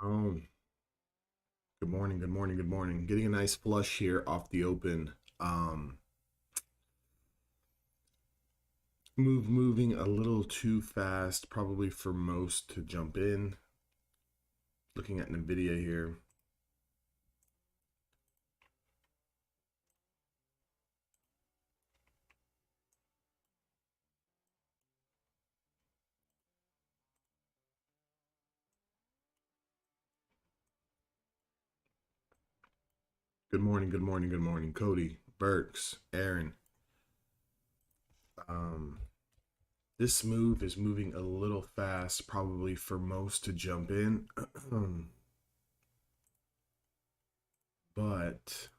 Oh, good morning, good morning, good morning. Getting a nice flush here off the open. Moving a little too fast, probably for most to jump in. Looking at Nvidia here. Good morning, good morning, good morning. Cody, Burks, Aaron. Um, this move is moving a little fast, probably for most to jump in. But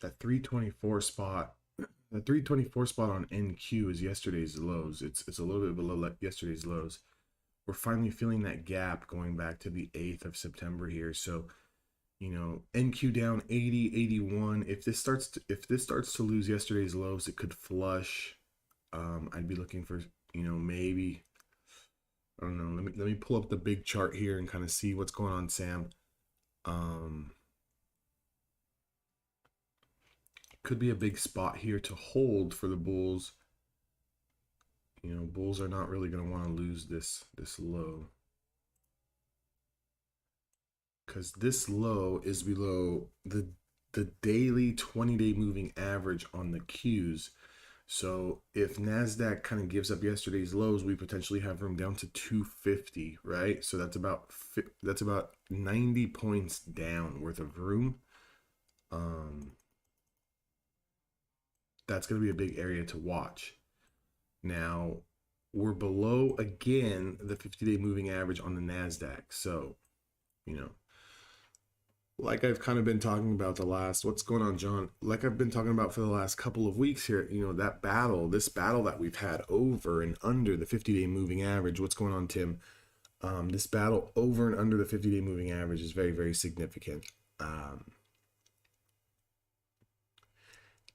that 324 spot, the 324 spot on NQ is yesterday's lows. It's a little bit below yesterday's lows. We're finally feeling that gap going back to the 8th of September here. So, NQ down 80, 81. If this starts to lose yesterday's lows, it could flush. I'd be looking for, maybe, I don't know. Let me pull up the big chart here and kind of see what's going on, Sam. Um, could be a big spot here to hold for the bulls. Bulls are not really going to want to lose this low, because this low is below the daily 20-day moving average on the Qs. So if Nasdaq kind of gives up yesterday's lows, we potentially have room down to 250, right? So that's about 90 points down worth of room. Um, that's going to be a big area to watch. Now, we're below again the 50-day moving average on the Nasdaq. So, you know, like I've kind of been talking about what's going on, John? Like I've been talking about for the last couple of weeks here, this battle that we've had over and under the 50-day moving average. What's going on, Tim? This battle over and under the 50-day moving average is very, very significant.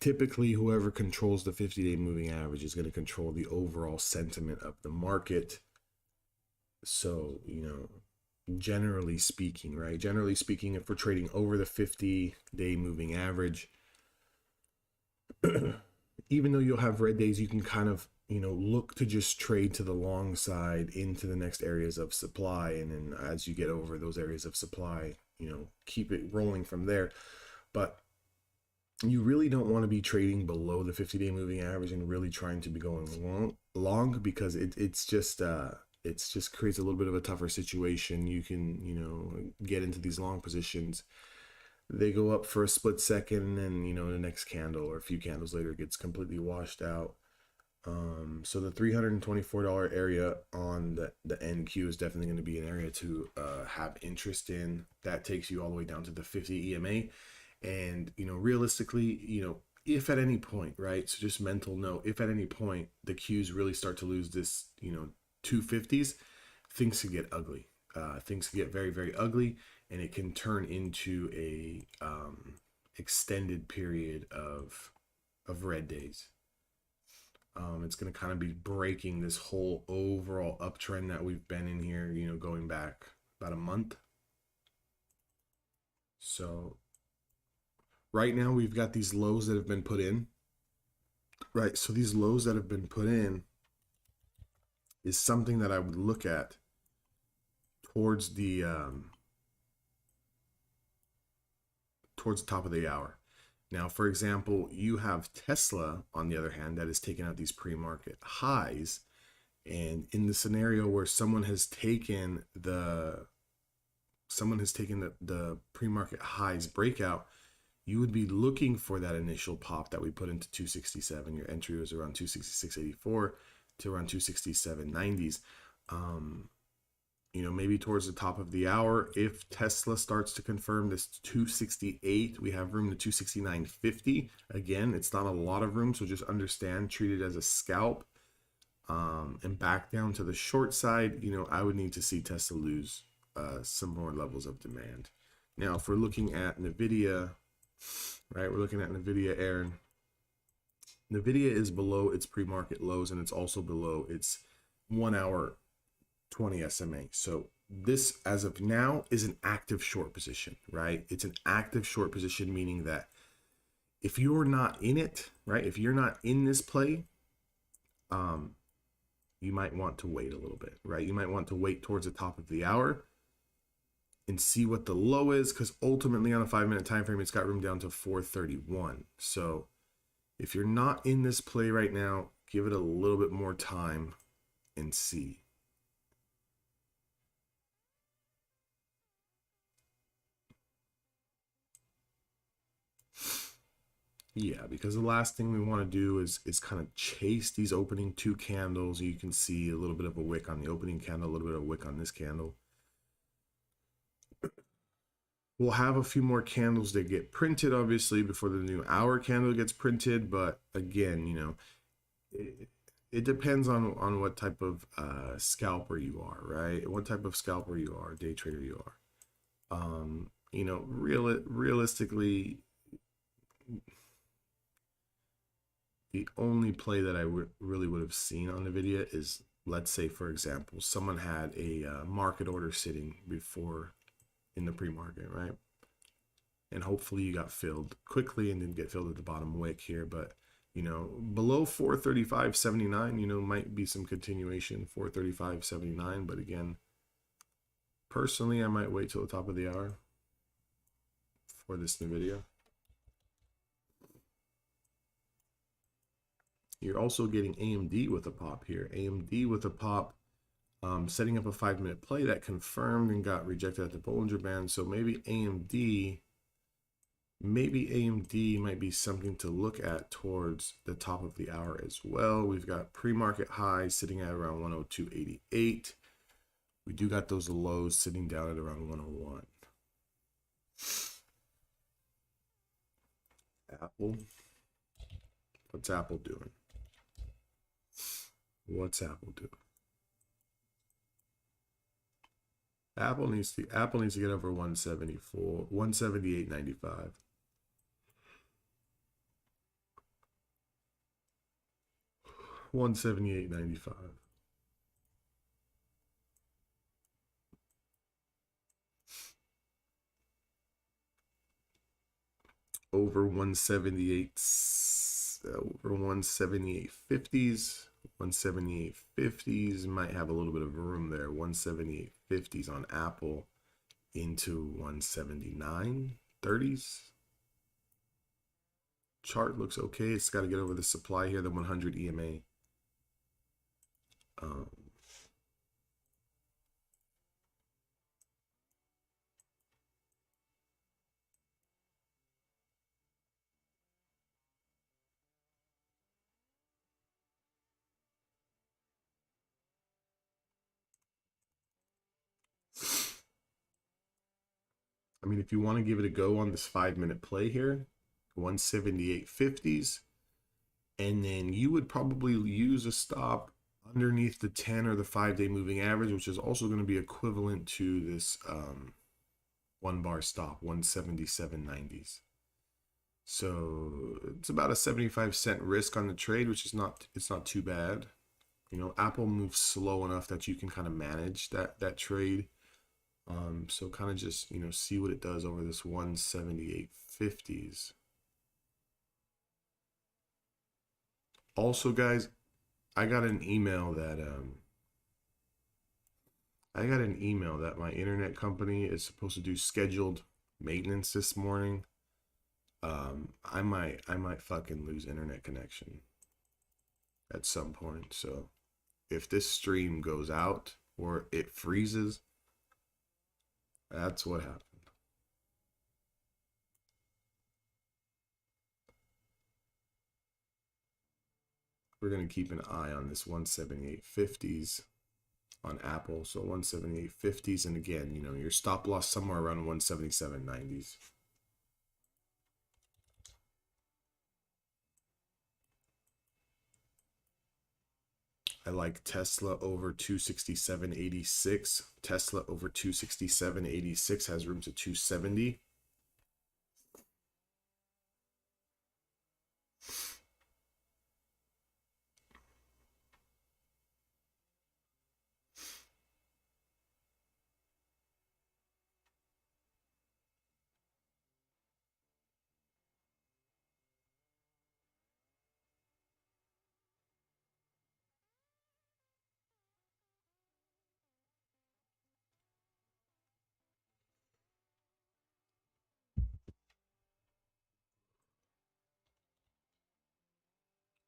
Typically, whoever controls the 50-day moving average is going to control the overall sentiment of the market. So, generally speaking, right? Generally speaking, if we're trading over the 50-day moving average, even though you'll have red days, you can kind of, look to just trade to the long side into the next areas of supply. And then as you get over those areas of supply, keep it rolling from there. But you really don't want to be trading below the 50-day moving average and really trying to be going long, because it's just creates a little bit of a tougher situation. You can, get into these long positions. They go up for a split second, and the next candle or a few candles later gets completely washed out. So the $324 area on the NQ is definitely going to be an area to have interest in. That takes you all the way down to the 50 EMA. And, realistically, if at any point, right? So just mental note, if at any point the Qs really start to lose this, 250s, things could get ugly. Things can get very, very ugly, and it can turn into a extended period of red days. It's going to kind of be breaking this whole overall uptrend that we've been in here, going back about a month. So right now we've got these lows that have been put in. Right, so these lows that have been put in is something that I would look at towards the top of the hour. Now, for example, you have Tesla, on the other hand, that has taken out these pre-market highs. And in the scenario where someone has taken the pre-market highs breakout, you would be looking for that initial pop that we put into 267. Your entry was around 266.84 to around 267.90s. Maybe towards the top of the hour, if Tesla starts to confirm this 268, we have room to 269.50. Again, it's not a lot of room, so just understand, treat it as a scalp. And back down to the short side, I would need to see Tesla lose some more levels of demand. Now, if we're looking at Nvidia, right? We're looking at NVIDIA, Aaron. NVIDIA is below its pre-market lows, and it's also below its 1 hour 20 SMA. So this, as of now, is an active short position, right? It's an active short position, meaning that if you're not in it, right? If you're not in this play, you might want to wait a little bit, right? You might want to wait towards the top of the hour and see what the low is, because ultimately on a 5-minute time frame, it's got room down to 431. So if you're not in this play right now, give it a little bit more time and see. Yeah, because the last thing we want to do is kind of chase these opening 2 candles. You can see a little bit of a wick on the opening candle, a little bit of a wick on this candle. We'll have a few more candles that get printed, obviously, before the new hour candle gets printed. But again, you know, it depends on what type of scalper you are, right? What type of scalper you are, day trader you are. You know, realistically, the only play that I really would have seen on NVIDIA is, let's say, for example, someone had a market order sitting before in the pre-market, right? And hopefully you got filled quickly and didn't get filled at the bottom wick here. But, you know, below 435.79, you know, might be some continuation, 435.79. But again, personally, I might wait till the top of the hour for this NVIDIA. You're also getting AMD with a pop here. AMD with a pop, setting up a 5-minute play that confirmed and got rejected at the Bollinger Band. So maybe AMD might be something to look at towards the top of the hour as well. We've got pre-market highs sitting at around 102.88. We do got those lows sitting down at around 101. Apple. What's Apple doing? What's Apple doing? Apple needs to get over 174, 178.95. $178.95. Over 178, over 178.50s. 178.50s might have a little bit of room there. 178.50s on Apple into 179.30s. Chart looks okay. It's got to get over the supply here, the 100 EMA. I mean, if you want to give it a go on this 5-minute play here, 178.50s, and then you would probably use a stop underneath the 10 or the 5-day moving average, which is also going to be equivalent to this 1-bar stop, 177.90s. So it's about a 75-cent risk on the trade, which is it's not too bad. You know, Apple moves slow enough that you can kind of manage that trade. So kind of just, you know, see what it does over this 178.50s. Also, guys, I got an email that my internet company is supposed to do scheduled maintenance this morning. I might fucking lose internet connection at some point. So if this stream goes out or it freezes, that's what happened. We're going to keep an eye on this 178.50s on Apple. So 178.50s. And again, you know, your stop loss somewhere around 177.90s. I like Tesla over 267.86. Tesla over 267.86 has room to 270.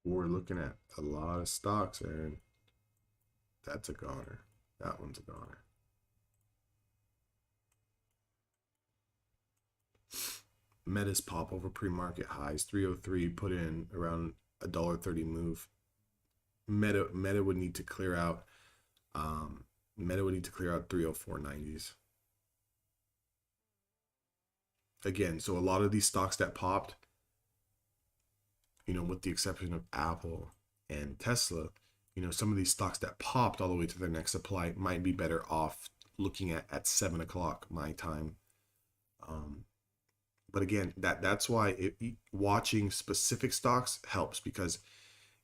We're looking at a lot of stocks, Aaron. That's a goner. That one's a goner. Meta's pop over pre-market highs, 303, put in around $1.30 move. Meta would need to clear out. Meta would need to clear out 304.90s. Again, so a lot of these stocks that popped, with the exception of Apple and Tesla, some of these stocks that popped all the way to their next supply might be better off looking at 7 o'clock my time. But again, that's why watching specific stocks helps, because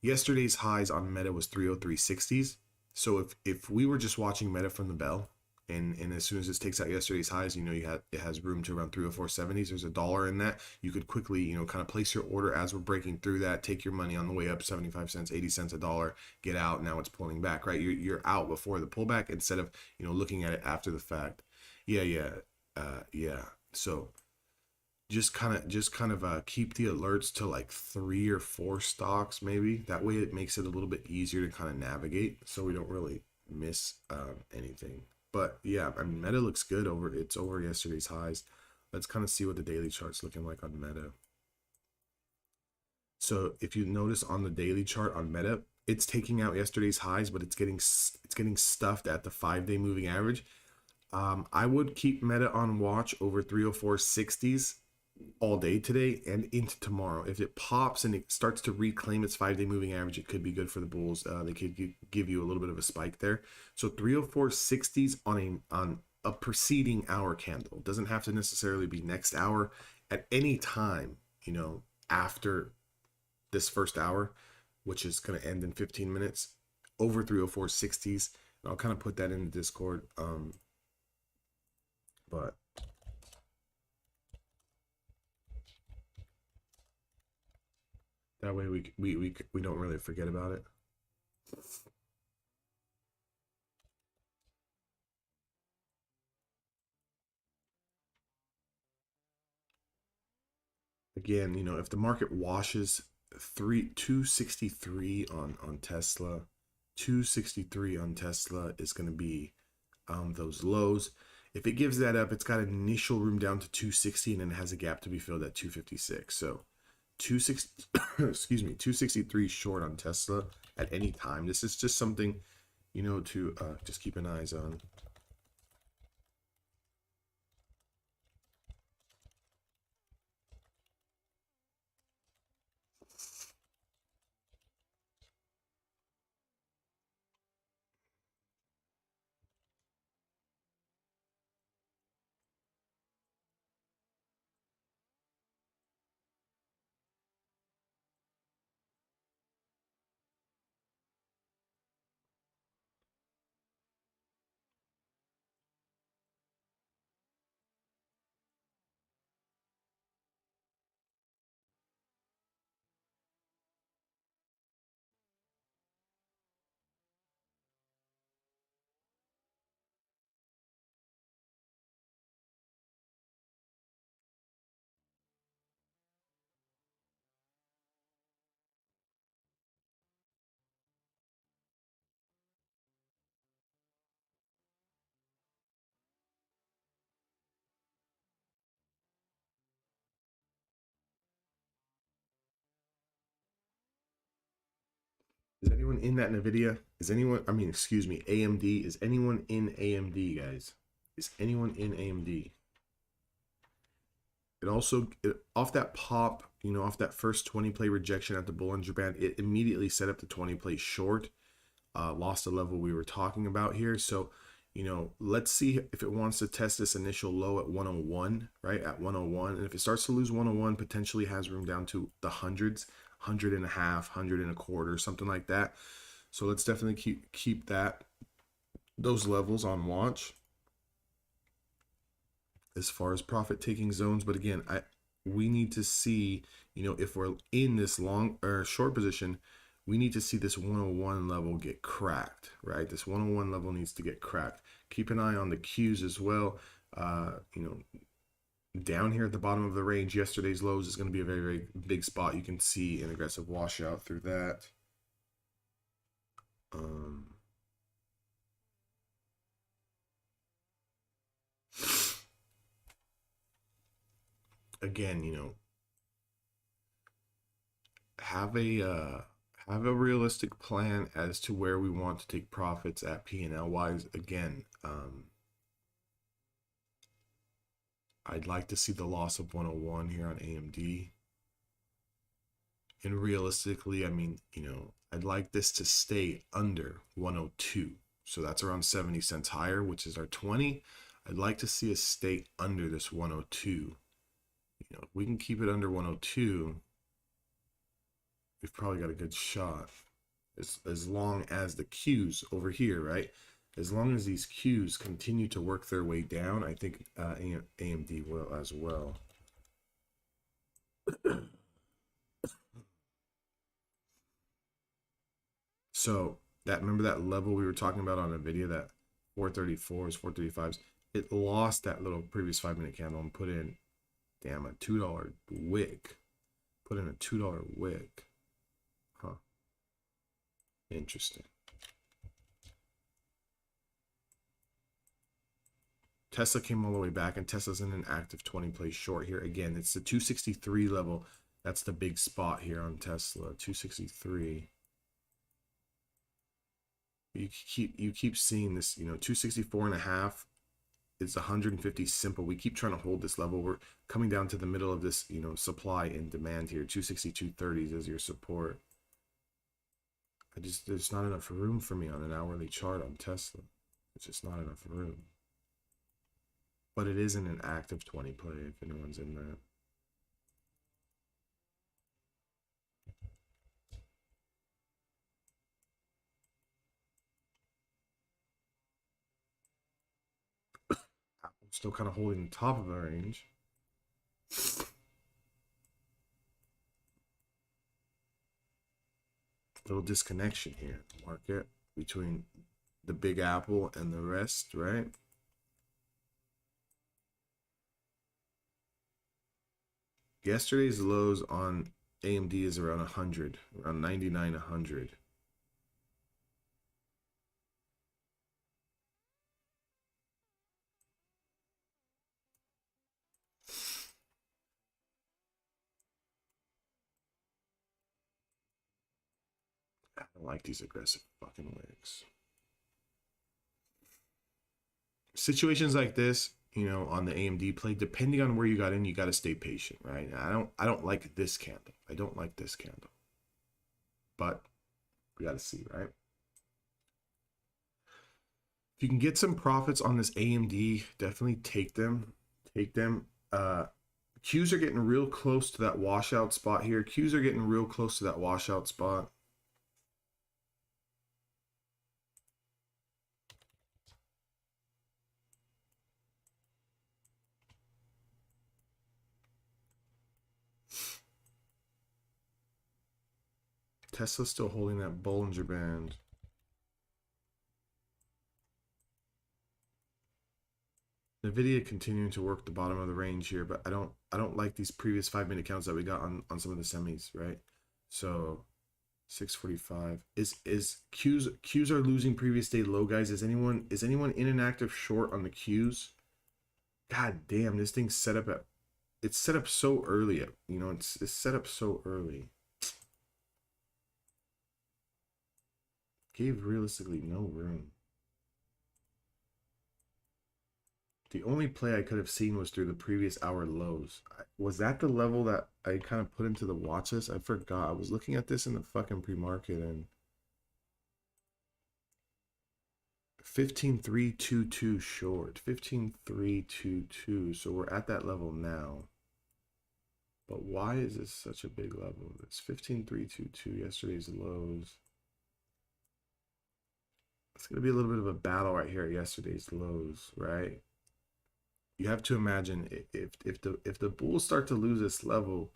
yesterday's highs on Meta was 303.60s. So if we were just watching Meta from the bell, and as soon as this takes out yesterday's highs, it has room to around 304.70s. There's $1 in that. You could quickly, kind of place your order as we're breaking through that. Take your money on the way up, 75 cents, 80 cents, $1. Get out. Now it's pulling back, right? You're out before the pullback instead of looking at it after the fact. Yeah. So just kind of keep the alerts to like 3 or 4 stocks maybe. That way it makes it a little bit easier to kind of navigate, so we don't really miss anything. But yeah, I mean, Meta looks good. It's over yesterday's highs. Let's kind of see what the daily chart's looking like on Meta. So if you notice on the daily chart on Meta, it's taking out yesterday's highs, but it's getting stuffed at the 5-day moving average. I would keep Meta on watch over 304.60s all day today and into tomorrow. If it pops and it starts to reclaim its 5-day moving average, it could be good for the bulls. They could give you a little bit of a spike there. So 304.60s on a preceding hour candle. It doesn't have to necessarily be next hour. At any time, after this first hour, which is going to end in 15 minutes, over 304.60s. And I'll kind of put that in the Discord. But that way we don't really forget about it. Again, if the market washes 263 on Tesla, 263 on Tesla is going to be those lows. If it gives that up, it's got an initial room down to 260, and then it has a gap to be filled at 256. So 260 263 short on Tesla at any time. This is just something to just keep an eyes on. Is anyone in that NVIDIA? Excuse me, AMD. Is anyone in AMD, guys? Is anyone in AMD? It also, off that pop, off that first 20 play rejection at the Bollinger Band, it immediately set up the 20 play short, lost the level we were talking about here. So, let's see if it wants to test this initial low at 101, right? At 101. And if it starts to lose 101, potentially has room down to the hundreds, 100 and a half, 100 and a quarter, something like that. So let's definitely keep those levels on watch as far as profit taking zones. But again, we need to see, if we're in this long or short position, we need to see this 101 level get cracked, right? This 101 level needs to get cracked. Keep an eye on the Qs as well. down here at the bottom of the range, yesterday's lows is going to be a very, very big spot. You can see an aggressive washout through that. Again, you know, have a realistic plan as to where we want to take profits at P&L wise. Again, I'd like to see the loss of 101 here on AMD. And realistically, I mean, you know, I'd like this to stay under 102. So that's around 70 cents higher, which is our 20. I'd like to see us stay under this 102. You know, if we can keep it under 102, we've probably got a good shot. As long as the Qs over here, right? As long as these Qs continue to work their way down, I think AMD will as well. So that, remember that level we were talking about on a video, that 434s, 435s, it lost that little previous 5-minute candle and put in, damn, a $2 wick. Put in a $2 wick. Huh. Interesting. Tesla came all the way back, and Tesla's in an active 20 play short here. Again, it's the 263 level. That's the big spot here on Tesla, 263. You keep seeing this, you know, 264.5 is 150 simple. We keep trying to hold this level. We're coming down to the middle of this, you know, supply and demand here. 262.30s as your support. There's not enough room for me on an hourly chart on Tesla. It's just not enough room. But it isn't an active 20 play if anyone's in that. Apple's still kind of holding the top of the range. Little disconnection here in the market between the big Apple and the rest, right? Yesterday's lows on AMD is around 100, around 99, 100. I don't like these aggressive fucking wicks. Situations like this, you know, on the AMD play, depending on where you got in, you got to stay patient, right? I don't like this candle. I don't like this candle. But we got to see, right? If you can get some profits on this AMD, definitely take them. Take them. Qs are getting real close to that washout spot here. Qs are getting real close to that washout spot. Tesla's still holding that Bollinger Band. Nvidia continuing to work the bottom of the range here, but I don't like these previous 5-minute counts that we got on some of the semis, right? So 645 is Qs are losing previous day low, guys. Is anyone in an active short on the Qs? God damn, this thing's set up at, it's set up so early. You know, it's set up so early. Gave realistically no room. The only play I could have seen was through the previous hour lows. Was that the level that I kind of put into the watch list? I forgot. I was looking at this in the fucking pre-market and 15.322 short. 15.322. So we're at that level now. But why is this such a big level? It's 15.322, yesterday's lows. It's going to be a little bit of a battle right here at yesterday's lows, right? You have to imagine if the bulls start to lose this level,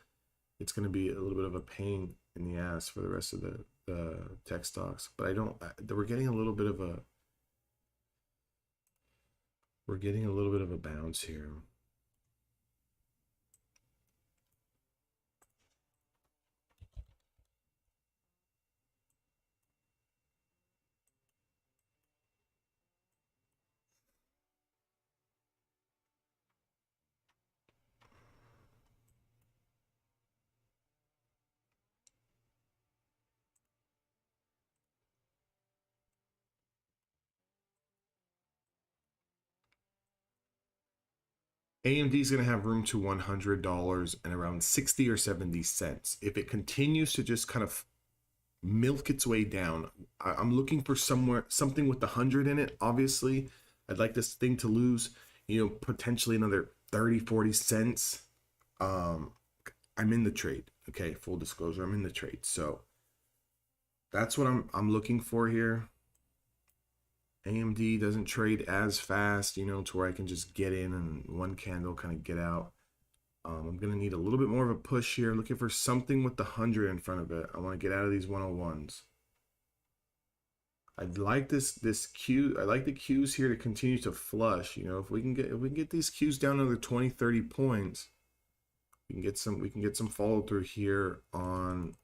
it's going to be a little bit of a pain in the ass for the rest of the tech stocks. But we're getting a little bit of a bounce here. AMD is going to have room to $100 and around 60 or 70 cents. If it continues to just kind of milk its way down, I'm looking for something with the 100 in it. Obviously, I'd like this thing to lose, potentially another 30, 40 cents. Um, I'm in the trade. Okay, full disclosure, I'm in the trade. So that's what I'm looking for here. AMD doesn't trade as fast, to where I can just get in and one candle kind of get out. I'm going to need a little bit more of a push here. Looking for something with the 100 in front of it. I want to get out of these 101s. I'd like this Q. I like the Qs here to continue to flush. If we can get these Qs down another 20, 30 points, we can get some follow through here on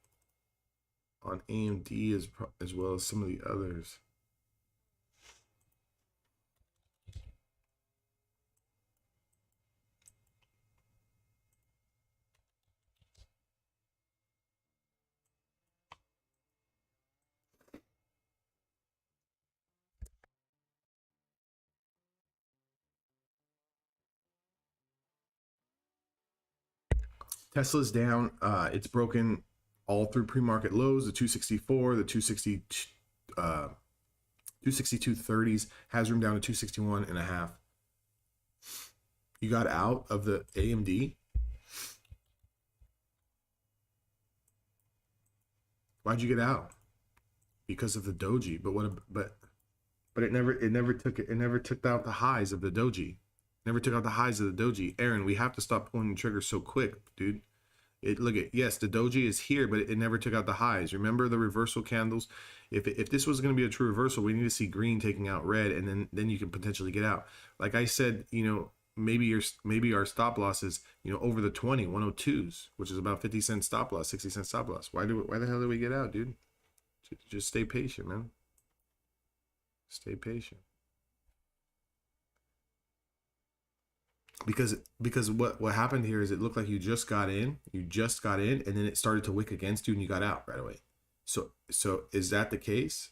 AMD as well as some of the others. Tesla's down. It's broken all through pre-market lows. The 264, the 260, 262.30s has room down to 261 and a half. You got out of the AMD. Why'd you get out? Because of the doji. But it never took out the highs of the doji. Never took out the highs of the doji. Aaron, we have to stop pulling the trigger so quick, dude. Yes, the doji is here, but it never took out the highs. Remember the reversal candles? If this was going to be a true reversal, we need to see green taking out red, and then you can potentially get out. Like I said, maybe our stop loss is over the 102s, which is about 50 cent stop loss, 60 cent stop loss. Why the hell did we get out, dude? Just stay patient, man. Stay patient. Because what happened here is it looked like you just got in, and then it started to wick against you and you got out right away. So is that the case?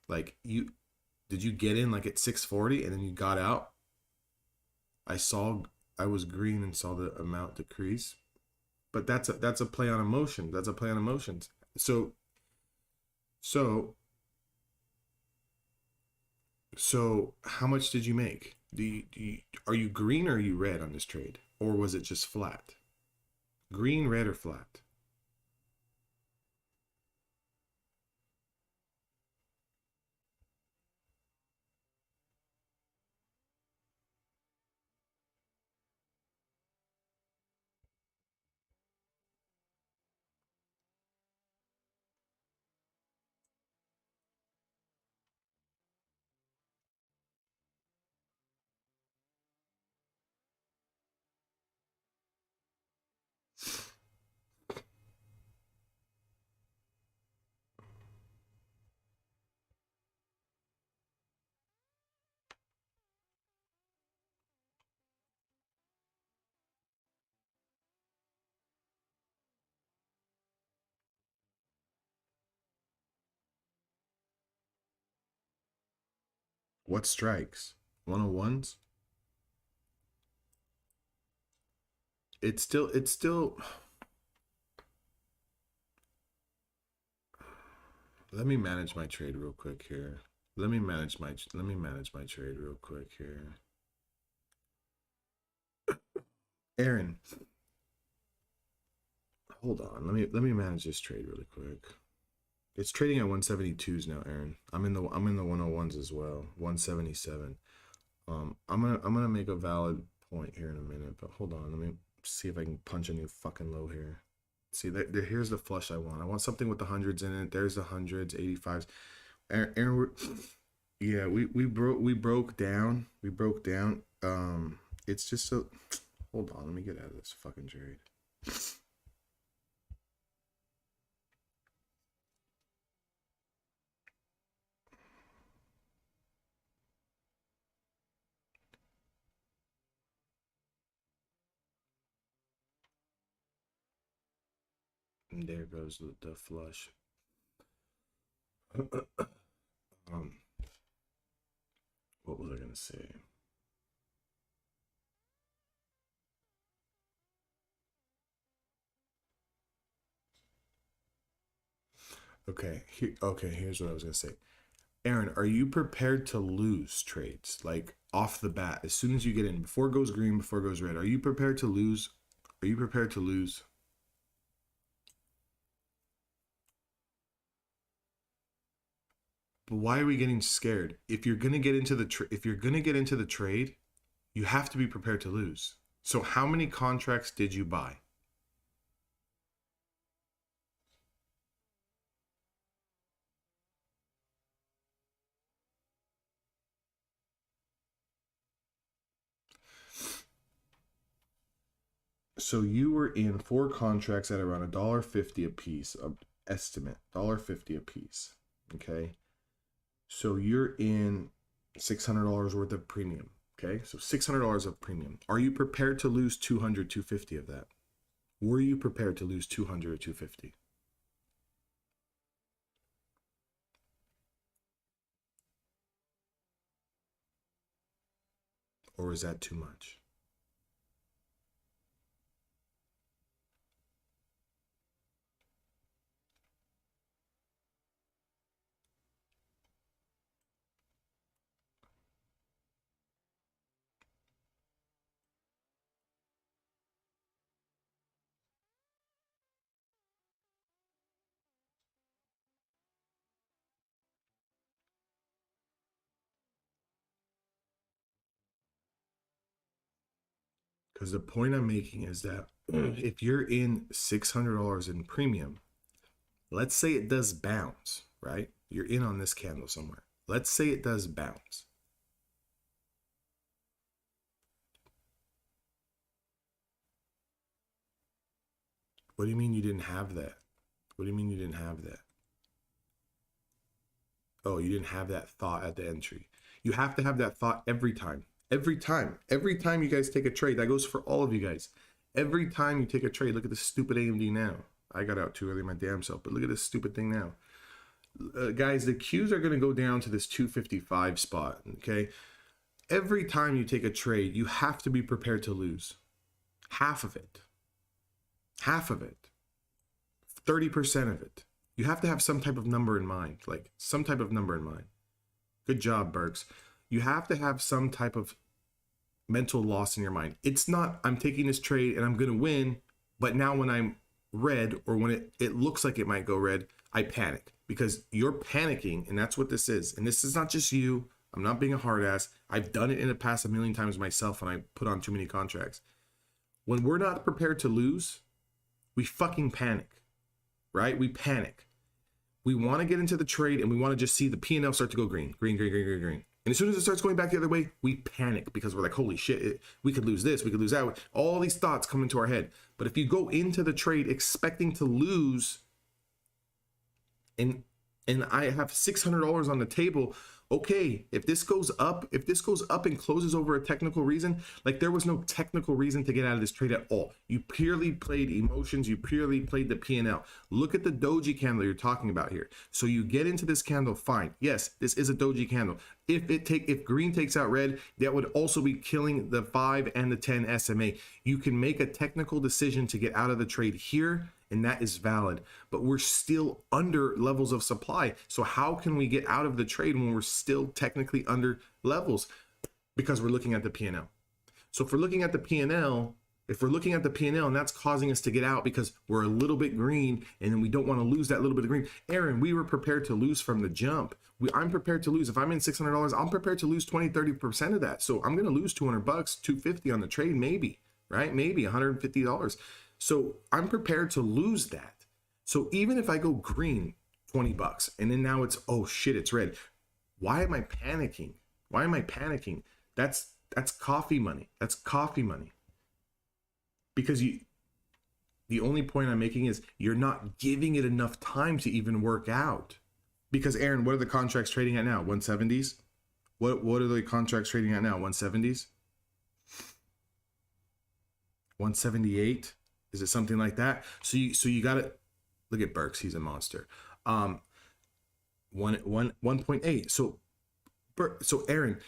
Like did you get in like at 640 and then you got out? I was green and saw the amount decrease, but that's a play on emotion. That's a play on emotions. So how much did you make? Are you green or are you red on this trade, or was it just flat? Green, red, or flat? What strikes? 101s? It's still. Let me manage my trade real quick here. Let me manage my trade real quick here. Aaron, hold on. Let me manage this trade really quick. It's trading at 172s now, Aaron. I'm in the 101s as well. 177. I'm gonna make a valid point here in a minute, but hold on. Let me see if I can punch a new fucking low here. See, here's the flush I want. I want something with the hundreds in it. There's the hundreds, 85s. Aaron, yeah, we broke down. We broke down. It's just so. Hold on, let me get out of this fucking trade. And there goes the flush. um, what was I gonna say? Okay, here's what I was gonna say. Aaron, are you prepared to lose trades? Like off the bat, as soon as you get in, before it goes green, before it goes red, are you prepared to lose? Are you prepared to lose? But why are we getting scared? If you're gonna get into if you're gonna get into the trade, you have to be prepared to lose. So how many contracts did you buy? So you were in 4 contracts at around $1.50 a piece, estimate $1.50 a piece. Okay. So you're in $600 worth of premium. Okay. So $600 of premium. Are you prepared to lose 200, 250 of that? Were you prepared to lose 200 or 250? Or is that too much? Because the point I'm making is that if you're in $600 in premium, let's say it does bounce, right? You're in on this candle somewhere. Let's say it does bounce. What do you mean you didn't have that? What do you mean you didn't have that? Oh, you didn't have that thought at the entry. You have to have that thought every time. Every time. Every time you guys take a trade, that goes for all of you guys. Every time you take a trade, look at this stupid AMD now. I got out too early my damn self, but look at this stupid thing now. Guys, the Qs are going to go down to this 255 spot, okay? Every time you take a trade, you have to be prepared to lose. Half of it. Half of it. 30% of it. You have to have some type of number in mind, like some type of number in mind. Good job, Burks. You have to have some type of mental loss in your mind. It's not, I'm taking this trade and I'm going to win, but now when I'm red or when it looks like it might go red, I panic because you're panicking, and that's what this is. And this is not just you. I'm not being a hard ass. I've done it in the past a million times myself when I put on too many contracts. When we're not prepared to lose, we fucking panic, right? We panic. We want to get into the trade and we want to just see the P&L start to go green, green, green, green, green, green. And as soon as it starts going back the other way, we panic because we're like, holy shit, we could lose this, we could lose that. All these thoughts come into our head. But if you go into the trade expecting to lose, and I have $600 on the table, okay, if this goes up and closes over a technical reason, like there was no technical reason to get out of this trade at all. You purely played emotions. You purely played the P&L. Look at the doji candle you're talking about here. So you get into this candle, fine. Yes, this is a doji candle. If green takes out red, that would also be killing the 5 and the 10 SMA. You can make a technical decision to get out of the trade here, and that is valid, but we're still under levels of supply. So how can we get out of the trade when we're still technically under levels? Because we're looking at the P&L. So if we're looking at the P&L, and that's causing us to get out because we're a little bit green and then we don't want to lose that little bit of green. Aaron, we were prepared to lose from the jump. I'm prepared to lose. If I'm in $600, I'm prepared to lose 20, 30% of that. So I'm going to lose $200, $250 on the trade, maybe, right? Maybe $150. So I'm prepared to lose that. So even if I go green $20 and then now it's, oh shit, it's red. Why am I panicking? Why am I panicking? That's coffee money. That's coffee money. Because the only point I'm making is you're not giving it enough time to even work out. Because Aaron, what are the contracts trading at now? 170s? What are the contracts trading at now? 170s? 178? Is it something like that? So you got to look at Burks. He's a monster. 1.8. So Aaron,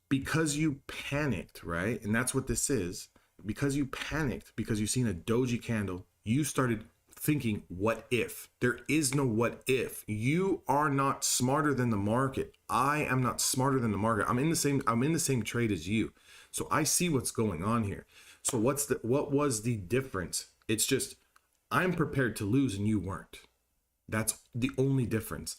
because you panicked, right? And that's what this is. Because you panicked, because you've seen a doji candle, you started thinking, what if? There is no what if. You are not smarter than the market. I am not smarter than the market. I'm in the same trade as you. So I see what's going on here. So what was the difference? It's just I'm prepared to lose and you weren't. That's the only difference.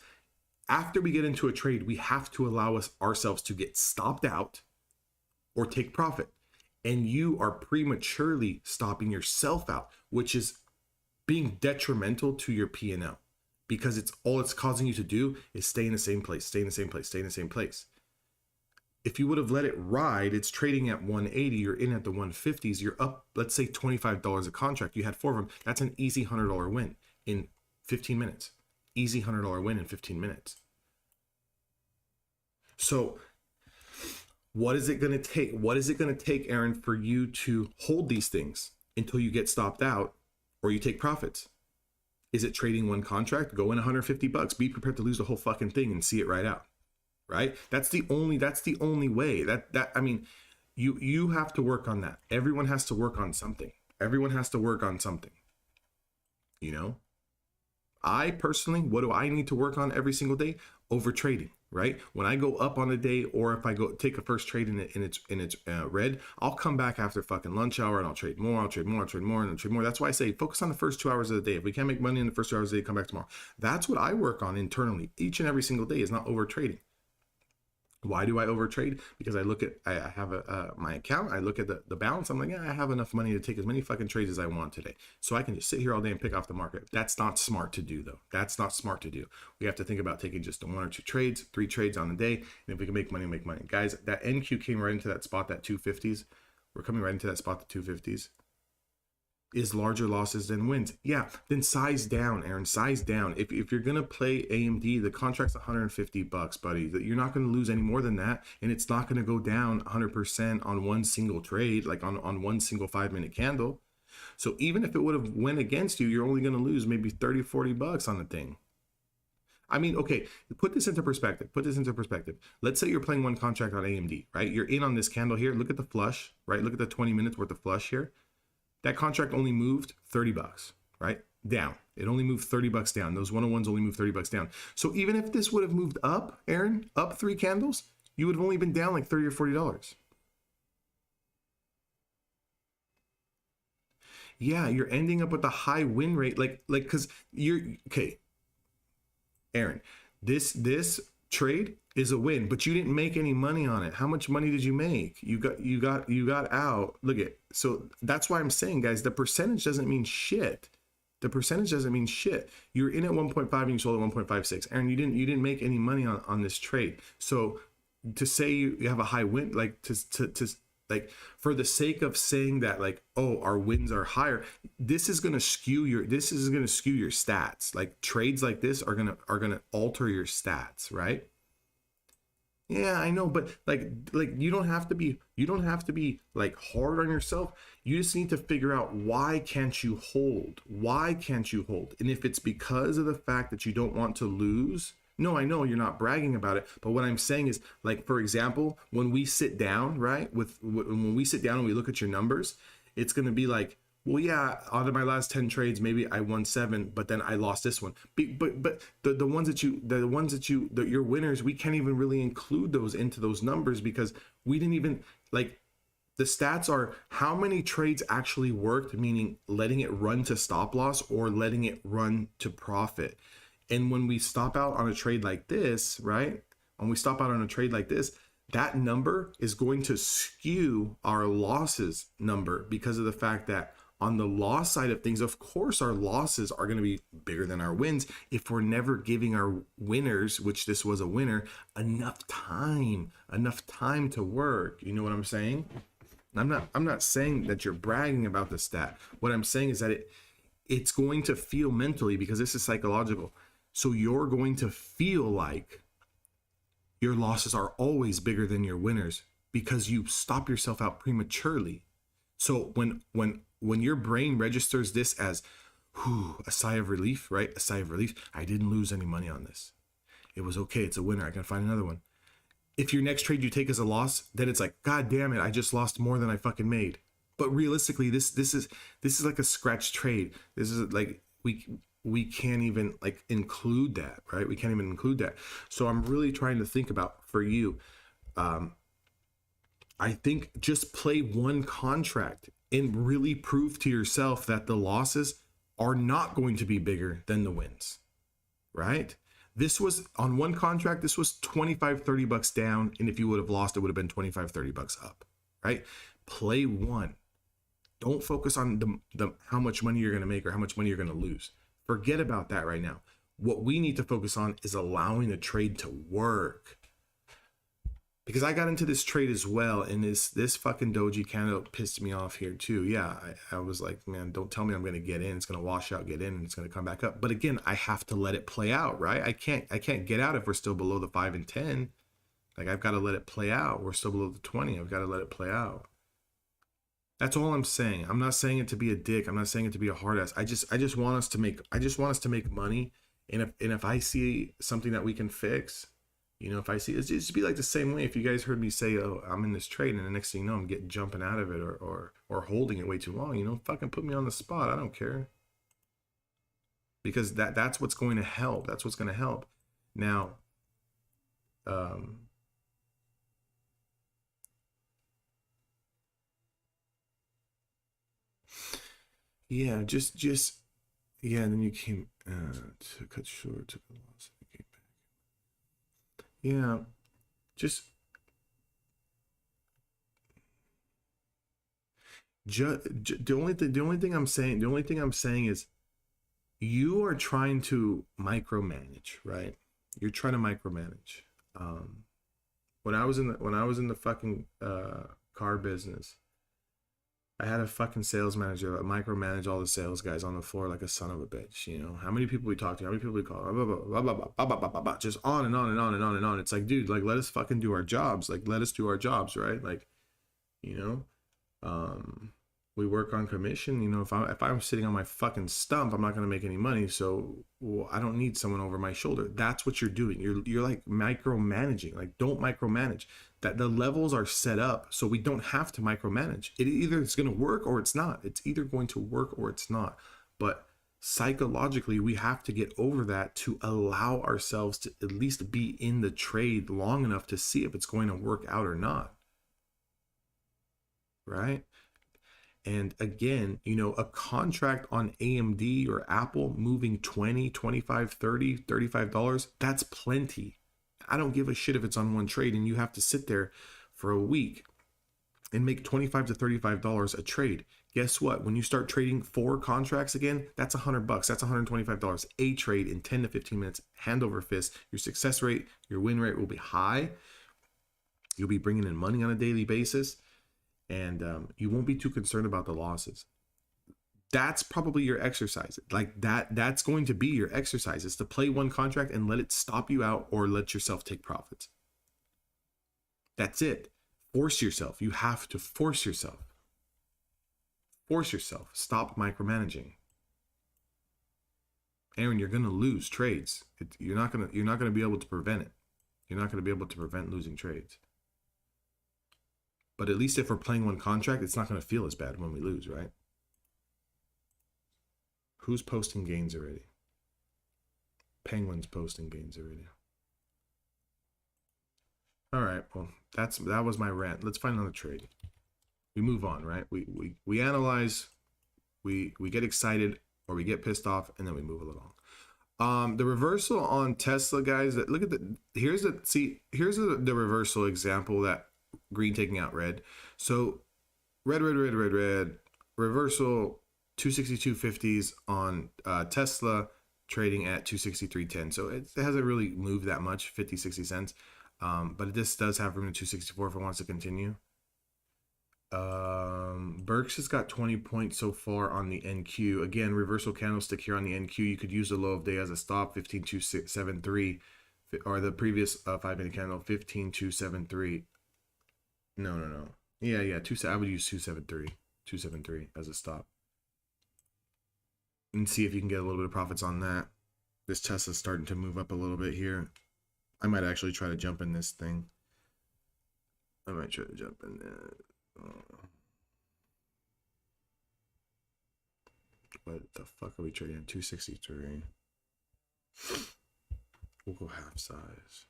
After we get into a trade, we have to allow ourselves to get stopped out or take profit. And you are prematurely stopping yourself out, which is being detrimental to your P&L, because it's causing you to do is stay in the same place, stay in the same place, stay in the same place. If you would have let it ride, it's trading at 180, you're in at the 150s, you're up, let's say $25 a contract. You had 4 of them. That's an easy $100 win in 15 minutes. Easy $100 win in 15 minutes. So what is it going to take? What is it going to take, Aaron, for you to hold these things until you get stopped out or you take profits? Is it trading one contract? Go in $150. Be prepared to lose the whole fucking thing and see it right out. Right? That's the only way. I mean, you have to work on that. Everyone has to work on something. Everyone has to work on something. You know? I personally, what do I need to work on every single day? Over trading, right? When I go up on a day, or if I go take a first trade in its red, I'll come back after fucking lunch hour and I'll trade more, and I'll trade more. That's why I say focus on the first 2 hours of the day. If we can't make money in the first 2 hours of the day, come back tomorrow. That's what I work on internally each and every single day, is not over trading. Why do I overtrade? Because I have my account, I look at the balance, I'm like, yeah, I have enough money to take as many fucking trades as I want today. So I can just sit here all day and pick off the market. That's not smart to do, though. That's not smart to do. We have to think about taking just 1 or 2 trades, 3 trades on the day, and if we can make money, make money. Guys, that NQ came right into that spot, that 250s. We're coming right into that spot, the 250s. Is larger losses than wins. Yeah, then size down, Aaron, size down. If you're going to play AMD, the contract's $150, buddy. You're not going to lose any more than that, and it's not going to go down 100% on one single trade, like on one single 5-minute candle. So even if it would have went against you, you're only going to lose maybe $30-$40 on the thing. I mean, okay, put this into perspective. Let's say you're playing one contract on AMD, right? You're in on this candle here. Look at the flush, right? Look at the 20 minutes worth of flush here. That contract only moved $30, right? Down. It only moved $30 down. Those 101s only moved $30 down. So even if this would have moved up, Aaron, up 3 candles, you would have only been down like $30 or $40. Yeah, you're ending up with a high win rate, like because you're okay, Aaron. This trade is a win, but you didn't make any money on it. How much money did you make? You got out. Look at, so that's why I'm saying, guys, the percentage doesn't mean shit. The percentage doesn't mean shit. You're in at 1.5 and you sold at 1.56. Aaron, you didn't make any money on this trade. So to say you have a high win, like to like, for the sake of saying that, like, oh, our wins are higher, this is gonna skew your stats. Like, trades like this are gonna alter your stats, right? Yeah, I know, but like you don't have to be like hard on yourself. You just need to figure out, why can't you hold? And if it's because of the fact that you don't want to lose, no, I know you're not bragging about it, but what I'm saying is, like, for example, when we sit down, right, when we sit down and we look at your numbers, it's going to be like, well, yeah, out of my last 10 trades, maybe I won 7, but then I lost this one. But the ones that your winners, we can't even really include those into those numbers, because we didn't even, like, the stats are how many trades actually worked, meaning letting it run to stop loss or letting it run to profit. And when we stop out on a trade like this, right? That number is going to skew our losses number, because of the fact that on the loss side of things, of course, our losses are going to be bigger than our wins if we're never giving our winners, which this was a winner, enough time to work. You know what I'm saying? I'm not saying that you're bragging about the stat. What I'm saying is that it's going to feel mentally, because this is psychological. So you're going to feel like your losses are always bigger than your winners, because you stop yourself out prematurely. So when your brain registers this as, whew, a sigh of relief, right? A sigh of relief. I didn't lose any money on this. It was okay. It's a winner. I can find another one. If your next trade you take as a loss, then it's like, God damn it, I just lost more than I fucking made. But realistically, this is like a scratch trade. This is like, we can't even like include that, right? We can't even include that. So I'm really trying to think about for you. I think just play one contract and really prove to yourself that the losses are not going to be bigger than the wins, right? This was on one contract, this was 25-30 bucks down. And if you would have lost, it would have been 25-30 bucks up, right? Play one. Don't focus on the how much money you're going to make or how much money you're going to lose. Forget about that right now. What we need to focus on is allowing the trade to work. Because I got into this trade as well, and this fucking doji candle pissed me off here too. Yeah, I was like, man, don't tell me I'm going to get in. It's going to wash out, get in, and it's going to come back up. But again, I have to let it play out, right? I can't get out if we're still below the 5 and 10. Like, I've got to let it play out. We're still below the 20. I've got to let it play out. That's all I'm saying. I'm not saying it to be a dick. I'm not saying it to be a hard ass. I just want us to make money. And if I see something that we can fix, if I see it's just be like the same way. If you guys heard me say, oh, I'm in this trade, and the next thing you know, I'm getting jumping out of it or holding it way too long, fucking put me on the spot. I don't care. Because that's what's going to help. That's what's going to help. Now, yeah, yeah, and then you came to cut short, took a loss, and came back. Yeah, just the only thing I'm saying is you are trying to micromanage, right? You're trying to micromanage. When I was in the fucking car business, I had a fucking sales manager that micromanage all the sales guys on the floor like a son of a bitch. How many people we talk to, how many people we call, blah, blah, blah, just on and on and on and on and on. It's like, dude, like, let us fucking do our jobs. Like, let us do our jobs, right? Like, we work on commission. If I'm sitting on my fucking stump, I'm not going to make any money. So I don't need someone over my shoulder. That's what you're doing. You're like micromanaging. Like, don't micromanage. That the levels are set up so we don't have to micromanage. It either it's going to work or it's not. It's either going to work or it's not. But psychologically, we have to get over that to allow ourselves to at least be in the trade long enough to see if it's going to work out or not. Right? And again, a contract on AMD or Apple moving 20, 25, 30, $35, that's plenty. I don't give a shit if it's on one trade and you have to sit there for a week and make $25 to $35 a trade. Guess what? When you start trading 4 contracts again, that's $100. That's $125 a trade in 10 to 15 minutes, hand over fist. Your success rate, your win rate will be high. You'll be bringing in money on a daily basis. And you won't be too concerned about the losses. That's probably your exercise. Like that's going to be your exercise, is to play one contract and let it stop you out or let yourself take profits. That's it. Force yourself. You have to force yourself. Force yourself. Stop micromanaging. Aaron, you're going to lose trades. You're not going to be able to prevent it. You're not going to be able to prevent losing trades. But at least if we're playing one contract, it's not going to feel as bad when we lose, right? Who's posting gains already? Penguin's posting gains already. All right, well, that was my rant. Let's find another trade. We move on, right? We analyze, we get excited or we get pissed off, and then we move along. The reversal on Tesla, guys. Look at here's the reversal example that. Green taking out red. So red, reversal 262.50s on Tesla trading at 263.10. So it hasn't really moved that much, 50-60 cents. But this does have room to 264 if it wants to continue. Berks has got 20 points so far on the NQ. Again, reversal candlestick here on the NQ. You could use the low of day as a stop, 15.273, or the previous 5-minute candle, 15.273. No. Yeah. I would use 273 as a stop. And see if you can get a little bit of profits on that. This Tesla's starting to move up a little bit here. I might actually try to jump in this thing. I might try to jump in there. What the fuck are we trading? 263. We'll go half size.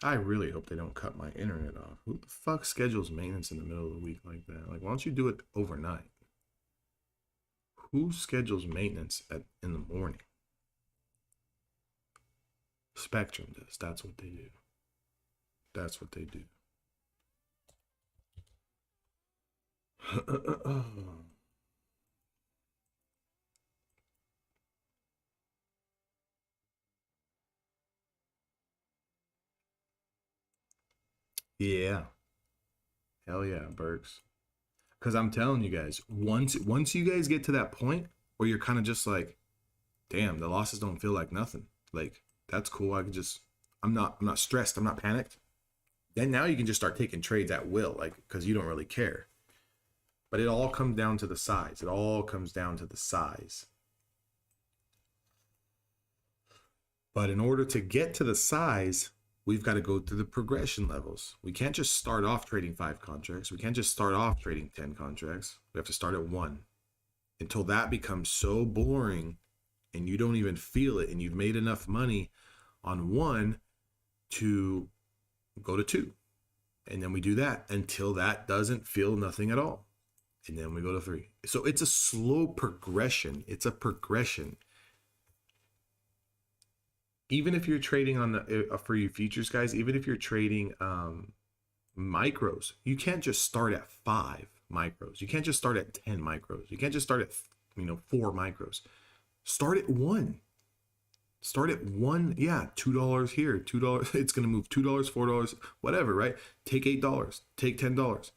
I really hope they don't cut my internet off. Who the fuck schedules maintenance in the middle of the week like that? Like, why don't you do it overnight? Who schedules maintenance in the morning? Spectrum does. That's what they do. That's what they do. Yeah. Hell yeah, Burks. Because I'm telling you guys, once you guys get to that point where you're kind of just like, damn, the losses don't feel like nothing. Like, that's cool. I can just, I'm not stressed. I'm not panicked. Then now you can just start taking trades at will, like, because you don't really care. But it all comes down to the size. It all comes down to the size. But in order to get to the size, we've got to go through the progression levels. We can't just start off trading 5 contracts. We can't just start off trading 10 contracts. We have to start at 1 until that becomes so boring and you don't even feel it and you've made enough money on 1 to go to 2. And then we do that until that doesn't feel nothing at all. And then we go to 3. So it's a slow progression. It's a progression. Even if you're trading on the for you futures guys, even if you're trading micros, you can't just start at 5 micros. You can't just start at 10 micros. You can't just start at 4 micros. Start at 1. Start at 1. Yeah, $2 here, $2. It's gonna move $2, $4, whatever, right? Take $8, take $10.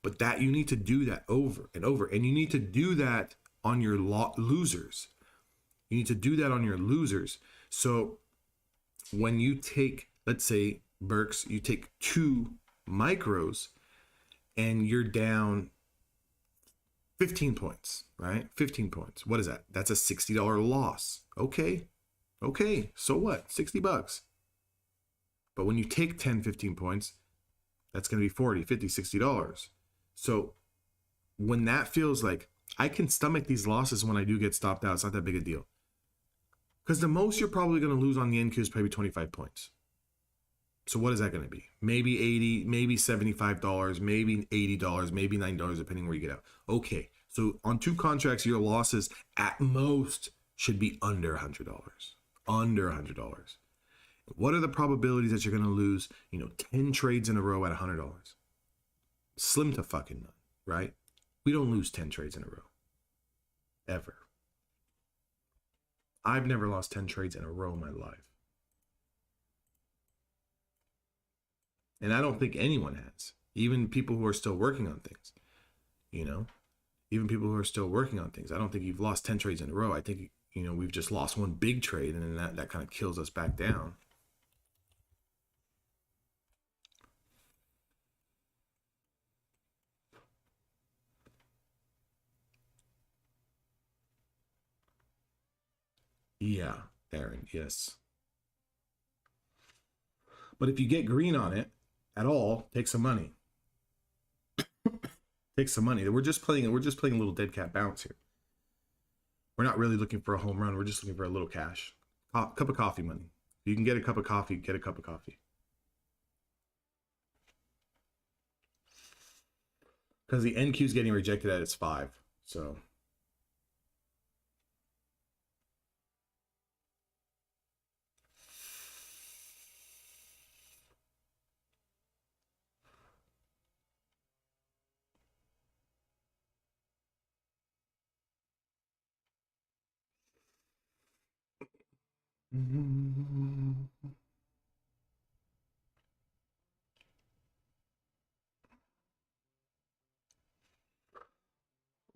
But that you need to do that over and over, and you need to do that on your losers. You need to do that on your losers. So when you take, let's say, Burks, you take 2 micros and you're down 15 points, right? 15 points. What is that? That's a $60 loss. Okay. So what? $60. But when you take 10, 15 points, that's going to be $40, $50, $60. So when that feels like I can stomach these losses when I do get stopped out, it's not that big a deal. Because the most you're probably going to lose on the NQ is probably 25 points. So what is that going to be? Maybe 80, maybe $75, maybe $80, maybe $90, depending where you get out. Okay, so on 2 contracts, your losses at most should be under $100. Under $100. What are the probabilities that you're going to lose, 10 trades in a row at $100? Slim to fucking none, right? We don't lose 10 trades in a row. Ever. I've never lost 10 trades in a row in my life. And I don't think anyone has. Even people who are still working on things, even people who are still working on things. I don't think you've lost 10 trades in a row. I think, we've just lost one big trade and then that kind of kills us back down. Yeah, Aaron, yes. But if you get green on it at all, take some money. Take some money. We're just playing a little dead cat bounce here. We're not really looking for a home run. We're just looking for a little cash. Cup of coffee money. If you can get a cup of coffee, get a cup of coffee. Because the NQ is getting rejected at its 5. So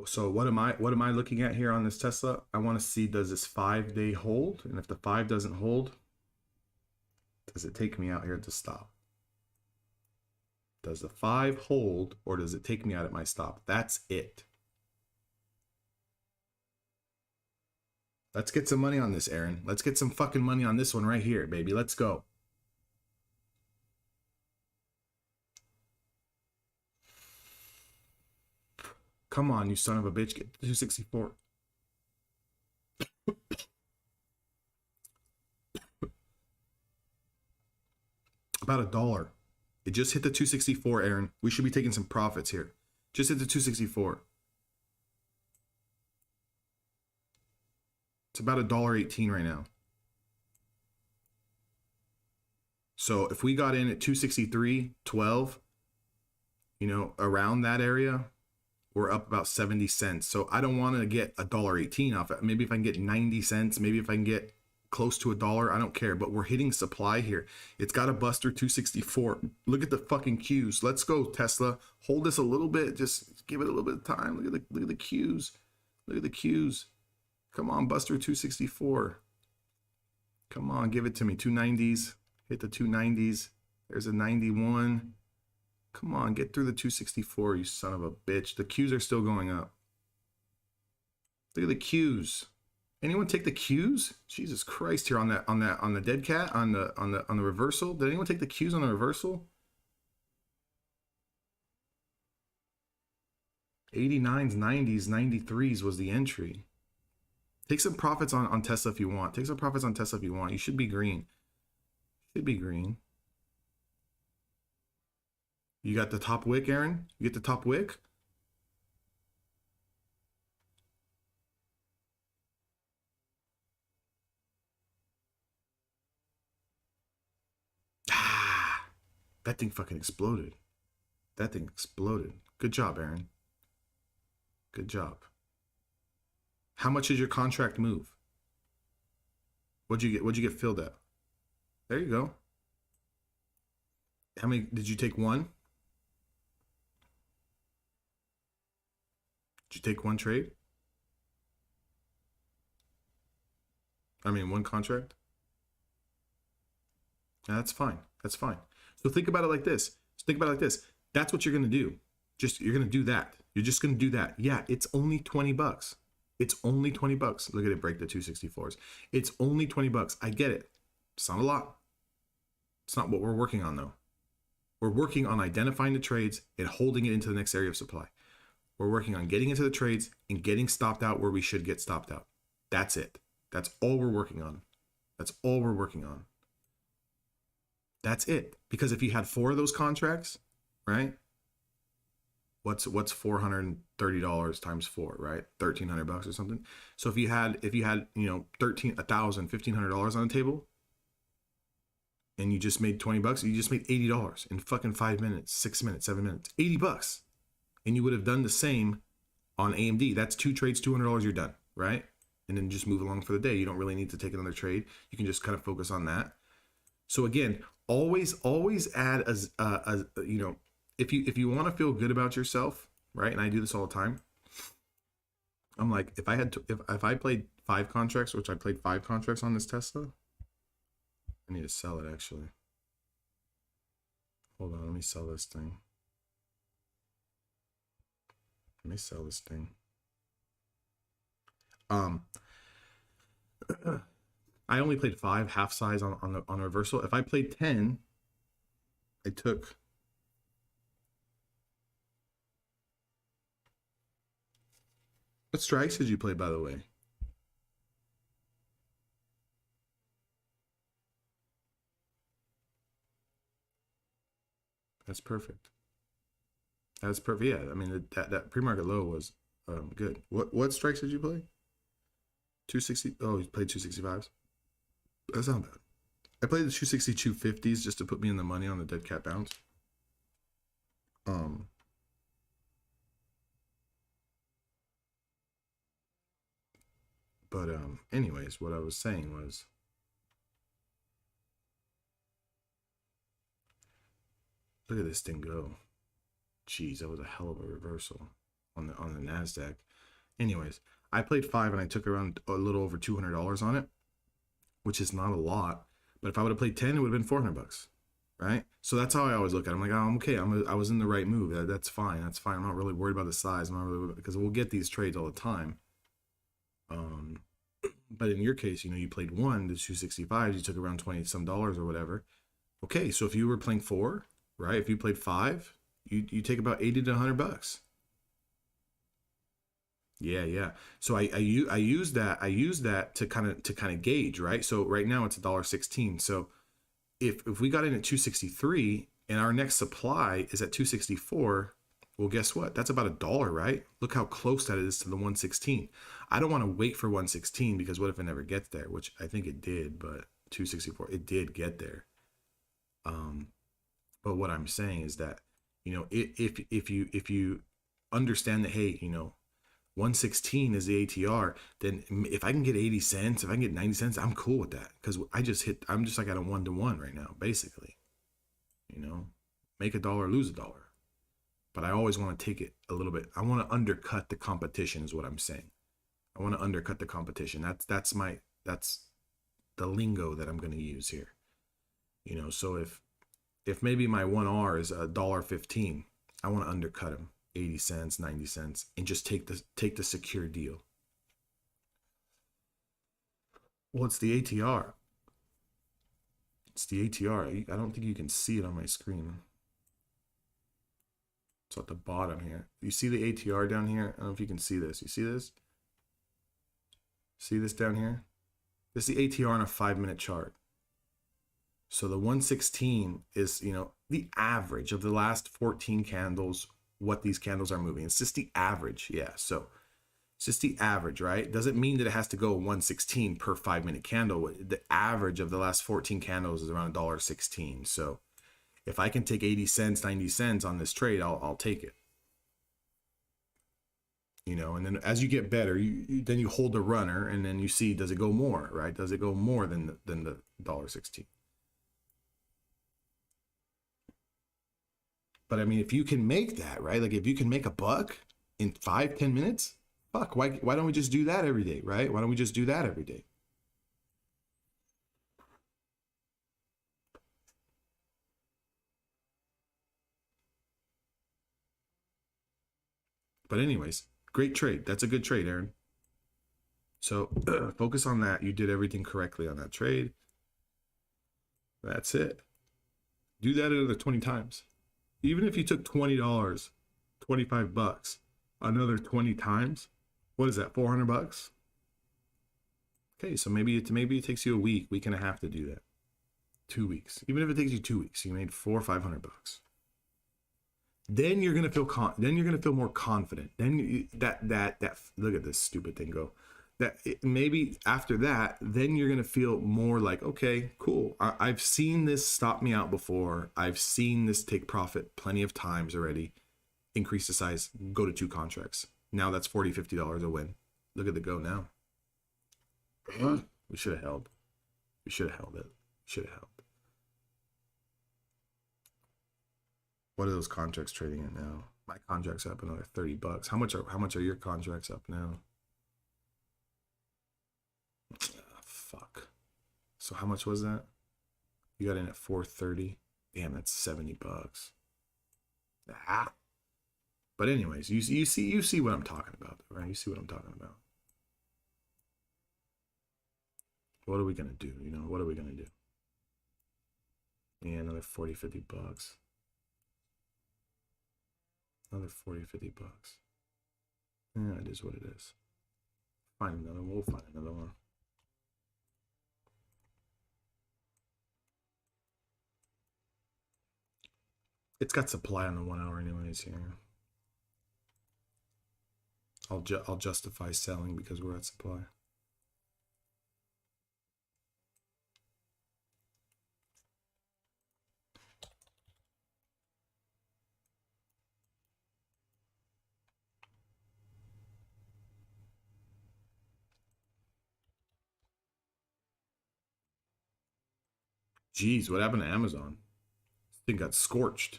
So what am I looking at here on this Tesla? I want to see, does this 5-day hold? And if the 5 doesn't hold, does it take me out here at the stop? Does the 5 hold or does it take me out at my stop? That's it. Let's get some money on this, Aaron. Let's get some fucking money on this one right here, baby. Let's go. Come on, you son of a bitch. Get 264. About $1. It just hit the 264, Aaron. We should be taking some profits here. Just hit the 264. It's about $1.18 right now. So if we got in at 263.12, you know, around that area, we're up about 70 cents. So I don't want to get $1.18 off it. Maybe if I can get 90 cents, maybe if I can get close to $1, I don't care. But we're hitting supply here. It's got a buster 264. Look at the fucking cues. Let's go, Tesla. Hold this a little bit. Just give it a little bit of time. Look at the cues. Look at the cues. Come on, buster 264. Come on, give it to me. 290s. Hit the 290s. There's a 91. Come on, get through the 264, you son of a bitch. The cues are still going up. Look at the cues. Anyone take the cues? Jesus Christ, here on the dead cat, on the reversal. Did anyone take the cues on the reversal? 89s, 90s, 93s was the entry. Take some profits on Tesla if you want. Take some profits on Tesla if you want. You should be green. Should be green. You got the top wick, Aaron? You get the top wick? Ah, that thing fucking exploded. That thing exploded. Good job, Aaron. Good job. How much did your contract move? What'd you get? What'd you get filled at? There you go. How many did you take? One? Did you take one trade? I mean, one contract? That's fine. That's fine. So think about it like this. Think about it like this. That's what you're going to do. You're going to do that. You're just going to do that. Yeah, it's only 20 bucks. It's only 20 bucks. Look at it break the 264s. It's only 20 bucks. I get it. It's not a lot. It's not what we're working on though. We're working on identifying the trades and holding it into the next area of supply. We're working on getting into the trades and getting stopped out where we should get stopped out. That's it. That's all we're working on. That's all we're working on. That's it. Because if you had 4 of those contracts, right? What's $430 times 4, right? $1,300 or something. So if you had, you know, $1,500 on the table and you just made 20 bucks, you just made $80 in fucking 5 minutes, 6 minutes, 7 minutes, 80 bucks. And you would have done the same on AMD. That's 2 trades, $200, you're done, right? And then just move along for the day. You don't really need to take another trade. You can just kind of focus on that. So again, always add as you know, if you want to feel good about yourself, right? And I do this all the time. I'm like, if I played 5 contracts, which I played 5 contracts on this Tesla, I need to sell it actually. Hold on, let me sell this thing. Let me sell this thing. I only played 5 half size on the reversal. If I played 10, I took what strikes did you play, by the way? That's perfect. That's perfect. Yeah, I mean that pre-market low was good. What strikes did you play? 260. Oh, you played 265s. That's not bad. I played the 262 50s just to put me in the money on the dead cat bounce. But anyways, what I was saying was, look at this thing go. Jeez, that was a hell of a reversal on the NASDAQ. Anyways, I played 5 and I took around a little over $200 on it, which is not a lot. But if I would have played 10, it would have been $400, right? So that's how I always look at it. I'm like, oh, I'm okay. I was in the right move. That's fine. That's fine. I'm not really worried about the size. I'm not really, because we'll get these trades all the time. But in your case, you know, you played 1, the 265s, you took around 20 some dollars or whatever. Okay, so if you were playing 4, right? If you played 5, you take about 80 to $100. Yeah. So I use that to kind of gauge, right? So right now it's $1.16. So if we got in at 263 and our next supply is at 264, well, guess what? That's about $1, right? Look how close that is to the 116. I don't want to wait for 116 because what if it never gets there? Which I think it did, but 264, it did get there. But what I'm saying is that, if you understand that, hey, 116 is the ATR, then if I can get 80 cents, if I can get 90 cents, I'm cool with that. Because I'm just like at a 1-to-1 right now, basically. Make $1, lose $1. But I always want to take it a little bit. I want to undercut the competition, is what I'm saying. I want to undercut the competition. That's the lingo that I'm going to use here. So if maybe my 1R is $1.15, I want to undercut him 80 cents, 90 cents, and just take the secure deal. Well, it's the ATR. It's the ATR. I don't think you can see it on my screen. It's at the bottom here. You see the ATR down here? I don't know if you can see this. You see this? See this down here? This is the ATR on a 5-minute chart. So the 116 is, the average of the last 14 candles, what these candles are moving. It's just the average. Yeah. So it's just the average, right? Doesn't mean that it has to go 116 per 5-minute candle. The average of the last 14 candles is around $1.16. So if I can take 80 cents, 90 cents on this trade, I'll take it. And then as you get better, then you hold the runner and then you see, does it go more, right? Does it go more than the $1.16? But I mean, if you can make that, right? Like if you can make $1 in 5-10 minutes, fuck, why don't we just do that every day, right? Why don't we just do that every day? But anyways, great trade. That's a good trade, Aaron. So focus on that. You did everything correctly on that trade. That's it. Do that another 20 times. Even if you took $20, $25, another 20 times, what is that, $400? Okay, so maybe it takes you a week and a half to do that. 2 weeks. Even if it takes you 2 weeks, you made $400 or $500. Then you're gonna feel more confident. Then that look at this stupid thing go. Maybe after that, then you're gonna feel more like, okay, cool. I've seen this stop me out before. I've seen this take profit plenty of times already. Increase the size, go to 2 contracts. Now that's $40, $50 a win. Look at the go now. We should have held. We should have held it. Should have held. What are those contracts trading at now? My contract's up another $30. How much are your contracts up now? Fuck. So how much was that? You got in at 430. Damn, that's $70. Ah. But anyways, you see what I'm talking about, right? You see what I'm talking about. What are we gonna do? What are we gonna do? Yeah, another 40, $50. Another 40, $50. Yeah, it is what it is. Find another one. We'll find another one. It's got supply on the 1 hour anyways here. I'll justify selling because we're at supply. Jeez, what happened to Amazon? This thing got scorched.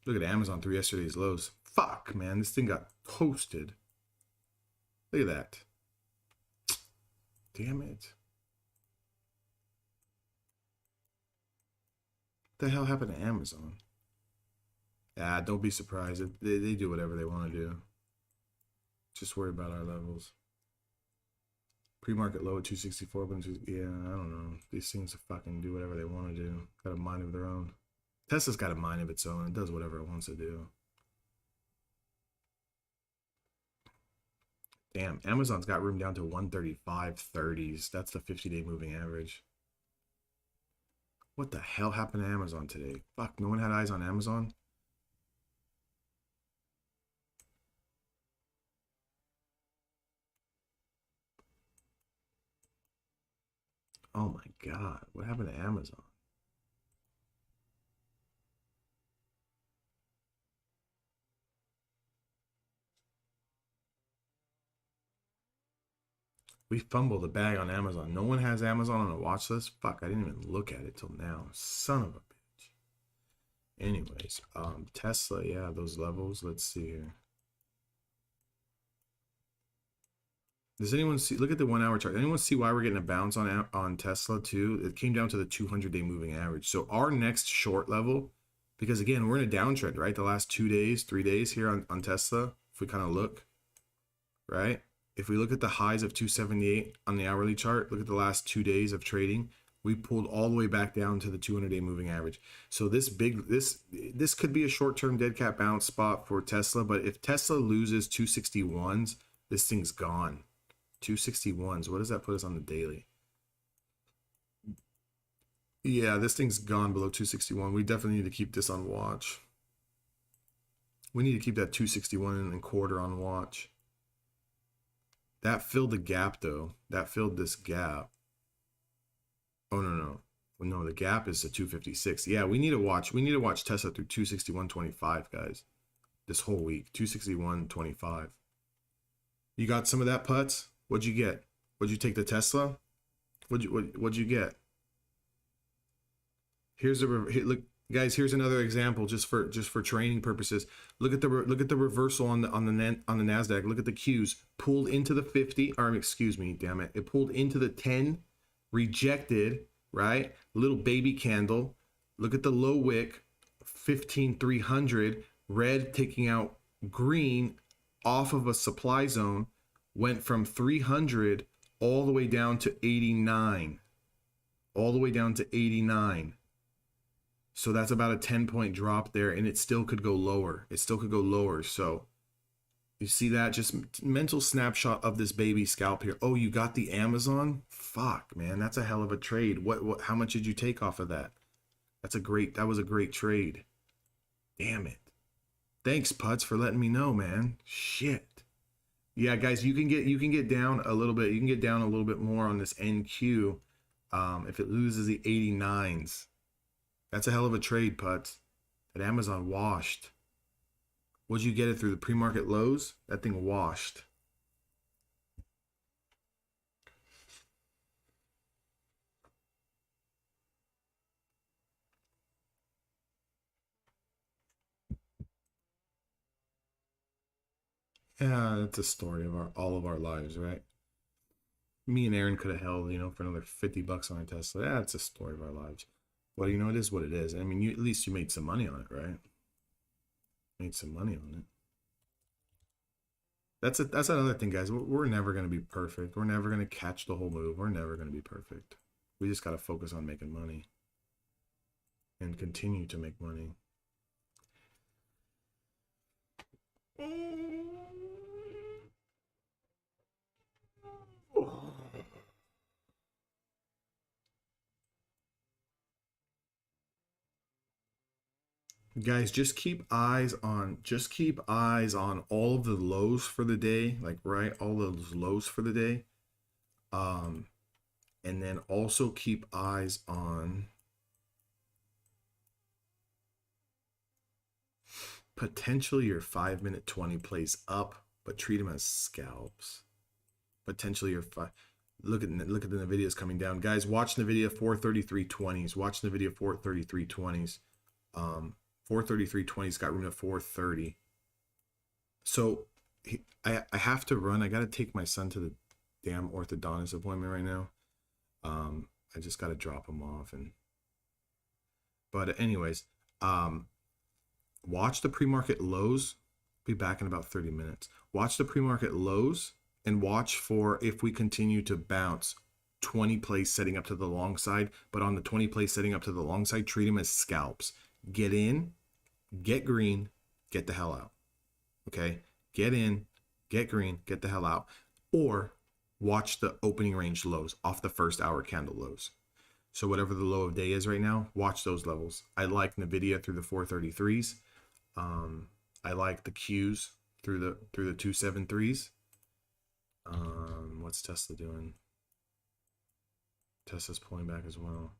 Look at Amazon through yesterday's lows. Fuck, man, this thing got toasted. Look at that. Damn it. What the hell happened to Amazon? Ah, don't be surprised. They do whatever they want to do. Just worry about our levels. Pre-market low at 264. Yeah, I don't know. These things fucking do whatever they want to do. Got a mind of their own. Tesla's got a mind of its own. It does whatever it wants to do. Damn, Amazon's got room down to 135.30s. That's the 50-day moving average. What the hell happened to Amazon today? Fuck, no one had eyes on Amazon? Oh my God, what happened to Amazon? We fumbled the bag on Amazon. No one has Amazon on a watch list? Fuck, I didn't even look at it till now. Son of a bitch. Anyways, Tesla, yeah, those levels. Let's see here. Does anyone see? Look at the 1 hour chart. Anyone see why we're getting a bounce on Tesla too? It came down to the 200-day moving average. So our next short level, because again, we're in a downtrend, right? The last 2 days, 3 days here on Tesla, if we kind of look, right? If we look at the highs of 278 on the hourly chart, look at the last 2 days of trading, we pulled all the way back down to the 200-day moving average. So this could be a short-term dead cat bounce spot for Tesla, but if Tesla loses 261s, this thing's gone. 261s. What does that put us on the daily? Yeah, this thing's gone below 261. We definitely need to keep this on watch. We need to keep that 261 and quarter on watch. That filled the gap though. That filled this gap. Oh no. Well, no, the gap is a 256. Yeah, we need to watch Tesla through 261.25, guys. This whole week. 261.25. You got some of that, Putz? What'd you get? What'd you take the Tesla? What'd you get? Look, guys. Here's another example, just for training purposes. Look at the reversal on the Nasdaq. Look at the Qs pulled into the 50. Or excuse me, damn it! It pulled into the 10, rejected. Right, little baby candle. Look at the low wick, 15,300. Red taking out green off of a supply zone. Went from 300 all the way down to 89. All the way down to 89. So that's about a 10-point drop there, and it still could go lower. So you see that? Just mental snapshot of this baby scalp here. Oh, you got the Amazon? Fuck, man, that's a hell of a trade. What how much did you take off of that? That was a great trade. Damn it. Thanks, Putz, for letting me know, man. Shit. Yeah, guys, you can get down a little bit. You can get down a little bit more on this NQ if it loses the 89s. That's a hell of a trade, Putz. That Amazon washed. Would you get it through the pre-market lows? That thing washed. Yeah, that's a story of all of our lives, right? Me and Aaron could have held, for another $50 on a Tesla. Yeah, it's a story of our lives. Well, it is what it is. I mean, at least you made some money on it, right? Made some money on it. That's another thing, guys. We're never going to be perfect. We're never going to catch the whole move. We're never going to be perfect. We just got to focus on making money and continue to make money. Guys, just keep eyes on all of the lows for the day, like right, all those lows for the day. And then also keep eyes on potentially your 5-minute 20 plays up, but treat them as scalps. Potentially your look at the Nvidia's coming down. Guys, watch Nvidia 433.20s. Watch Nvidia 433.20s. 433.20's got room to 430. So I have to run. I got to take my son to the damn orthodontist appointment right now. I just got to drop him off. But anyways, watch the pre-market lows. Be back in about 30 minutes. Watch the pre-market lows and watch for if we continue to bounce 20 plays setting up to the long side. But on the 20 plays setting up to the long side, treat them as scalps. Get in, get green, get the hell out. Okay? Get in, get green, get the hell out. or watch the opening range lows off the first hour candle lows. So whatever the low of day is right now, watch those levels. I like Nvidia through the 433s. I like the Qs through the 273s. What's Tesla doing? Tesla's pulling back as well.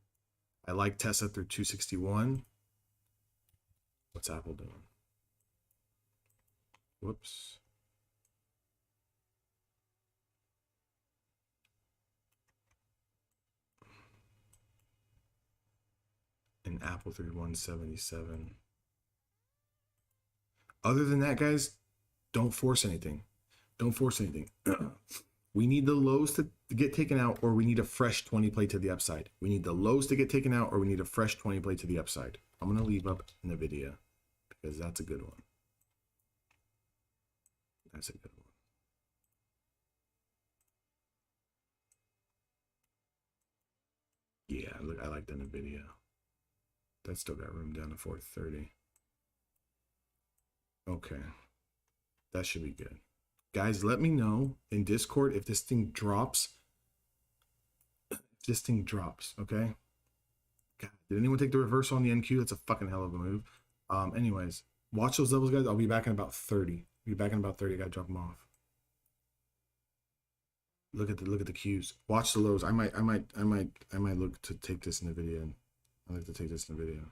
I like Tesla through 261. What's Apple doing? Whoops. And Apple through 177. Other than that, guys, don't force anything. Don't force anything. We need the lows to get taken out, or we need a fresh 20 play to the upside. We need the lows to get taken out, or we need a fresh 20 play to the upside. I'm going to leave up Nvidia because that's a good one. That's a good one. Yeah, look, I like the Nvidia. That's still got room down to 430. Okay. That should be good. Guys, let me know in Discord if this thing drops. If this thing drops, okay? God, did anyone take the reversal on the NQ? That's a fucking hell of a move. Anyways, watch those levels, guys. I'll be back in about 30. I'll be back in about 30. I gotta drop them off. Look at the Qs. Watch the lows. I might look to take this in the video. I like to take this in the video.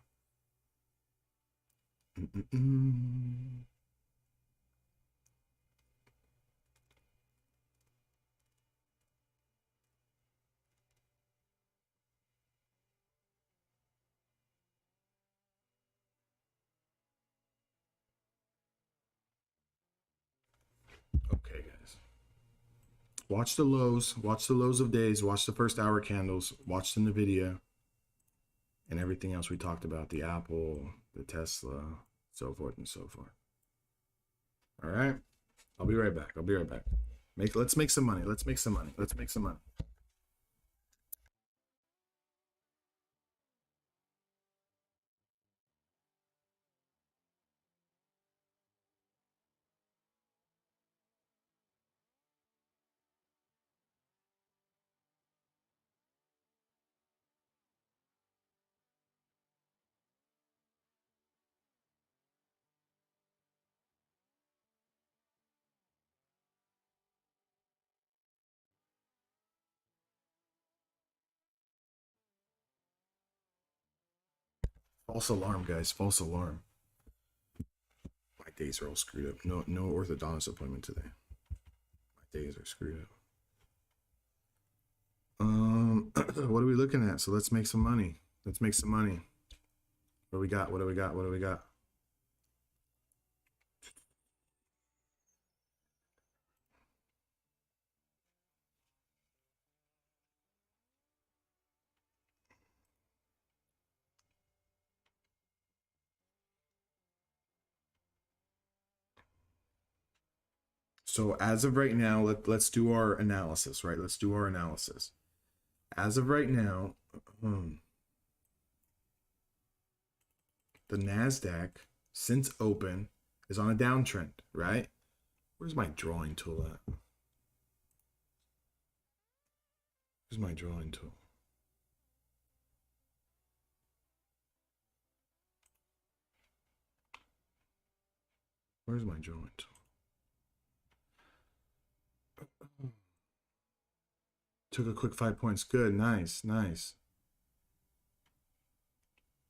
Okay, guys. Watch the lows. Watch the lows of days. Watch the first hour candles. Watch the Nvidia. And everything else we talked about. The Apple, the Tesla, so forth and so forth. All right. I'll be right back. I'll be right back. Let's make some money. Let's make some money. Let's make some money. False alarm, guys. False alarm. My days are all screwed up. No orthodontist appointment today. My days are screwed up. What are we looking at? So let's make some money. Let's make some money. What do we got? What do we got? What do we got? So as of right now, let's do our analysis, right? Let's do our analysis. As of right now, the NASDAQ, since open, is on a downtrend, right? Where's my drawing tool at? Where's my drawing tool? Where's my drawing tool? Took a quick 5 points. Good. Nice. Nice.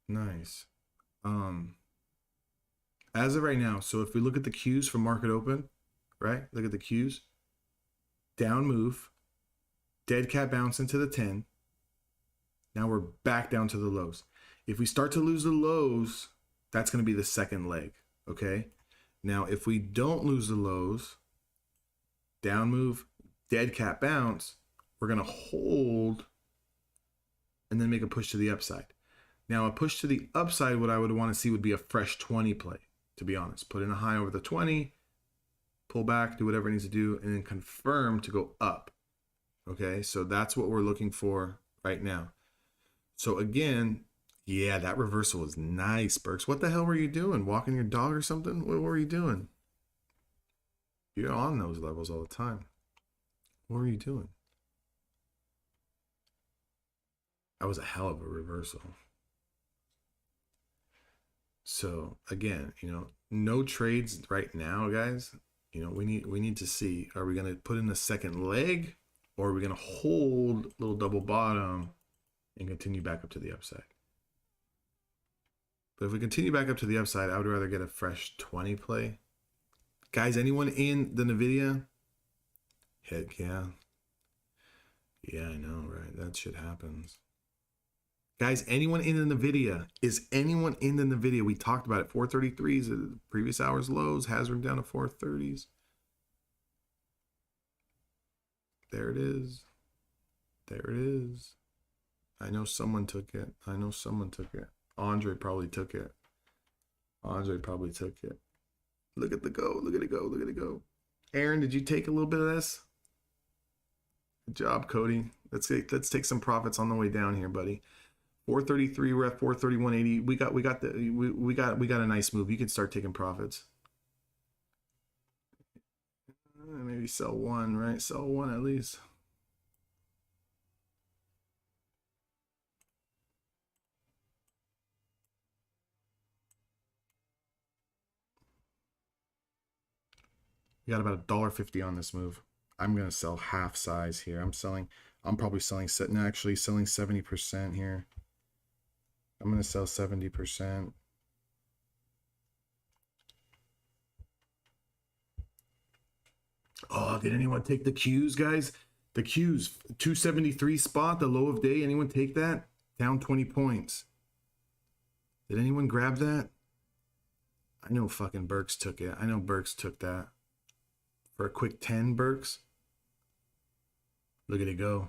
Nice. As of right now, so if we look at the Qs from market open, right? Look at the Qs. Down move. Dead cat bounce into the 10. Now we're back down to the lows. If we start to lose the lows, that's going to be the second leg, okay? Now, if we don't lose the lows, down move, dead cat bounce, we're going to hold and then make a push to the upside. Now, a push to the upside, what I would want to see would be a fresh 20 play, to be honest. Put in a high over the 20, pull back, do whatever it needs to do, and then confirm to go up. Okay, so that's what we're looking for right now. So again, yeah, that reversal was nice, Burks. What the hell were you doing? Walking your dog or something? What were you doing? You're on those levels all the time. What were you doing? That was a hell of a reversal. So again, no trades right now, guys. We need to see, are we going to put in a second leg, or are we going to hold little double bottom and continue back up to the upside? But if we continue back up to the upside, I would rather get a fresh 20 play. Guys, anyone in the Nvidia? Heck yeah. Yeah, I know, right? That shit happens. Guys, anyone in the Nvidia? Is anyone in the Nvidia? We talked about it. 433s, the previous hour's lows, has room down to 430s. There it is. There it is. I know someone took it. I know someone took it. Andre probably took it. Andre probably took it. Look at the go. Look at it go. Look at it go. Aaron, did you take a little bit of this? Good job, Cody. Let's take some profits on the way down here, buddy. 433, we're at 431.80. We got a nice move. You can start taking profits. Maybe sell one, right? Sell one at least. We got about $1.50 on this move. I'm gonna sell half size here. I'm probably selling 70% here. I'm gonna sell 70%. Oh, did anyone take the Qs, guys? The Qs, 273 spot, the low of day. Anyone take that? Down 20 points. Did anyone grab that? I know fucking Burks took it. I know Burks took that. For a quick 10, Burks. Look at it go.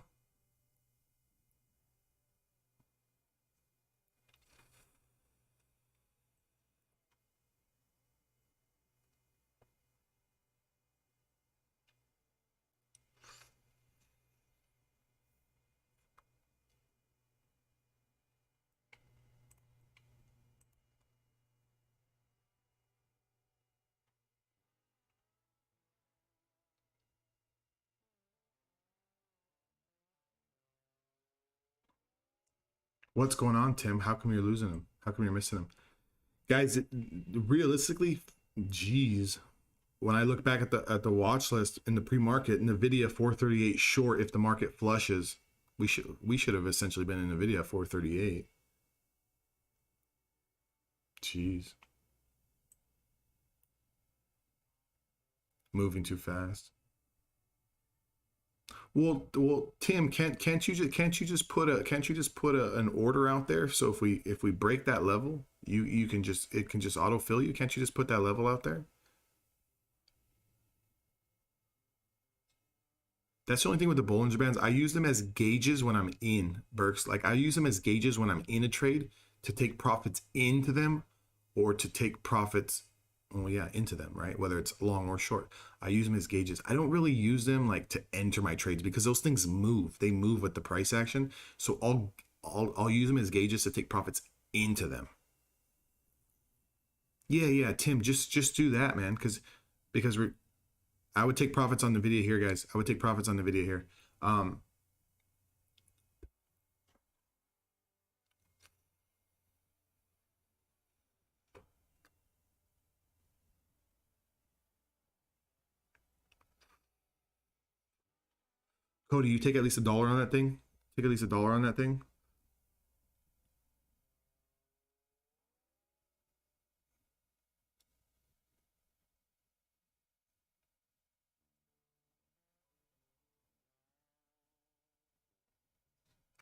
What's going on, Tim? How come you're losing him? How come you're missing him? Guys, realistically, geez. When I look back at the watch list in the pre-market, Nvidia 438 short, if the market flushes, we should have essentially been in Nvidia 438. Jeez. Moving too fast. Well, Tim, can't you just put an order out there? So if we break that level, it can just autofill you. Can't you just put that level out there? That's the only thing with the Bollinger Bands. I use them as gauges when I'm in Burks. Like I use them as gauges when I'm in a trade to take profits into them, or to take profits, well, yeah, into them, right? Whether it's long or short. I use them as gauges. I don't really use them like to enter my trades, because those things move. They move with the price action. So I'll use them as gauges to take profits into them. Yeah, Tim, just do that, man, because I would take profits on the video here, guys. I would take profits on the video here. Cody, you take at least $1 on that thing. Take at least $1 on that thing.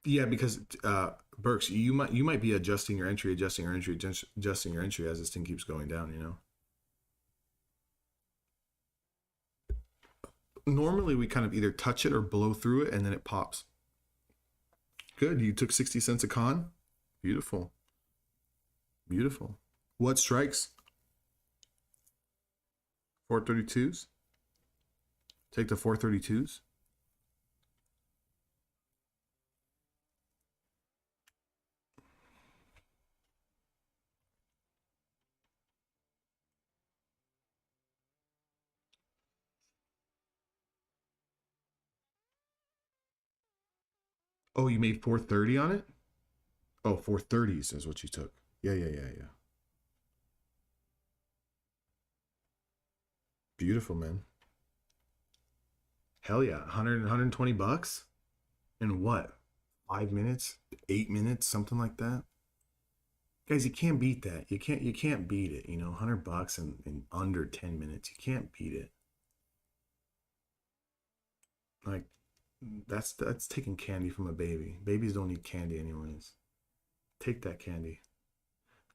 Yeah, because Burks, you might be adjusting your entry as this thing keeps going down. Normally we kind of either touch it or blow through it and then it pops. Good. You took 60 cents a con. Beautiful. Beautiful. What strikes? 432s. Take the 432s. Oh, you made 430 on it? Oh, 430s is what you took. Yeah, yeah, yeah, yeah. Beautiful, man. Hell yeah. 120 bucks? In what? 5 minutes? 8 minutes? Something like that? Guys, you can't beat that. You can't beat it. 100 bucks in under 10 minutes. You can't beat it. Like, that's taking candy from a baby. Babies don't need candy anyways. Take that candy.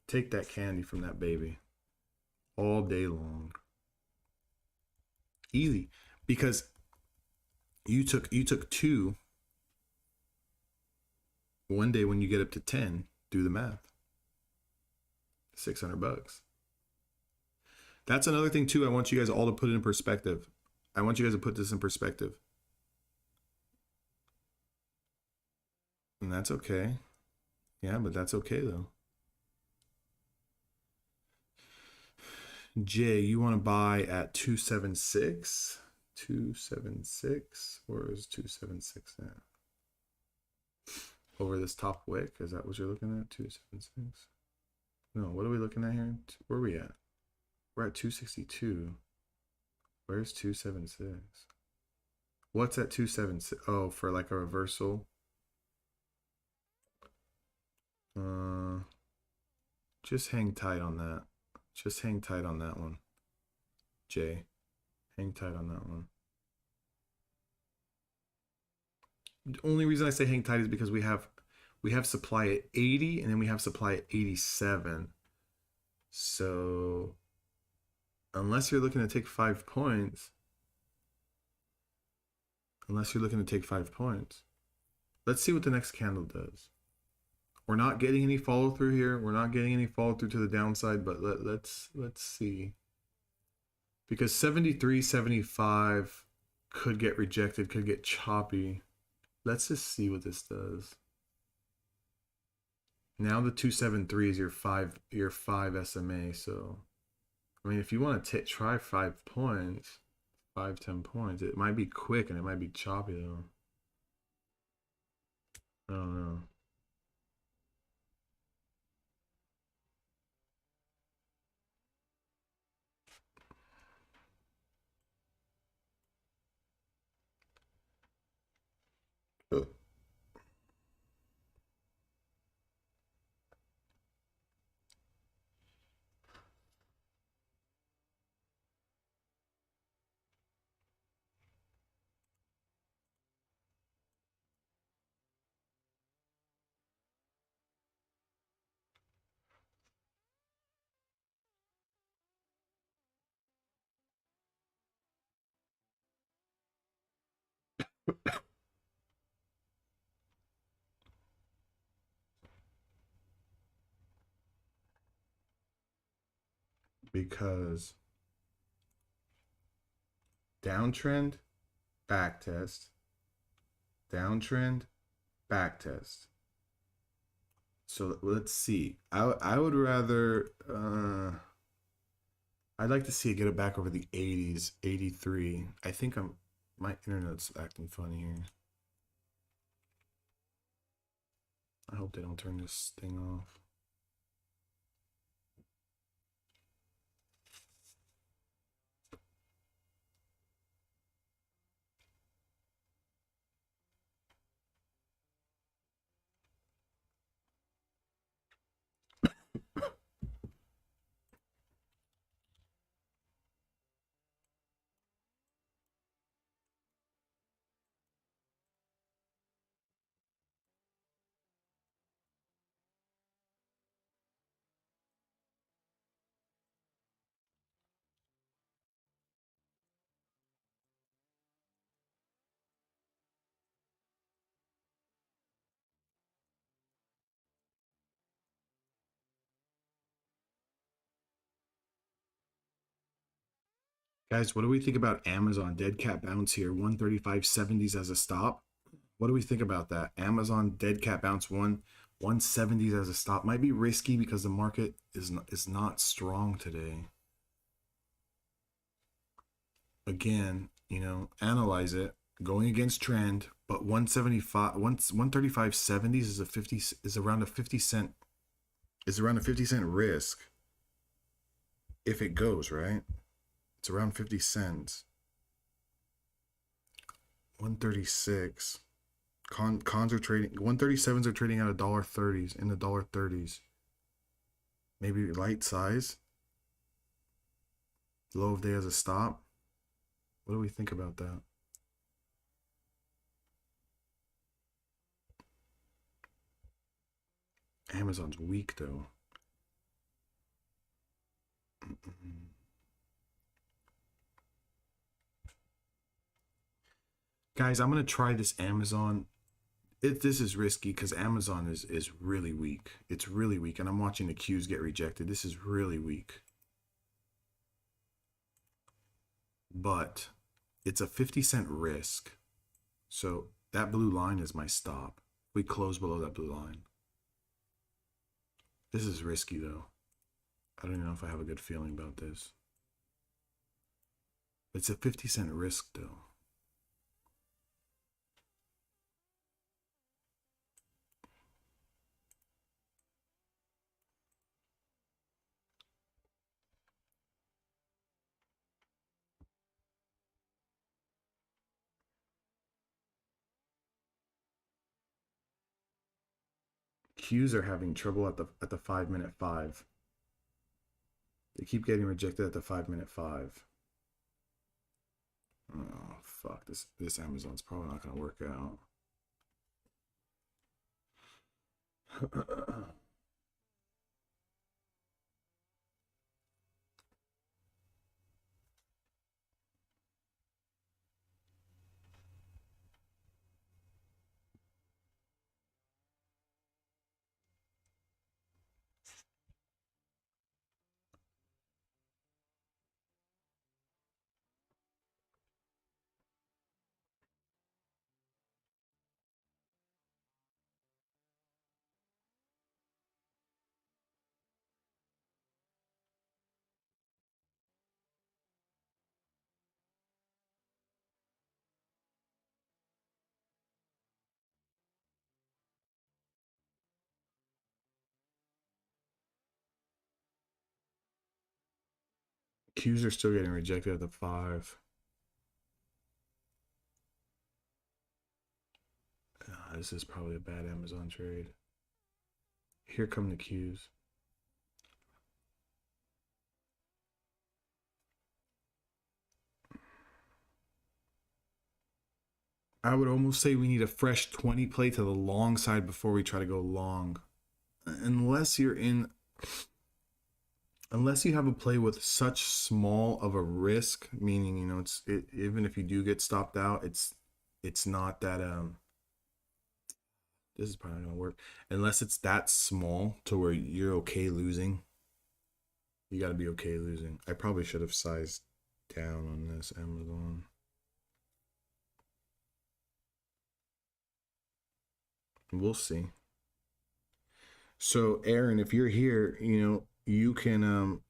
Take that candy from that baby all day long. Easy. Because you took two one day. When you get up to 10, do the math. 600 bucks. That's another thing too. I want you guys all to put it in perspective. I want you guys to put this in perspective. And that's okay. Yeah, but that's okay though. Jay, you want to buy at 276? 276? Where is 276 now? Over this top wick? Is that what you're looking at? 276? No, what are we looking at here? Where are we at? We're at 262. Where's 276? What's at 276? Oh, for like a reversal. Just hang tight on that. Just hang tight on that one. Jay, hang tight on that one. The only reason I say hang tight is because we have supply at 80 and then we have supply at 87. So unless you're looking to take 5 points, let's see what the next candle does. We're not getting any follow through here. We're not getting any follow through to the downside, but let's see. Because 73, 75 could get rejected, could get choppy. Let's just see what this does. Now the 273 is your five SMA. So, I mean, if you want to try 5 points, 5-10 points, it might be quick and it might be choppy though. I don't know. Because downtrend, back test, downtrend, back test. So let's see. I would rather I'd like to see it get it back over the 80s, 83. I think my internet's acting funny here. I hope they don't turn this thing off. Guys, what do we think about Amazon? Dead cat bounce here, 135.70s as a stop. What do we think about that? Amazon dead cat bounce 170s as a stop. Might be risky because the market is not strong today. Again, analyze it. going against trend, but 175 135.70s is a 50 is around a 50 cent risk if it goes, right? It's around 50 cents. 136. Cons are trading 137s are trading at $1.30s in the $1.30s. Maybe light size. Low of day as a stop. What do we think about that? Amazon's weak though. Guys, I'm gonna try this Amazon. This is risky because Amazon is really weak. It's really weak, and I'm watching the Qs get rejected. This is really weak. But it's a 50 cent risk. So that blue line is my stop. We close below that blue line. This is risky though. I don't even know if I have a good feeling about this. It's a 50 cent risk though. Qs are having trouble at the 5-minute 5. They keep getting rejected at the 5-minute 5. Oh fuck, this Amazon's probably not gonna work out. Qs are still getting rejected at the 5. This is probably a bad Amazon trade. Here come the Qs. I would almost say we need a fresh 20 play to the long side before we try to go long. Unless you have a play with such small of a risk, meaning, you know, even if you do get stopped out, it's not that this is probably not gonna work. Unless it's that small to where you're okay losing. You gotta be okay losing. I probably should have sized down on this Amazon. We'll see. So Aaron, if you're here, you know, you can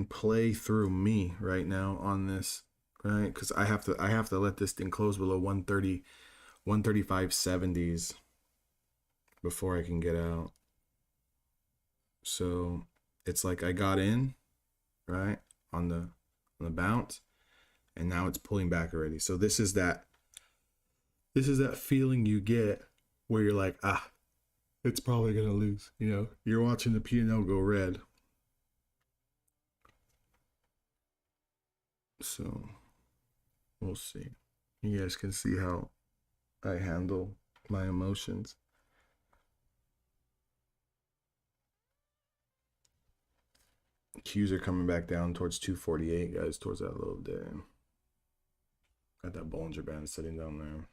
play through me right now on this, right? Because I have to let this thing close below 130, 135.70s before I can get out. So it's like I got in, right, on the bounce, and now it's pulling back already. So this is that feeling you get where you're like, it's probably gonna lose. You know, you're watching the P&L go red. So we'll see. You guys can see how I handle my emotions. Qs are coming back down towards 248, guys, towards that low day. Got that Bollinger Band sitting down there.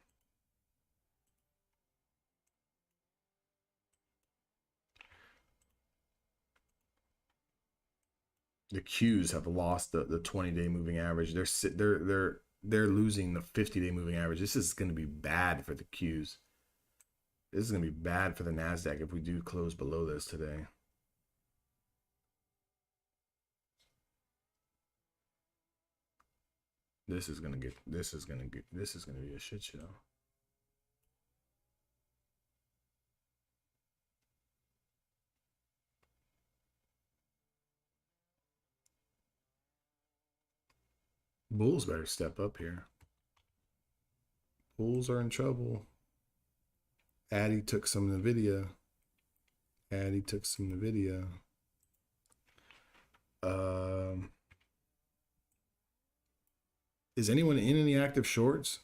The Qs have lost the 20-day moving average. They're losing the 50-day moving average. This is going to be bad for the Qs. This is going to be bad for the Nasdaq if we do close below this today. This is gonna be a shit show. Bulls better step up here. Bulls are in trouble. Addy took some NVIDIA. Is anyone in any active shorts?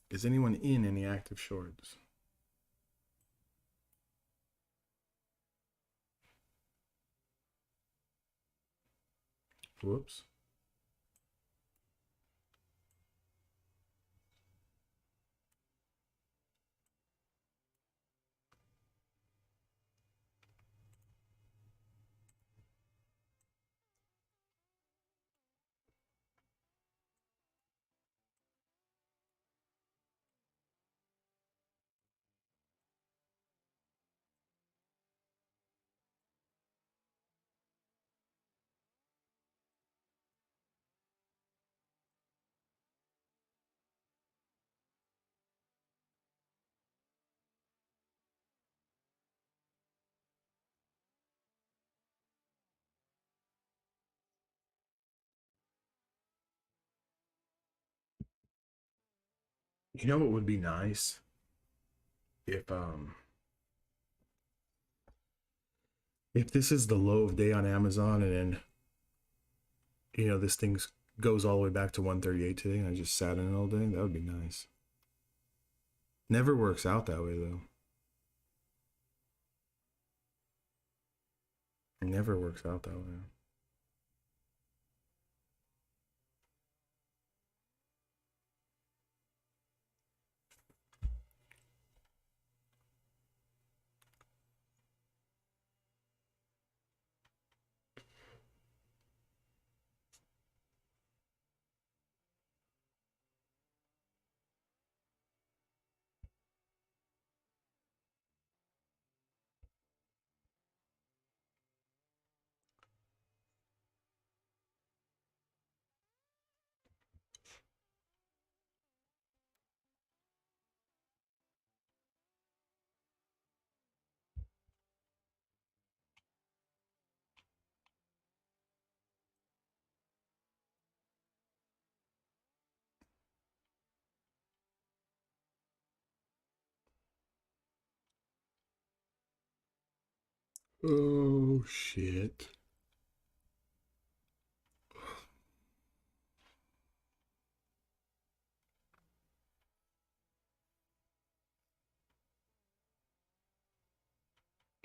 Is anyone in any active shorts? Whoops. You know what would be nice? If this is the low of day on Amazon and then this thing goes all the way back to 138 today and I just sat in it all day, that would be nice. Never works out that way though. It never works out that way. Oh shit.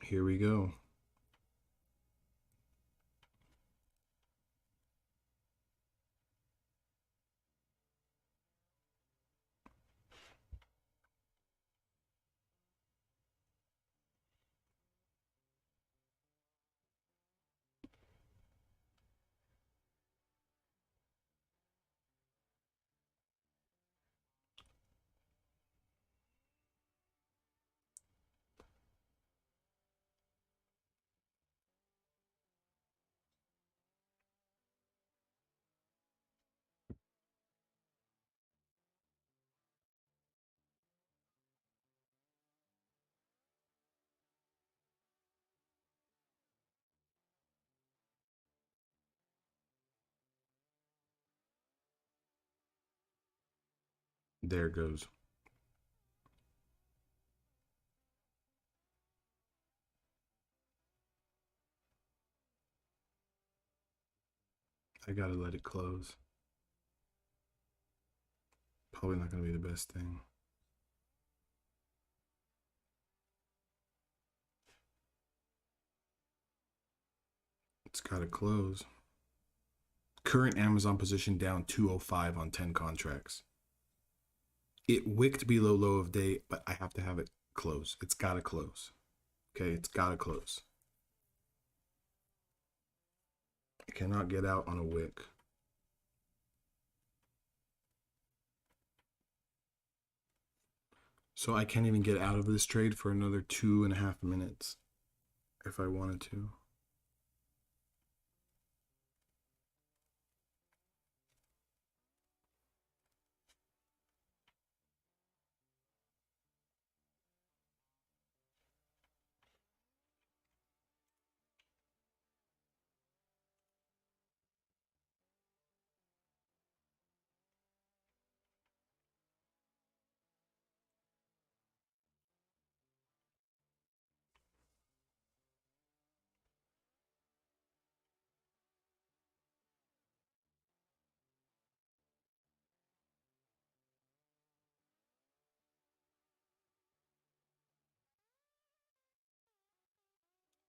Here we go. There it goes. I gotta let it close. Probably not gonna be the best thing. It's gotta close. Current Amazon position down 205 on 10 contracts. It wicked below low of day, but I have to have it close. It's gotta close. Okay, it's gotta close. I cannot get out on a wick. So I can't even get out of this trade for another 2.5 minutes if I wanted to.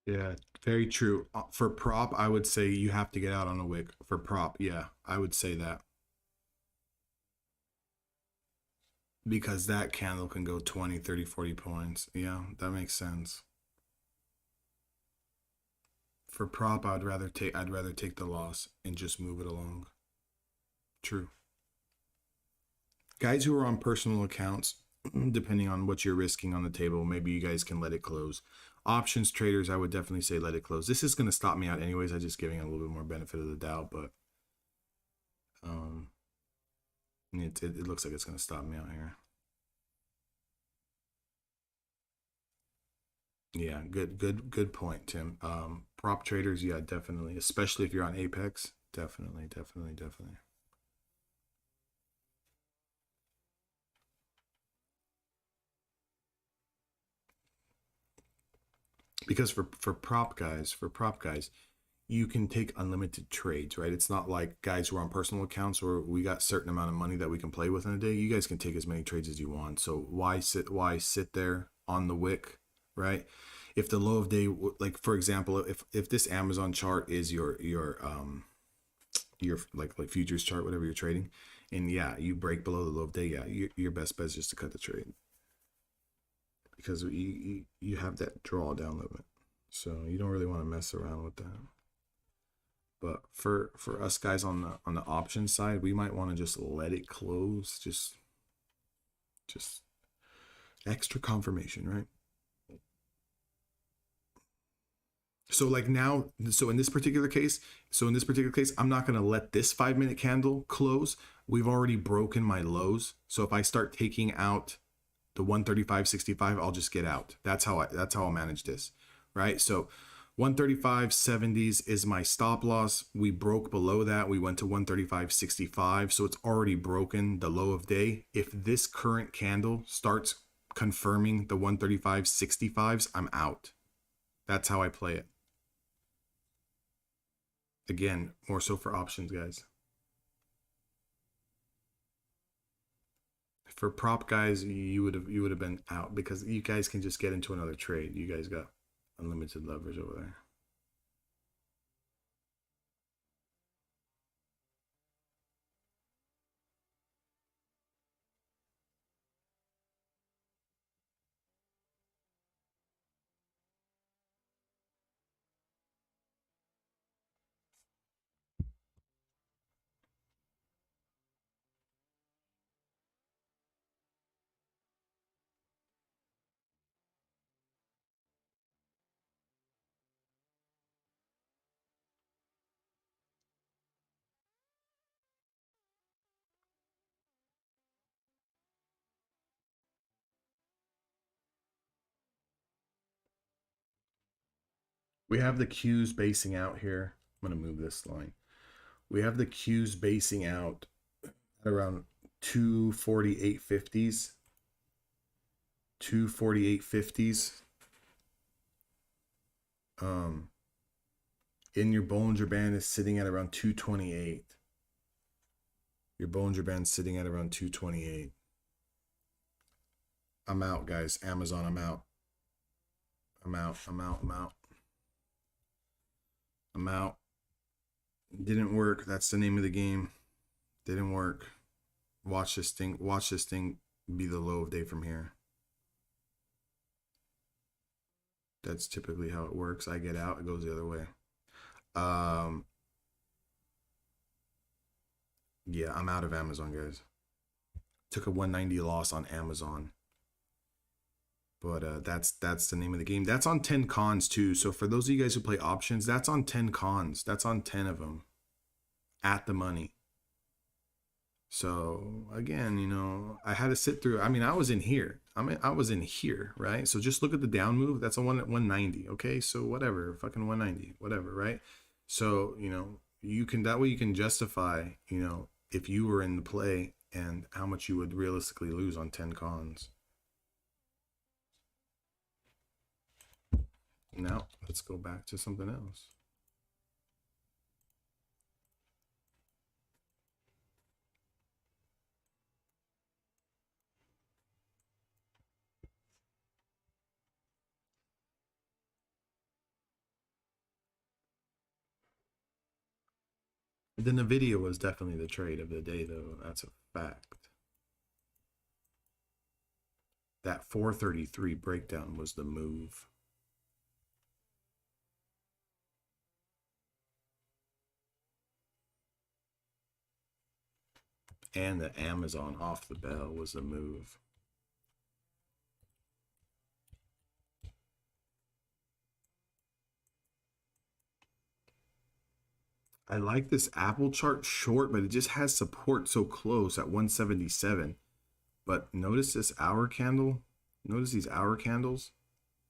Yeah, very true. For prop, I would say you have to get out on a wick. For prop, yeah, I would say that because that candle can go 20, 30, 40 points. Yeah, that makes sense. For prop, I'd rather take the loss and just move it along. True. Guys who are on personal accounts, depending on what you're risking on the table, maybe you guys can let it close. Options traders, I would definitely say let it close. This is going to stop me out anyways. I'm just giving a little bit more benefit of the doubt, but um, it looks like it's going to stop me out here. Yeah, good point, Tim. Prop traders, yeah, definitely, especially if you're on Apex, definitely. Because for prop guys, you can take unlimited trades, right? It's not like guys who are on personal accounts where we got certain amount of money that we can play with in a day. You guys can take as many trades as you want. So why sit there on the wick, right? If the low of day, like for example, if this Amazon chart is your like futures chart, whatever you're trading, and yeah, you break below the low of day, yeah, your best bet is just to cut the trade because you have that drawdown limit, so you don't really want to mess around with that. But for us guys on the option side, we might want to just let it close, just extra confirmation, right? So like now, so in this particular case, I'm not gonna let this 5 minute candle close. We've already broken my lows. So if I start taking out the 135.65, I'll just get out. That's how I'll manage this. Right. So 135.70s is my stop loss. We broke below that. We went to 135.65. So it's already broken the low of day. If this current candle starts confirming the 135.65s, I'm out. That's how I play it. Again, more so for options, guys. For prop guys, you would have been out because you guys can just get into another trade. You guys got unlimited leverage over there. We have the Qs basing out here. I'm gonna move this line. We have the Qs basing out at around 248.50s, 248.50s. Um, in your Bollinger Band is sitting at around 228. Your Bollinger Band's sitting at around 228. I'm out, guys. Amazon, I'm out. I'm out. I'm out. I'm out. I'm out. Didn't work. That's the name of the game. Didn't work. Watch this thing. Watch this thing be the low of day from here. That's typically how it works. I get out. It goes the other way. Um, yeah, I'm out of Amazon, guys. Took a 190 loss on Amazon, but that's the name of the game. That's on 10 cons too. So for those of you guys who play options, that's on 10 cons. That's on 10 of them at the money. So again, I had to sit through. I mean, I was in here. I was in here, right? So just look at the down move. That's a 190. Okay, so whatever, fucking 190, whatever, right? So you can that way you can justify if you were in the play and how much you would realistically lose on 10 cons. Now let's go back to something else. Then the video was definitely the trade of the day, though. That's a fact. That 433 breakdown was the move. And the Amazon off the bell was the move. I like this Apple chart short, but it just has support so close at 177. But notice this hour candle. Notice these hour candles.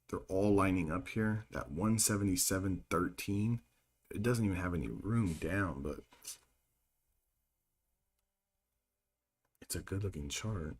They're all lining up here. That 177.13. It doesn't even have any room down, but it's a good looking chart.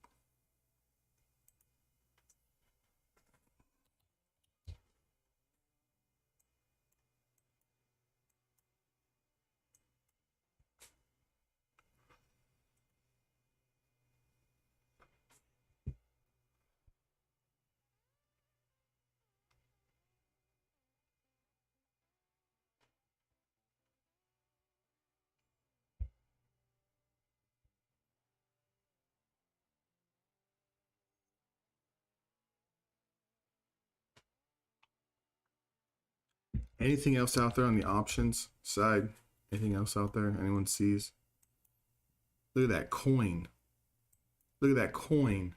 Anything else out there on the options side? Anything else out there anyone sees? Look at that coin. Look at that coin.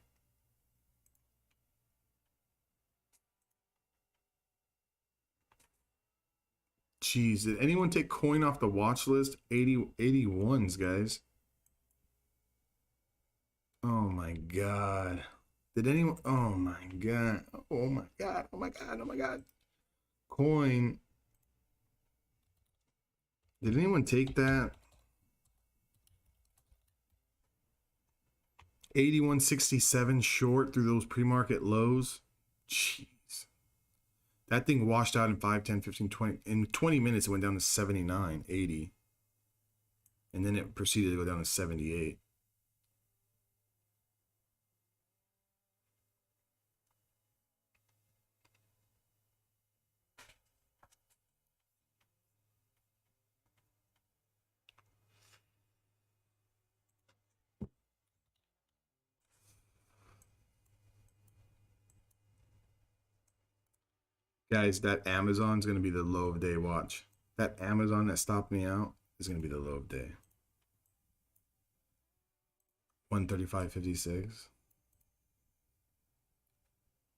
Jeez, did anyone take coin off the watch list? 81s, guys. Oh my God. Did anyone? Oh my God. Oh my God. Oh my God. Oh my God. Coin. Did anyone take that? 81.67 short through those pre-market lows. Jeez. That thing washed out in 5, 10, 15, 20. In 20 minutes, it went down to 79.80. And then it proceeded to go down to 78. Guys, that Amazon's going to be the low of day watch. That Amazon that stopped me out is going to be the low of day. 135.56.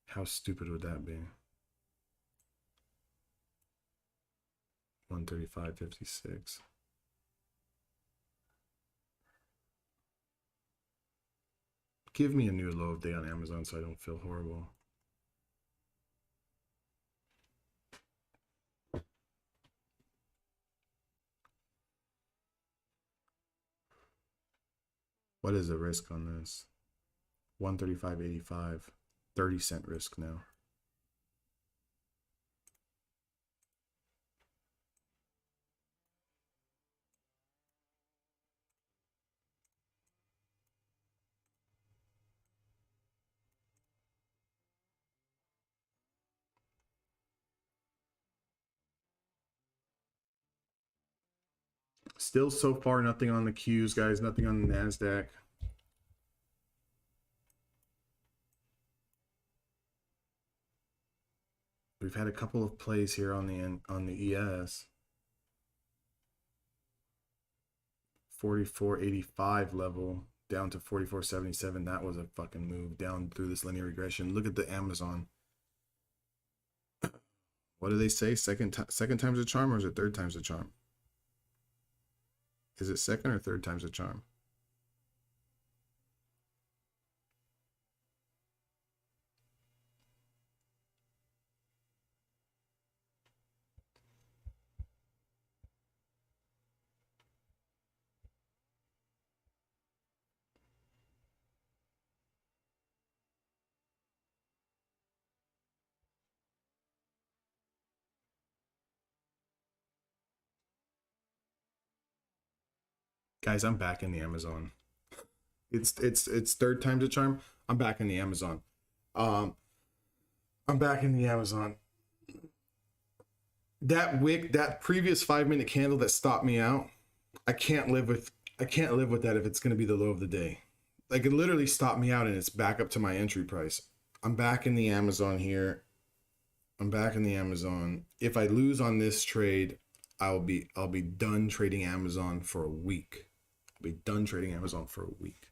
How stupid would that be? 135.56. Give me a new low of day on Amazon so I don't feel horrible. What is the risk on this? 135.85. 30-cent risk now. Still so far nothing on the Qs, guys. Nothing on the NASDAQ. We've had a couple of plays here on the ES. 44.85 level down to 44.77. That was a fucking move down through this linear regression. Look at the Amazon. What do they say? Second time's a charm, or is it third time's a charm? Is it second or third time's a charm? Guys, I'm back in the Amazon. It's third time's a charm. I'm back in the Amazon. I'm back in the Amazon. That wick, that previous 5-minute candle that stopped me out, I can't live with that if it's going to be the low of the day. Like it literally stopped me out and it's back up to my entry price. I'm back in the Amazon here. I'm back in the Amazon. If I lose on this trade, I'll be done trading Amazon for a week. I'll be done trading Amazon for a week.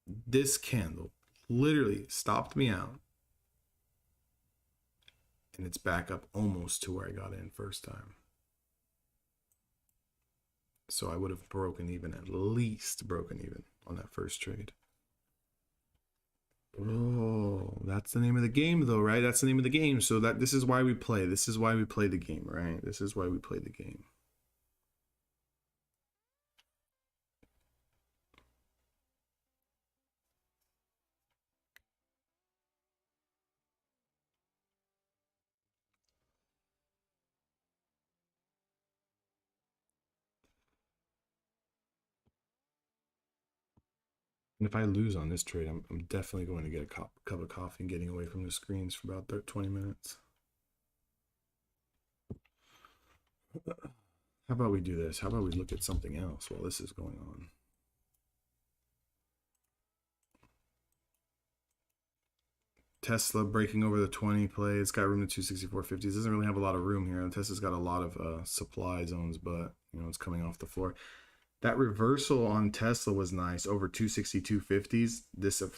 This candle literally stopped me out. And it's back up almost to where I got in first time. So I would have broken even, at least broken even on that first trade. Oh, that's the name of the game though, right? That's the name of the game. So this is why we play. This is why we play the game, right? This is why we play the game. And if I lose on this trade, I'm definitely going to get a cup of coffee and getting away from the screens for about 20 minutes. How about we do this? How about we look at something else while this is going on? Tesla breaking over the 20 play. It's got room to 264.50s. Doesn't really have a lot of room here. Tesla's got a lot of supply zones, but you know it's coming off the floor. That reversal on Tesla was nice over 262.50s.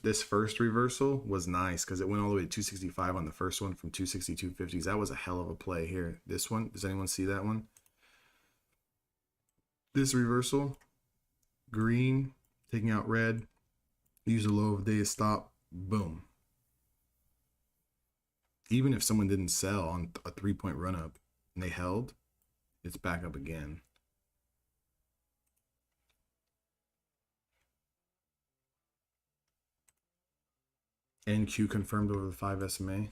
This first reversal was nice because it went all the way to 265 on the first one from 262.50s. That was a hell of a play here. This one, does anyone see that one? This reversal, green, taking out red, use a low of day to stop, boom. Even if someone didn't sell on a 3-point run up and they held, it's back up again. NQ confirmed over the 5 SMA.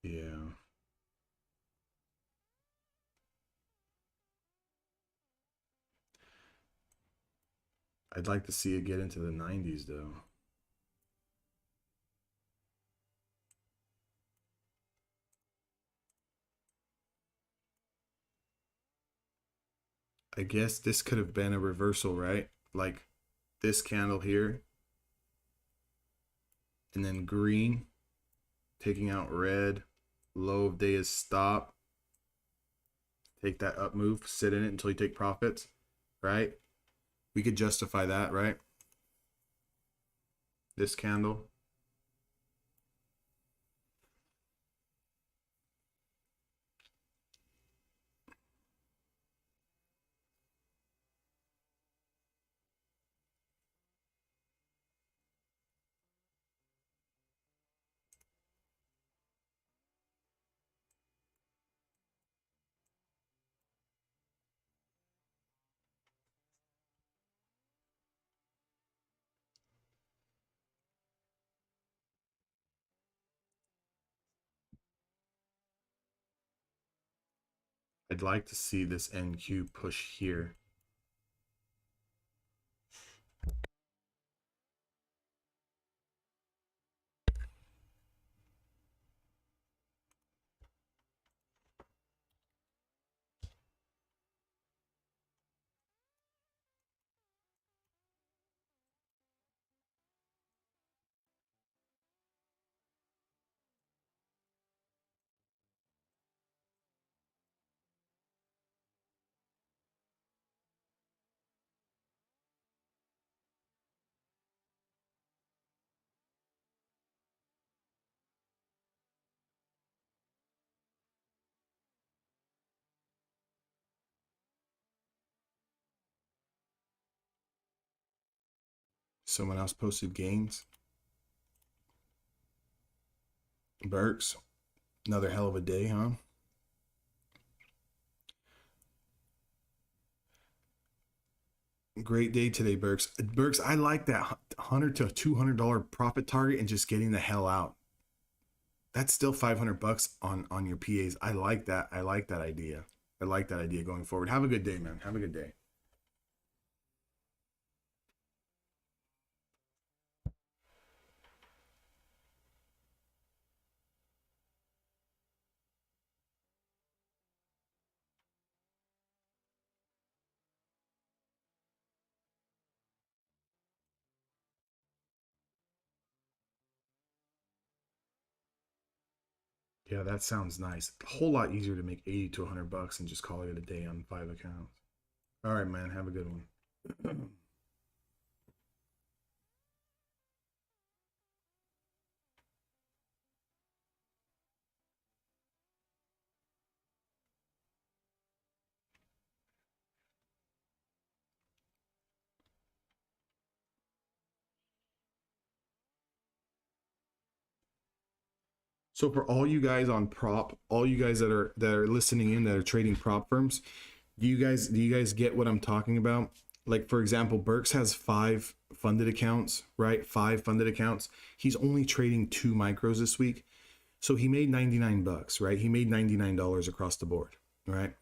Yeah. I'd like to see it get into the 90s though. I guess this could have been a reversal, right? Like this candle here. And then green, taking out red. Low of day is stop. Take that up move, sit in it until you take profits, right? We could justify that, right? This candle. I'd like to see this NQ push here. Someone else posted gains. Burks, another hell of a day, huh? Great day today, Burks. Burks, I like that $100 to $200 profit target and just getting the hell out. That's still $500 on your PAs. I like that. I like that idea. I like that idea going forward. Have a good day, man. Have a good day. Yeah, that sounds nice. A whole lot easier to make 80 to 100 bucks and just call it a day on 5 accounts. All right, man. Have a good one. So for all you guys on prop, all you guys that are listening in that are trading prop firms, do you guys get what I'm talking about? Like for example, Burks has 5 funded accounts, right? 5 funded accounts. He's only trading 2 micros this week. So he made 99 bucks, right? He made $99 across the board, right?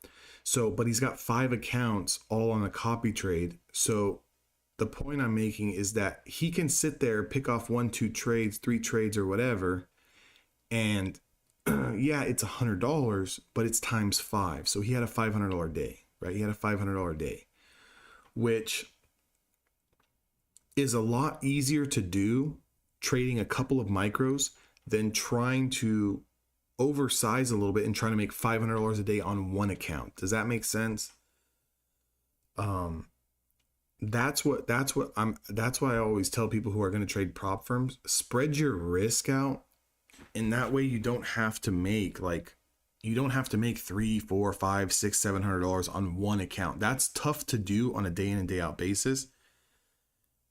So, but he's got 5 accounts all on a copy trade. So the point I'm making is that he can sit there, pick off 1, 2 trades, 3 trades, or whatever, and yeah, it's $100, but it's times 5. So he had a $500 day, right? He had a $500 day, which is a lot easier to do trading a couple of micros than trying to oversize a little bit and trying to make $500 a day on one account. Does that make sense? Um, that's why I always tell people who are going to trade prop firms, spread your risk out, and that way you don't have to make three, four, five, six, $700 on one account. That's tough to do on a day in and day out basis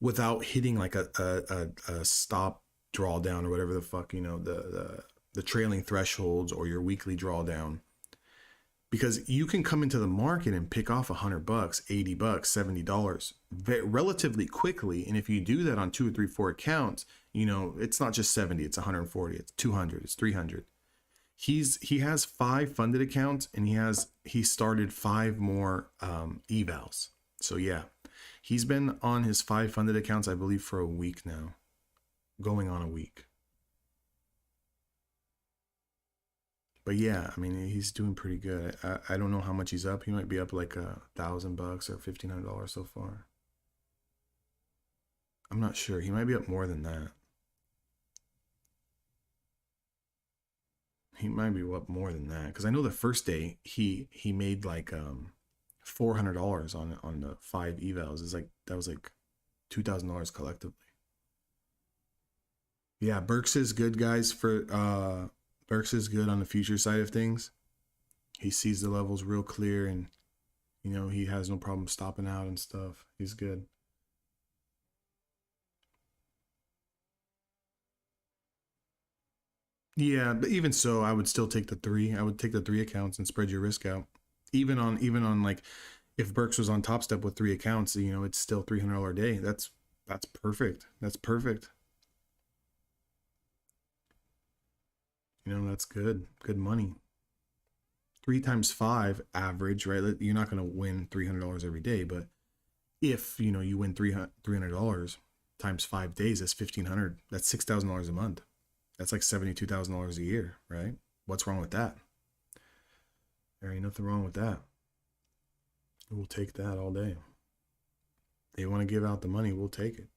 without hitting like a stop drawdown or whatever the fuck, the trailing thresholds or your weekly drawdown. Because you can come into the market and pick off $100, $80, $70 relatively quickly. And if you do that on 2 or 3, 4 accounts, it's not just 70, it's 140, it's 200, it's 300. He has 5 funded accounts, and he started 5 more evals. So yeah, he's been on his 5 funded accounts, I believe, for a week now, going on a week. But yeah, I mean, he's doing pretty good. I don't know how much he's up. He might be up like $1,000 or $1,500 so far. I'm not sure. He might be up more than that. He might be up more than that because I know the first day he made like $400 on the 5 evals. It's like that was like $2,000 collectively. Yeah, Burks is good, guys. Burks is good on the future side of things. He sees the levels real clear, and he has no problem stopping out and stuff. He's good. Yeah, but even so, I would still take the 3. I would take the 3 accounts and spread your risk out. Even on like if Burks was on Top Step with 3 accounts, it's still $300 a day. That's perfect. That's perfect. That's good. Good money. 3 times 5 average, right? You're not going to win $300 every day, but if you win $300 times 5 days, that's 1,500. That's $6,000 a month. That's like $72,000 a year, right? What's wrong with that? There ain't nothing wrong with that. We'll take that all day. They want to give out the money, we'll take it.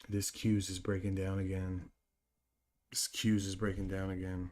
This Q's is breaking down again. This Q's is breaking down again.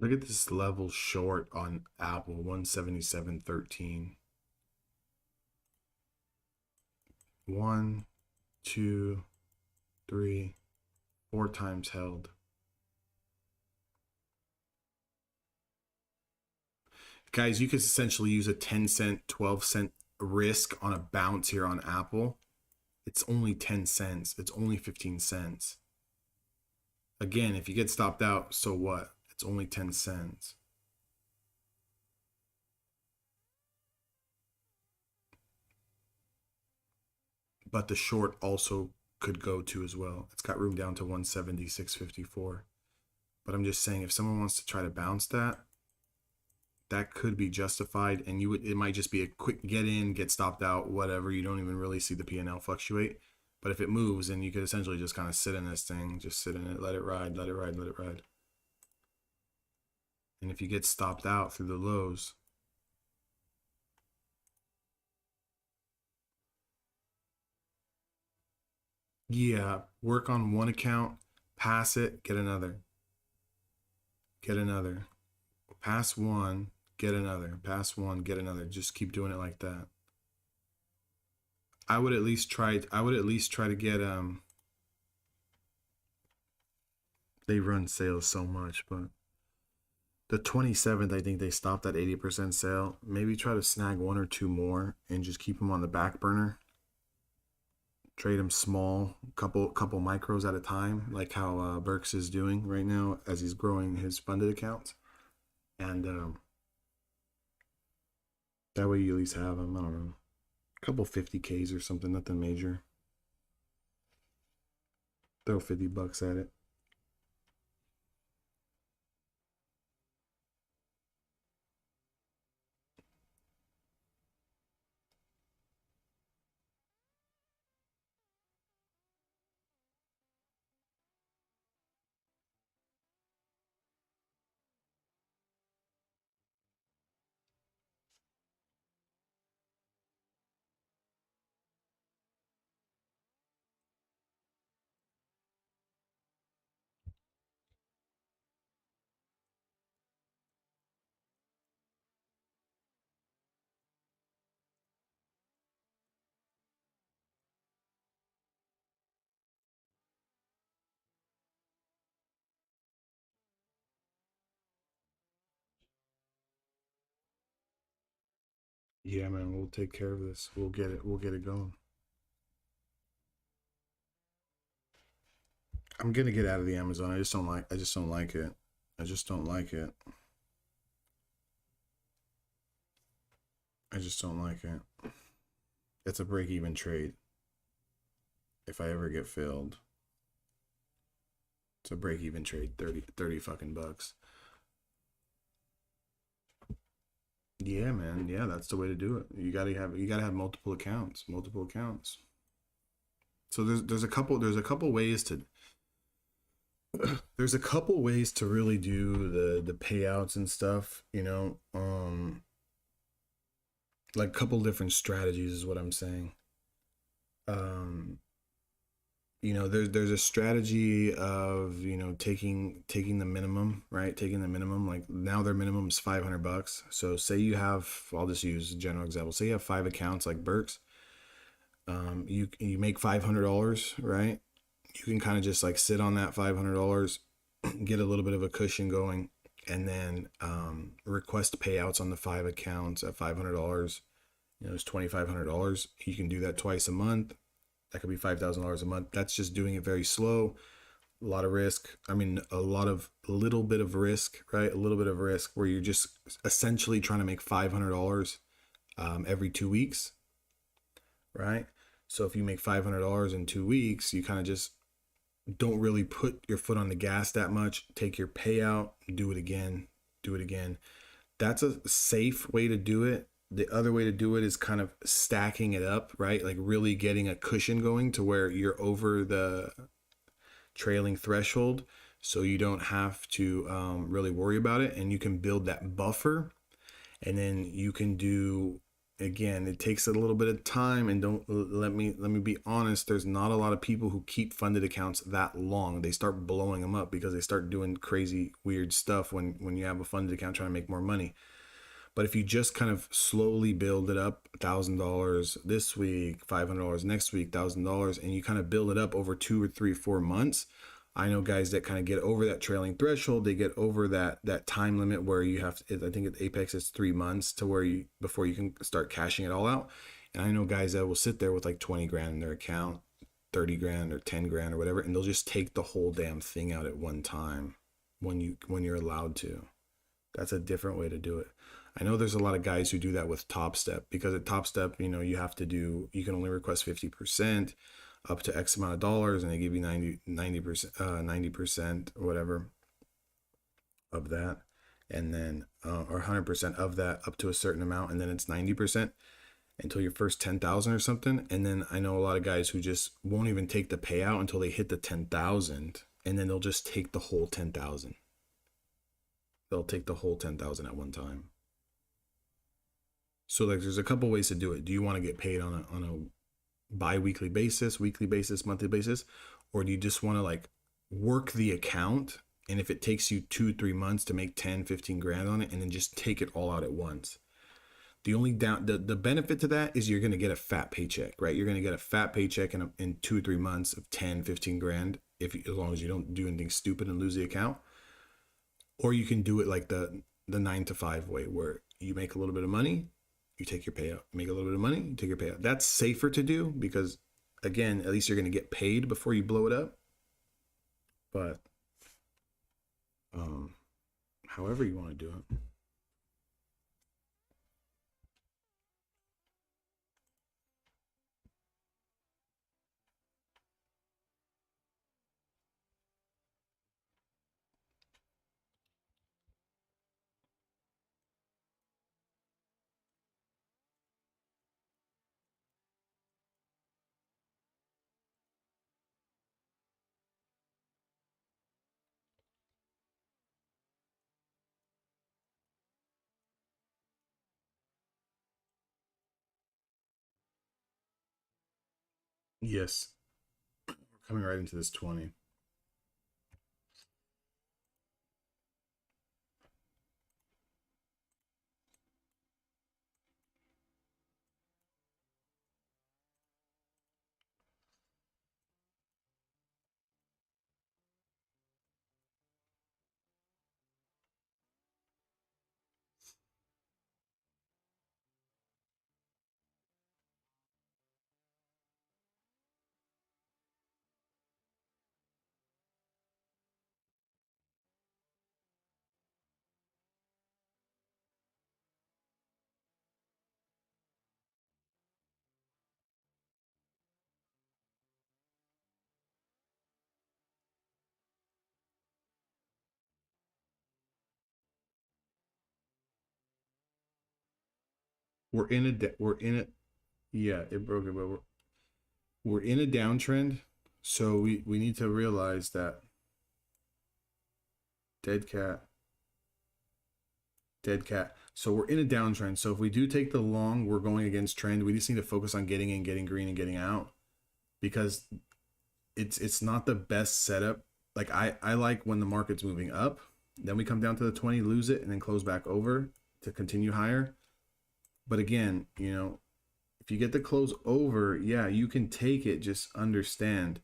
Look at this level short on Apple, 177.13. 1, 2, 3, 4 times held. Guys, you could essentially use a 10-cent, 12-cent risk on a bounce here on Apple. It's only 10 cents. It's only 15 cents. Again, if you get stopped out, so what? It's only 10 cents. But the short also could go to as well. It's got room down to 176.54. But I'm just saying, if someone wants to try to bounce that, that could be justified, and it might just be a quick get in, get stopped out, whatever. You don't even really see the P&L fluctuate. But if it moves, then you could essentially just kind of sit in this thing, just sit in it, let it ride, let it ride, let it ride. And if you get stopped out through the lows, yeah, work on one account, pass it, get another. Get another. Pass one, get another. Pass one, get another. Just keep doing it like that. I would at least try to get they run sales so much, but the 27th, I think they stopped at 80% sale. Maybe try to snag 1 or 2 more and just keep them on the back burner. Trade them small, couple micros at a time, like how Burks is doing right now as he's growing his funded accounts. And that way you at least have them, I don't know, a couple 50Ks or something, nothing major. Throw $50 at it. Yeah, man, we'll take care of this. We'll get it going. I'm gonna get out of the Amazon. I just don't like it. I just don't like it. I just don't like it. It's a break-even trade. If I ever get filled, it's a break-even trade. 30 fucking bucks. Yeah, man. Yeah, that's the way to do it. You gotta have multiple accounts. So there's a couple ways to there's a couple ways to really do the payouts and stuff, like a couple different strategies is what I'm saying. There's a strategy of, taking the minimum, right? Taking the minimum, like now their minimum is $500. So say you have, I'll just use a general example. Say you have 5 accounts like Burks. You make $500, right? You can kind of just like sit on that $500, get a little bit of a cushion going, and then request payouts on the 5 accounts at $500. It's $2,500. You can do that twice a month. That could be $5,000 a month. That's just doing it very slow. A lot of risk. I mean, a little bit of risk, right? A little bit of risk where you're just essentially trying to make $500 every 2 weeks, right? So if you make $500 in 2 weeks, you kind of just don't really put your foot on the gas that much. Take your payout, do it again. That's a safe way to do it. The other way to do it is kind of stacking it up, right? Like really getting a cushion going to where you're over the trailing threshold, so you don't have to really worry about it, and you can build that buffer, and then you can do again, it takes a little bit of time, and don't let me be honest, there's not a lot of people who keep funded accounts that long. They start blowing them up because they start doing crazy weird stuff when you have a funded account trying to make more money. But if you just kind of slowly build it up, $1,000 this week, $500 next week, $1,000, and you kind of build it up over 2 or 3, 4 months. I know guys that kind of get over that trailing threshold. They get over that time limit where you have to, I think at Apex it's 3 months to where you before you can start cashing it all out. And I know guys that will sit there with like 20 grand in their account, 30 grand or 10 grand or whatever, and they'll just take the whole damn thing out at one time when you're allowed to. That's a different way to do it. I know there's a lot of guys who do that with Top Step, because at Top Step, you have to do, you can only request 50% up to X amount of dollars, and they give you 90% 90% or whatever of that. And then, or 100% of that up to a certain amount. And then it's 90% until your first 10,000 or something. And then I know a lot of guys who just won't even take the payout until they hit the 10,000. And then they'll just take the whole 10,000. They'll take the whole 10,000 at one time. So like, there's a couple ways to do it. Do you want to get paid on a bi-weekly basis, weekly basis, monthly basis, or do you just want to like work the account, and if it takes you 2-3 months to make 10, 15 grand on it, and then just take it all out at once? The only the benefit to that is you're going to get a fat paycheck, right? You're going to get a fat paycheck in 2 or 3 months of 10, 15 grand, as long as you don't do anything stupid and lose the account. Or you can do it like the 9 to 5 way, where you make a little bit of money, you take your payout. Make a little bit of money, you take your payout. That's safer to do because, again, at least you're going to get paid before you blow it up. But however you want to do it. Yes, we're coming right into this 20. We're in it. Yeah, it broke it, but we're in a downtrend. So we need to realize that dead cat, dead cat. So we're in a downtrend. So if we do take the long, we're going against trend. We just need to focus on getting in, getting green, and getting out, because it's not the best setup. Like I like when the market's moving up, then we come down to the 20, lose it, and then close back over to continue higher. But again, if you get the close over, yeah, you can take it. Just understand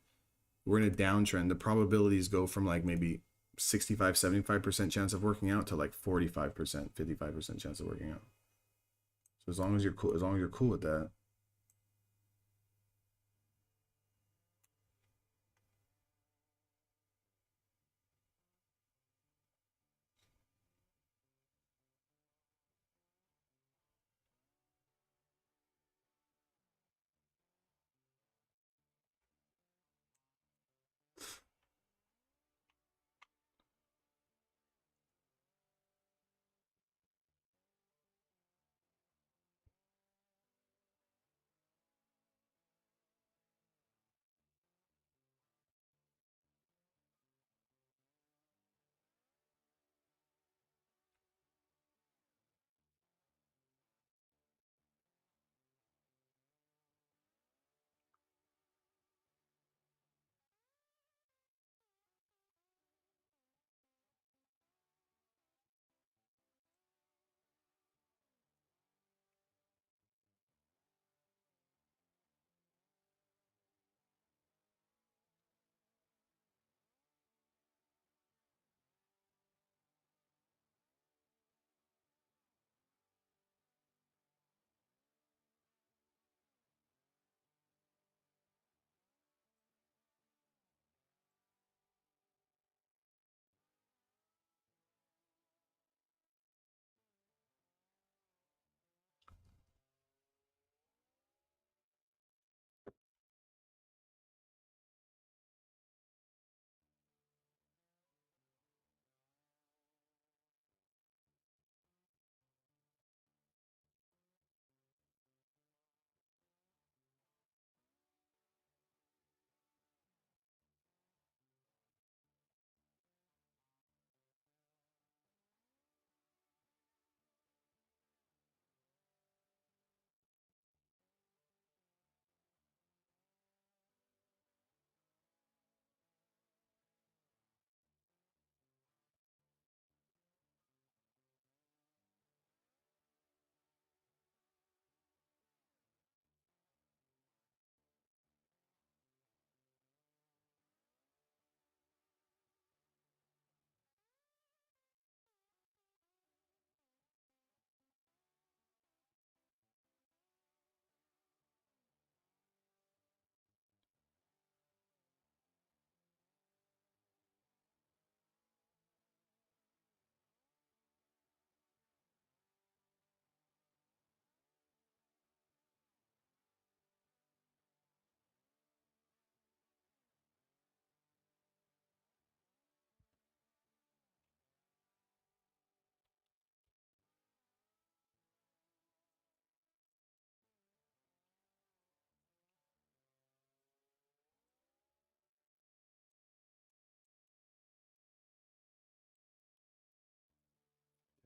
we're in a downtrend. The probabilities go from like maybe 65, 75% chance of working out to like 45%, 55% chance of working out. So as long as you're cool with that.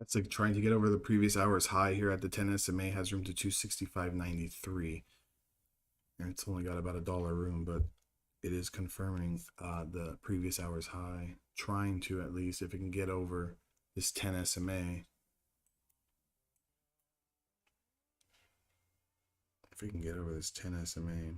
That's like trying to get over the previous hour's high here at the 10 SMA has room to 265.93. And it's only got about $1 room, but it is confirming the previous hour's high, trying to, at least, if it can get over this 10 SMA. If we can get over this 10 SMA.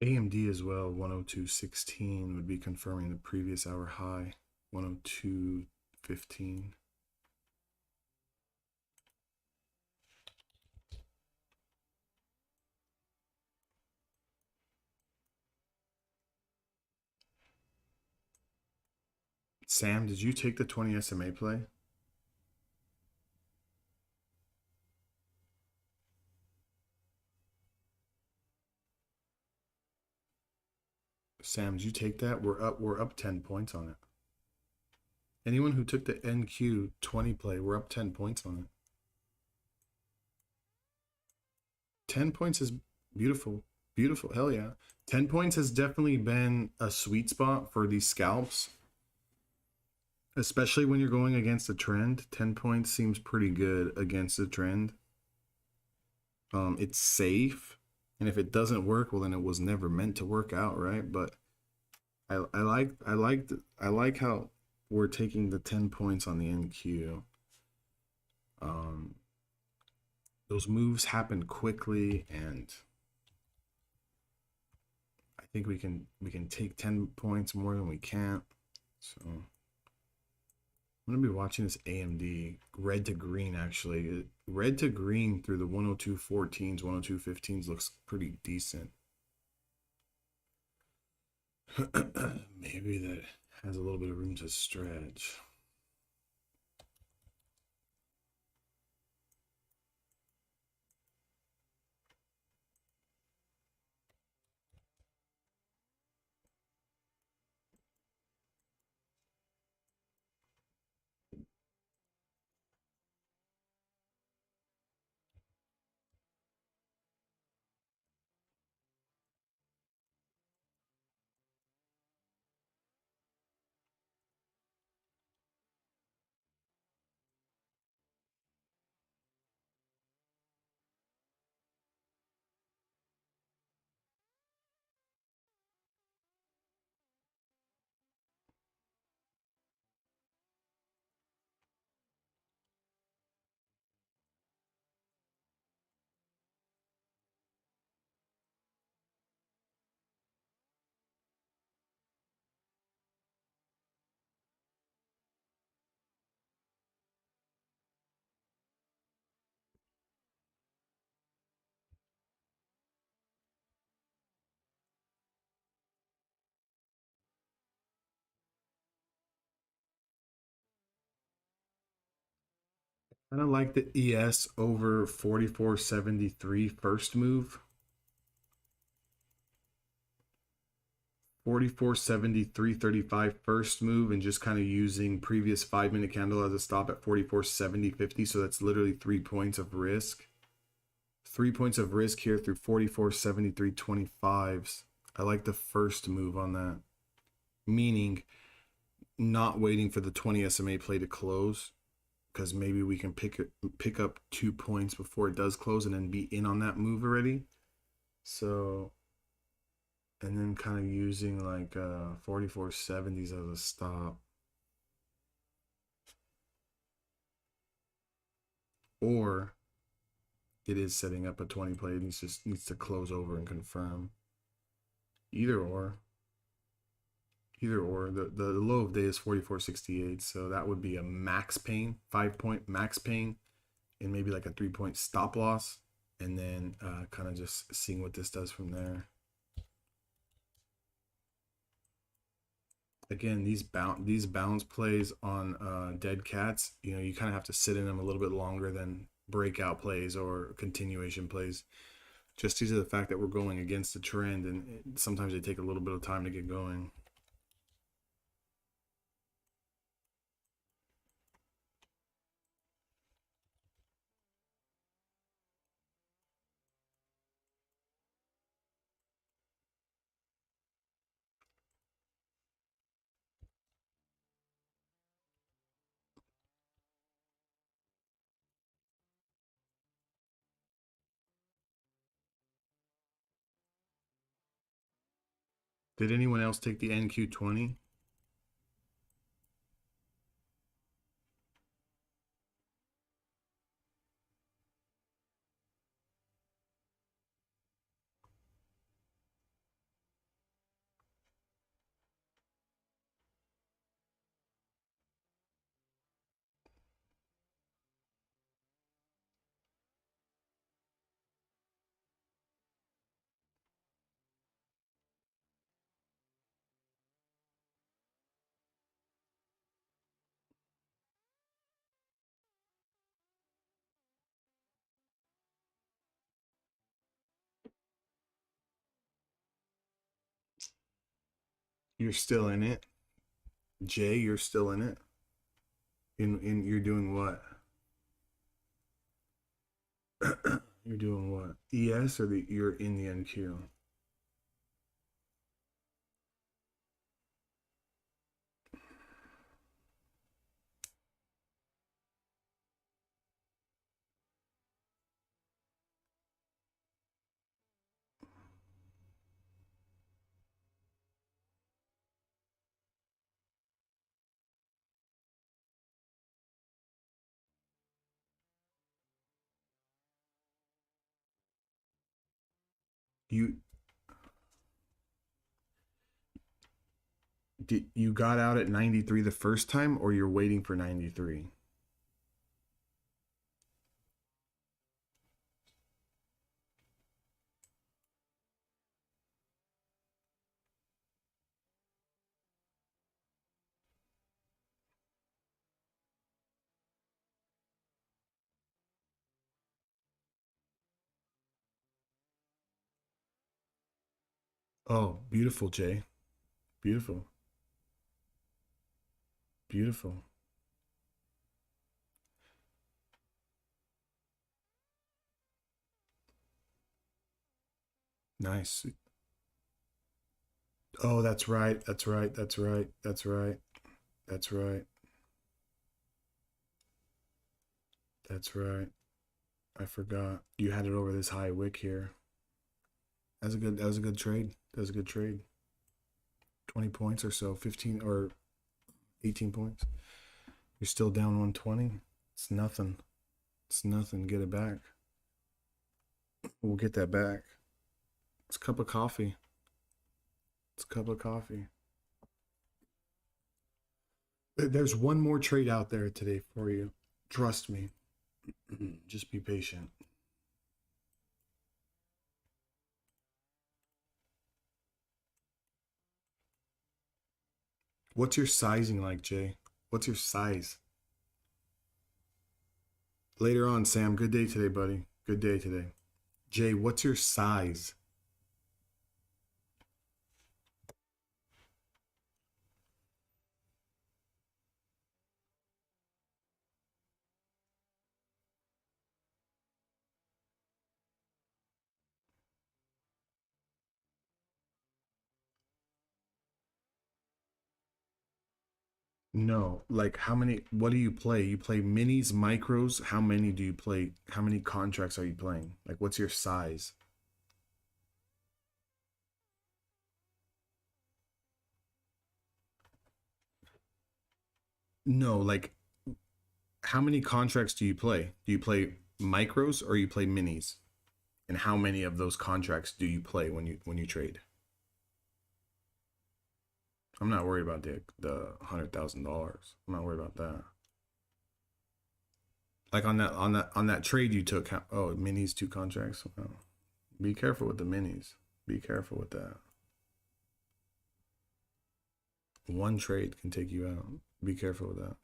AMD as well, 102.16 would be confirming the previous hour high, 102.15. Sam, did you take the 20 SMA play? Sam, did you take that? We're up 10 points on it. Anyone who took the NQ 20 play, we're up 10 points on it. 10 points is beautiful. Beautiful. Hell yeah. 10 points has definitely been a sweet spot for these scalps, especially when you're going against a trend. 10 points seems pretty good against a trend. It's safe, and if it doesn't work, well, then it was never meant to work out, right? But I like how we're taking the 10 points on the NQ. Those moves happen quickly, and I think we can take 10 points more than we can't. So I'm gonna be watching this AMD red to green. Actually, red to green through the 102.14s, 102.15s looks pretty decent. Maybe that has a little bit of room to stretch. I don't like the ES over 44.73 first move. 44.73.35 first move, and just kind of using previous 5-minute candle as a stop at 44.70.50. So that's literally 3 points of risk. 3 points of risk here through 44.73.25s. I like the first move on that, meaning not waiting for the 20 SMA play to close, because maybe we can pick up 2 points before it does close and then be in on that move already. So, and then kind of using like 44.70s as a stop. Or it is setting up a 20 play. It needs to close over and confirm. Either or. The low of day is 44.68, so that would be a max pain, 5-point max pain, and maybe like a 3-point stop loss, and then kind of just seeing what this does from there. Again, these bounce plays on dead cats, you kind of have to sit in them a little bit longer than breakout plays or continuation plays, just due to the fact that we're going against the trend, and sometimes they take a little bit of time to get going. Did anyone else take the NQ20? You're still in it. Jay, you're still in it. In you're doing what? You're doing what? ES or you're in the NQ? You you got out at 93 the first time, or you're waiting for 93? Oh, beautiful, Jay. Beautiful. Beautiful. Nice. Oh, that's right. That's right. That's right. That's right. That's right. That's right. I forgot. You had it over this high wick here. That was a good trade. That was a good trade. 20 points or so, 15 or 18 points. You're still down 120. It's nothing. It's nothing. Get it back. We'll get that back. It's a cup of coffee. It's a cup of coffee. There's one more trade out there today for you. Trust me. Just be patient. What's your sizing like, Jay? What's your size? Later on, Sam. Good day today, buddy. Good day today. Jay, what's your size? No, like how many? What do you play? You play minis, micros. How many do you play? How many contracts are you playing? Like, what's your size? No, like how many contracts do you play? Do you play micros or you play minis? And how many of those contracts do you play when you trade? I'm not worried about the $100,000. I'm not worried about that. Like on that trade you took. Oh, minis, two contracts. Oh, be careful with the minis. Be careful with that. One trade can take you out. Be careful with that.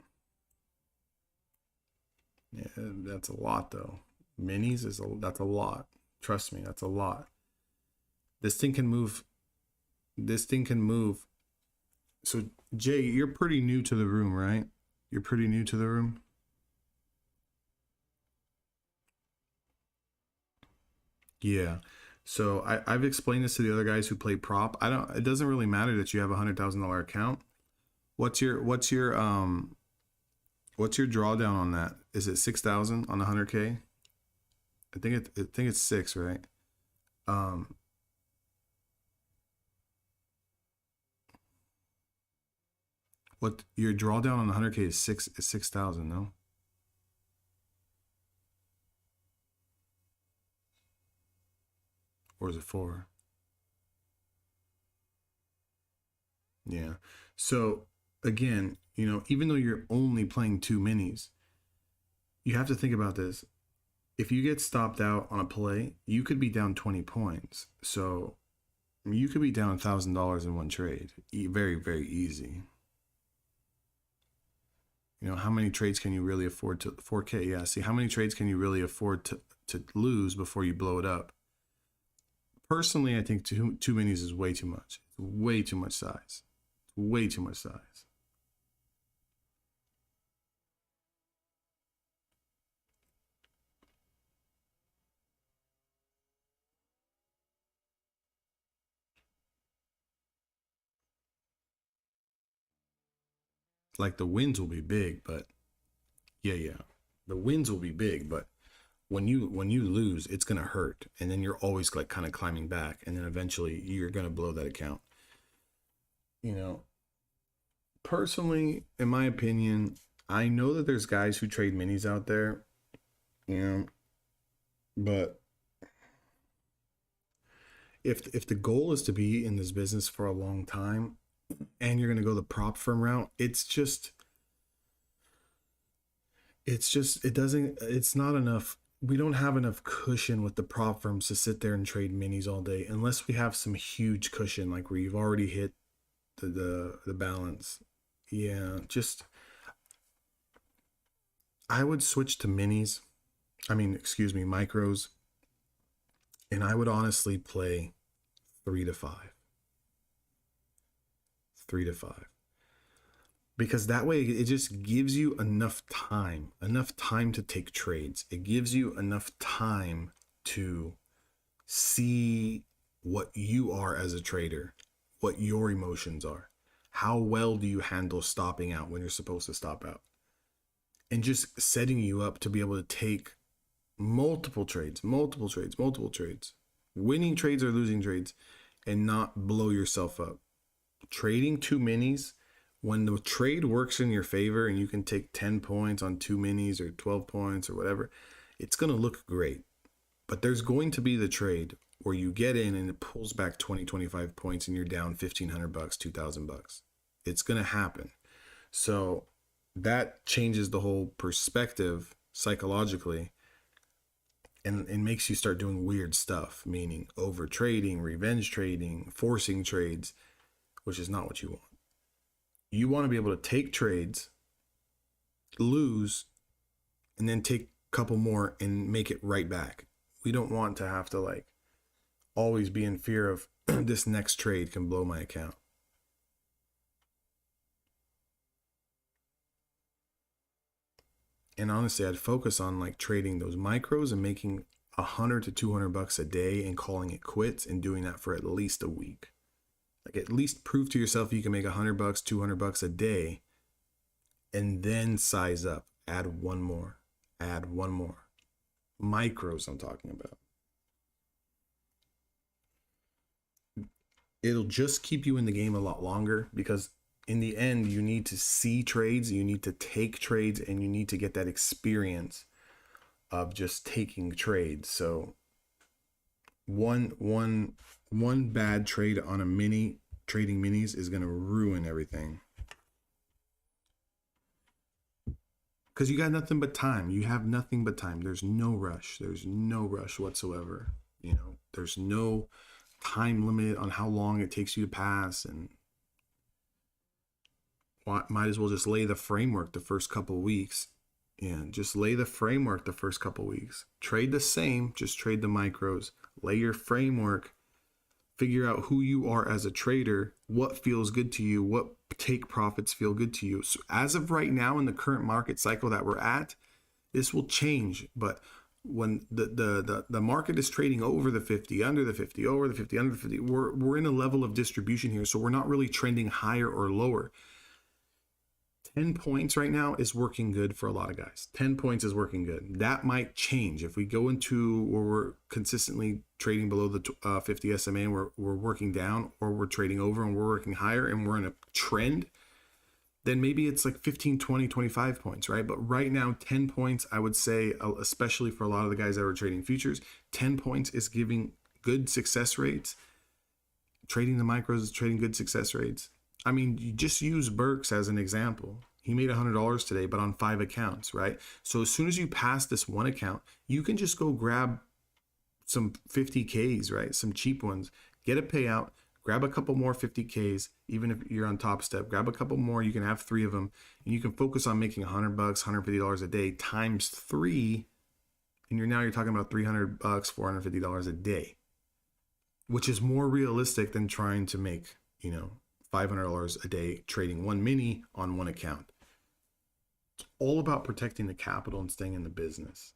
Yeah, that's a lot though. Minis that's a lot. Trust me, that's a lot. This thing can move. This thing can move. So Jay, you're pretty new to the room, right? You're pretty new to the room. Yeah. So I've explained this to the other guys who play prop. I don't. It doesn't really matter that you have $100,000 account. What's your drawdown on that? Is it 6,000 on the 100K? I think it's six, right? Um, what your drawdown on the 100K is 6,000, no? Or is it four? Yeah. So again, even though you're only playing two minis, you have to think about this. If you get stopped out on a play, you could be down 20 points. So you could be down $1,000 in one trade. Very, very easy. How many trades can you really afford to 4K? Yeah. See, how many trades can you really afford to lose before you blow it up? Personally, I think two minis is way too much. Way too much size. Way too much size. Like the wins will be big, but yeah, the wins will be big, but when you lose, it's gonna hurt, and then you're always like kind of climbing back, and then eventually you're gonna blow that account. You know, Personally, in my opinion, I know that there's guys who trade minis out there, you know, but if the goal is to be in this business for a long time and you're gonna go the prop firm route, it's not enough. We don't have enough cushion with the prop firms to sit there and trade minis all day unless we have some huge cushion like where you've already hit the balance. Yeah, just I would switch to minis. I mean, excuse me, micros, and I would honestly play 3 to 5. 3 to 5. Because that way it just gives you enough time to take trades. It gives you enough time to see what you are as a trader, what your emotions are. How well do you handle stopping out when you're supposed to stop out? And just setting you up to be able to take multiple trades, winning trades or losing trades, and not blow yourself up. Trading two minis, when the trade works in your favor and you can take 10 points on two minis or 12 points or whatever, it's going to look great. But there's going to be the trade where you get in and it pulls back 20, 25 points and you're down $1,500, $2,000. It's going to happen. So that changes the whole perspective psychologically, and it makes you start doing weird stuff, meaning over trading, revenge trading, forcing trades, which is not what you want. You want to be able to take trades, lose, and then take couple more and make it right back. We don't want to have to like always be in fear of this next trade can blow my account. And honestly, I'd focus on like trading those micros and making 100 to 200 bucks a day and calling it quits and doing that for at least a week. Like at least prove to yourself you can make 100 bucks, 200 bucks a day, and then size up. Add one more. Add one more. Micros I'm talking about. It'll just keep you in the game a lot longer, because in the end you need to see trades, you need to take trades, and you need to get that experience of just taking trades. So one bad trade on a mini, trading minis, is going to ruin everything. Because you got nothing but time. You have nothing but time. There's no rush. There's no rush whatsoever. You know, there's no time limit on how long it takes you to pass, and might as well just lay the framework the first couple of weeks. Yeah, just lay the framework the first couple of weeks. Trade the same, just trade the micros. Lay your framework. Figure out who you are as a trader, what feels good to you, what take profits feel good to you. So as of right now, in the current market cycle that we're at, this will change. But when the market is trading over the 50, under the 50, over the 50, under the 50, we're in a level of distribution here. So we're not really trending higher or lower. 10 points right now is working good for a lot of guys. 10 points is working good. That might change if we go into where we're consistently trading below the 50 SMA and we're working down, or we're trading over and we're working higher and we're in a trend. Then maybe it's like 15, 20, 25 points, right? But right now, 10 points, I would say, especially for a lot of the guys that are trading futures, 10 points is giving good success rates. Trading the micros is trading good success rates. I mean, you just use Burks as an example. He made $100 today, but on 5 accounts, right? So as soon as you pass this one account, you can just go grab some 50Ks, right? Some cheap ones, get a payout, grab a couple more 50Ks, even if you're on Top Step, grab a couple more, you can have 3 of them, and you can focus on making $100, $150 a day times 3, and you're talking about $300, $450 a day, which is more realistic than trying to make, $500 a day trading one mini on one account. It's all about protecting the capital and staying in the business.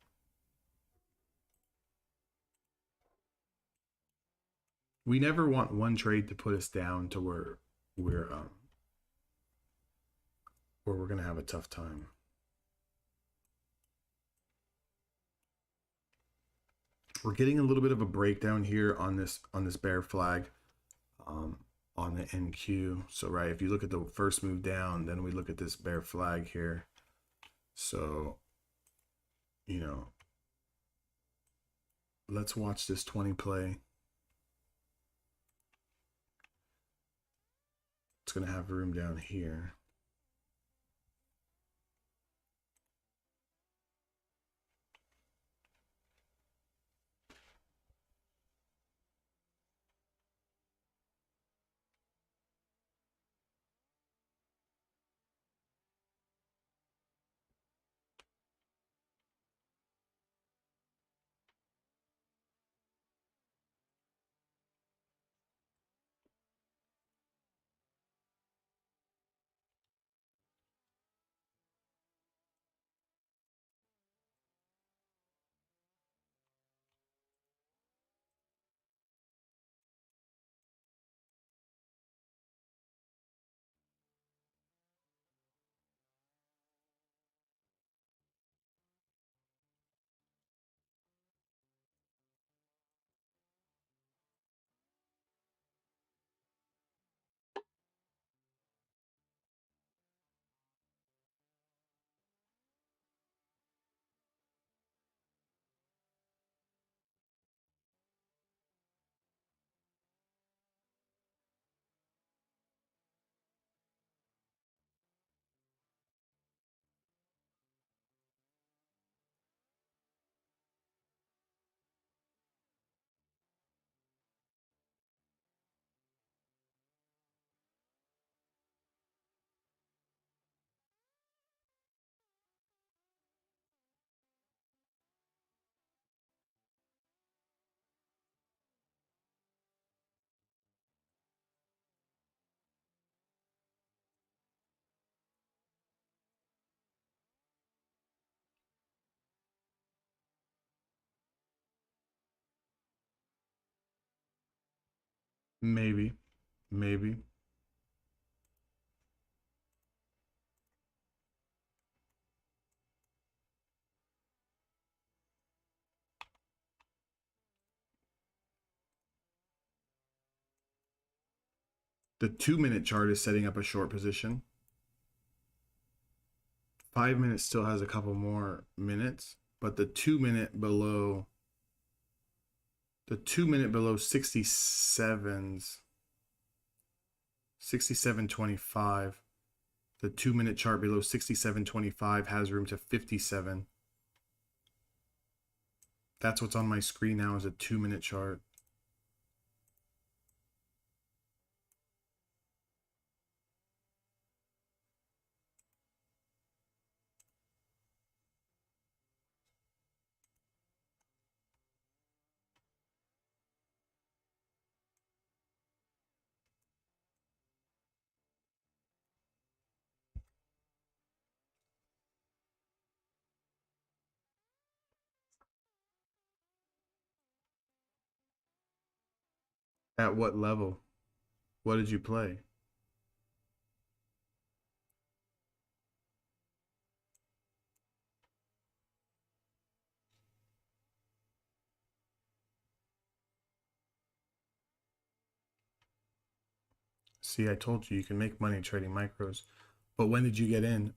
We never want one trade to put us down to where we're going to have a tough time. We're getting a little bit of a breakdown here on this bear flag. On the NQ. So, right, if you look at the first move down, then we look at this bear flag here. So, let's watch this 20 play. It's going to have room down here. Maybe. Maybe. The 2 minute chart is setting up a short position. 5 minutes still has a couple more minutes, but the 2 minute below 67.25. The 2 minute chart below 67.25 has room to 57. That's what's on my screen now is a 2 minute chart. At what level? What did you play? See, I told you you can make money trading micros. But when did you get in?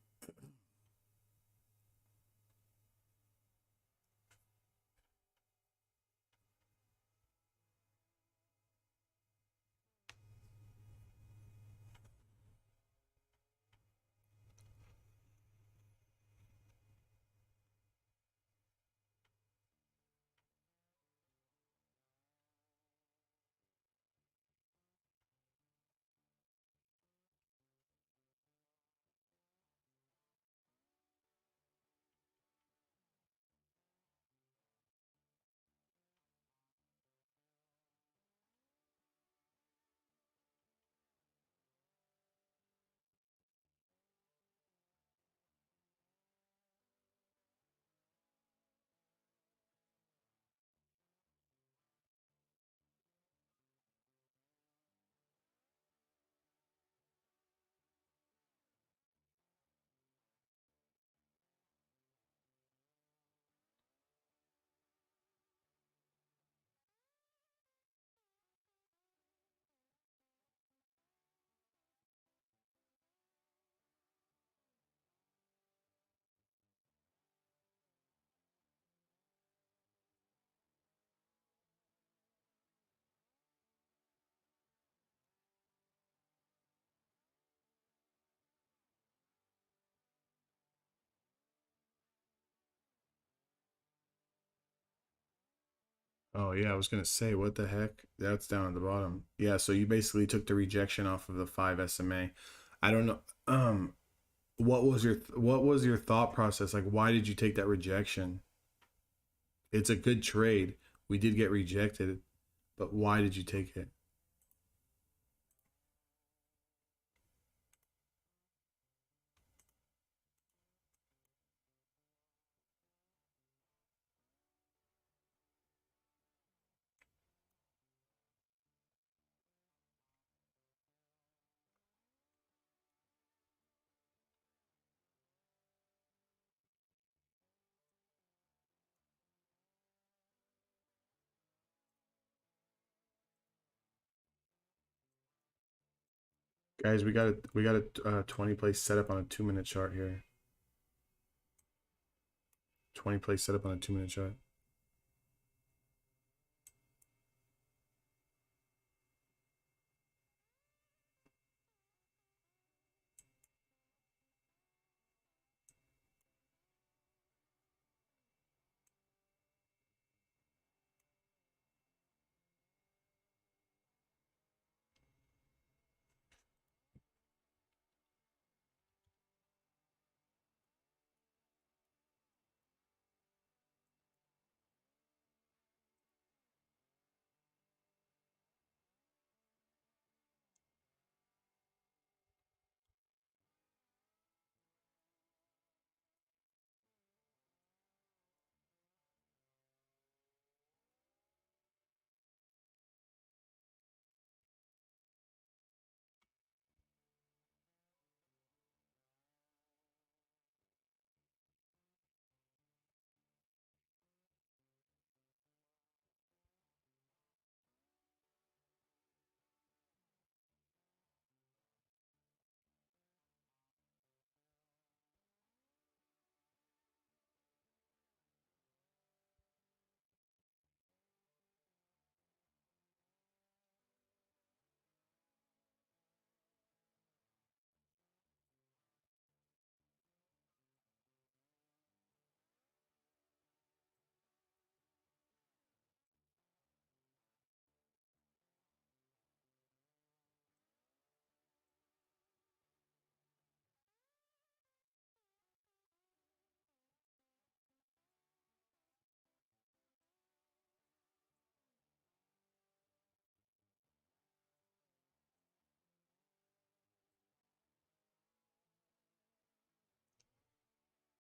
Oh yeah, I was gonna say, what the heck? That's down at the bottom. Yeah, so you basically took the rejection off of the 5 SMA. I don't know. What was your thought process? Like, why did you take that rejection? It's a good trade. We did get rejected, but why did you take it? Guys, we got a 20 place setup on a 2 minute chart here. 20 place setup on a 2 minute chart.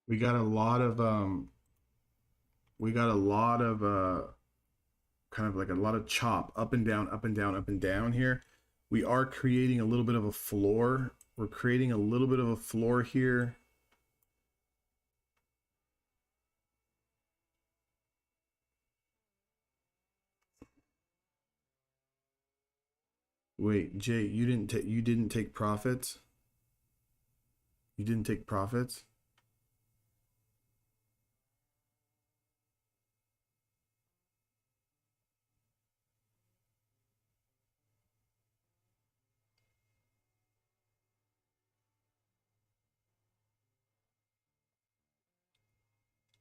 We got a lot of we got a lot of kind of like a lot of chop up and down, up and down, up and down here. We are creating a little bit of a floor. We're creating a little bit of a floor here. Wait, Jay, you didn't take profits? You didn't take profits?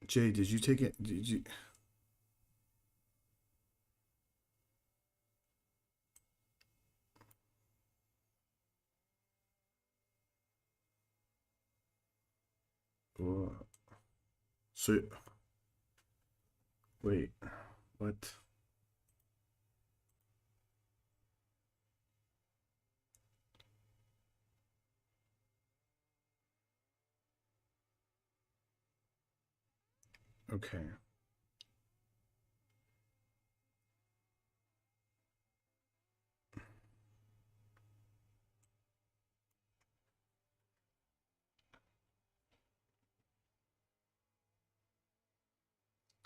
Jay, did you take it? Did you? Oh, so wait, what? Okay.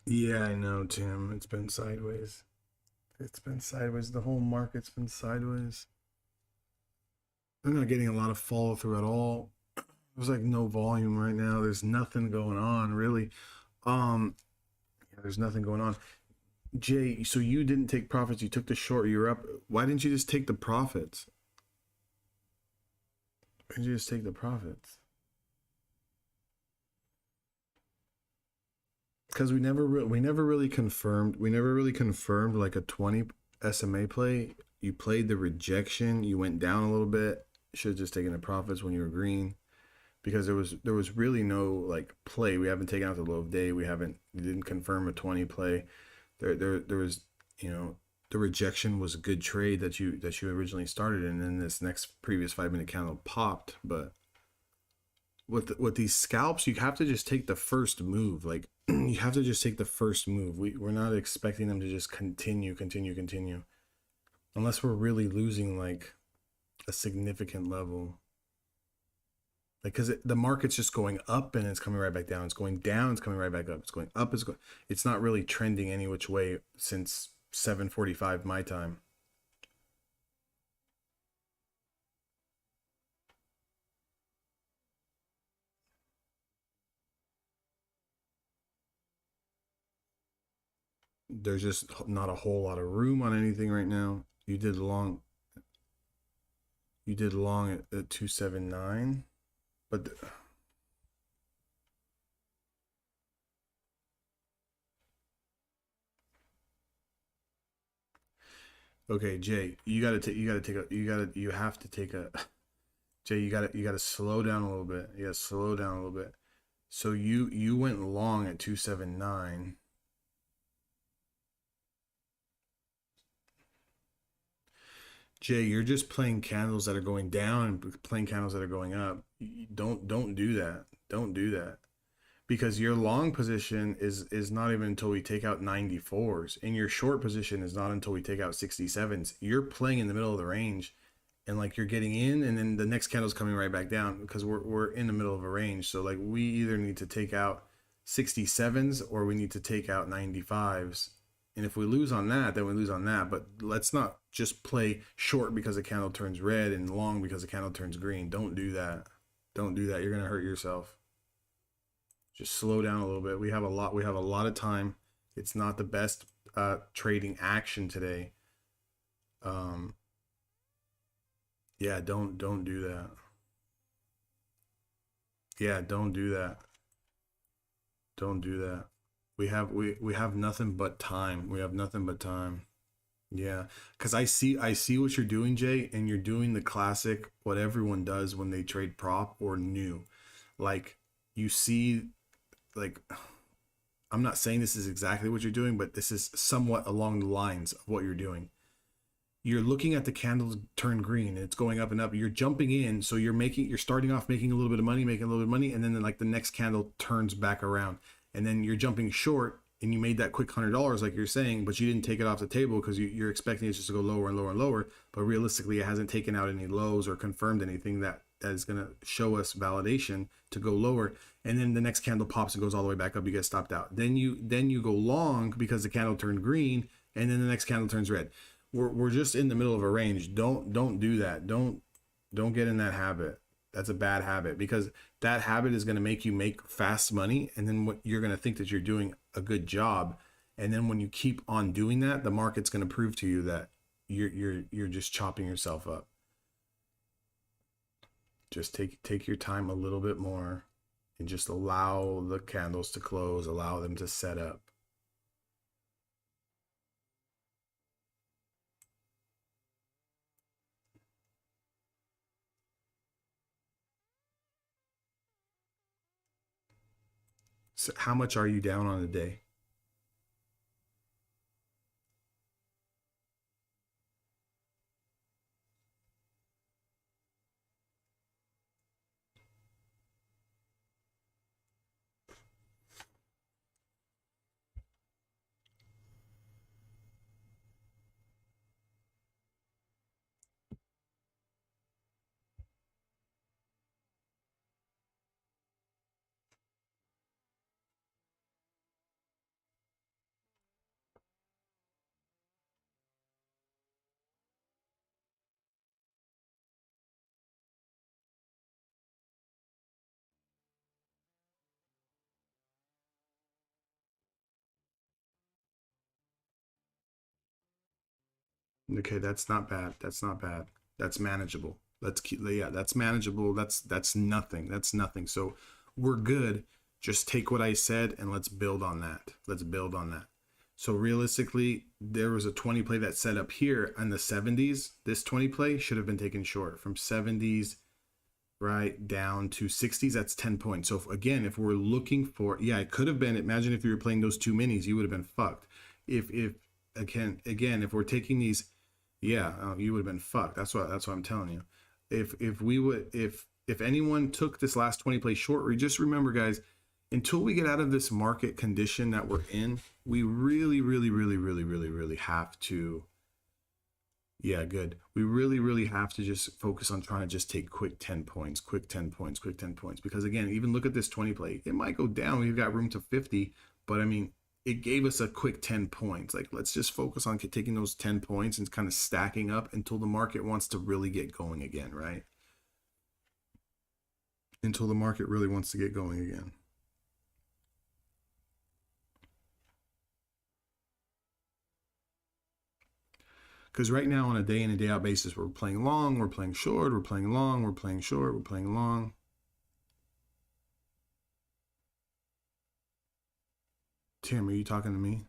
Yeah, I know, Tim. It's been sideways. It's been sideways. The whole market's been sideways. I'm not getting a lot of follow through at all. There's like no volume right now. There's nothing going on really. Um, yeah, there's nothing going on. Jay, so you didn't take profits. You took the short. You're up. Why didn't you just take the profits? Why didn't you just take the profits? Because we never really confirmed like a 20 SMA play. You played the rejection. You went down a little bit. Should have just taken the profits when you were green, because there was really no like play. We haven't taken out the low of day. We didn't confirm a 20 play. There was, you know, the rejection was a good trade that you originally started, and then this next previous 5 minute candle popped. But with these scalps, you have to just take the first move. Like you have to just take the first move. We're not expecting them to just continue unless we're really losing like a significant level. Like because the market's just going up and it's coming right back down. It's going down, it's coming right back up. It's going up, it's not really trending any which way since 7:45 my time. There's just not a whole lot of room on anything right now. You did long at 279, but okay, Jay, you have to take a Jay, you got to slow down a little bit. You got to slow down a little bit. So you went long at 279. Jay, you're just playing candles that are going down and playing candles that are going up. Don't do that. Don't do that. Because your long position is not even until we take out 94s, and your short position is not until we take out 67s. You're playing in the middle of the range, and like you're getting in, and then the next candle's coming right back down because we're in the middle of a range. So like we either need to take out 67s or we need to take out 95s. And if we lose on that, then we lose on that. But let's not just play short because a candle turns red and long because a candle turns green. Don't do that. Don't do that. You're gonna hurt yourself. Just slow down a little bit. We have a lot of time. It's not the best trading action today. Um, yeah, don't do that. Yeah, don't do that. Don't do that. We have nothing but time. We have nothing but time. Yeah, because I see what you're doing, Jay, and you're doing the classic what everyone does when they trade prop or new. Like you see, like I'm not saying this is exactly what you're doing, but this is somewhat along the lines of what you're doing. you're looking at the candles turn green, it's going up and up, you're jumping in, so you're starting off making a little bit of money, and then like the next candle turns back around, and then you're jumping short, and you made that quick $100 like you're saying, but you didn't take it off the table because you're expecting it just to go lower and lower and lower, but realistically it hasn't taken out any lows or confirmed anything that is going to show us validation to go lower. And then the next candle pops and goes all the way back up, you get stopped out. Then you go long because the candle turned green, and then the next candle turns red. We're just in the middle of a range. Don't do that. Don't get in that habit. That's a bad habit, because that habit is going to make you make fast money, and then what you're going to think that you're doing a good job, and then when you keep on doing that, the market's going to prove to you that you're just chopping yourself up. Just take your time a little bit more, and just allow the candles to close, allow them to set up. So how much are you down on a day? Okay, that's not bad. That's not bad. That's manageable. Let's keep, yeah, that's manageable. That's nothing. That's nothing. So we're good. Just take what I said and let's build on that. Let's build on that. So realistically, there was a 20 play that set up here in the 70s. This 20 play should have been taken short from 70s right down to 60s. That's 10 points. So if we're looking for, yeah, it could have been, imagine if you were playing those two minis, you would have been fucked. If again, if we're taking these, yeah, you would have been fucked. That's what I'm telling you. If anyone took this last 20 play short, just remember, guys, until we get out of this market condition that we're in, we really, really, really, really, really, really have to, yeah, good. We really, really have to just focus on trying to just take quick 10 points, quick 10 points, quick 10 points. Because again, even look at this 20 play. It might go down. We've got room to 50, but I mean, it gave us a quick 10 points. Like, let's just focus on taking those 10 points and kind of stacking up until the market wants to really get going again, right? Until the market really wants to get going again. Because right now on a day in and day out basis, we're playing long, we're playing short, we're playing long, we're playing short, we're playing long. Tim, are you talking to me?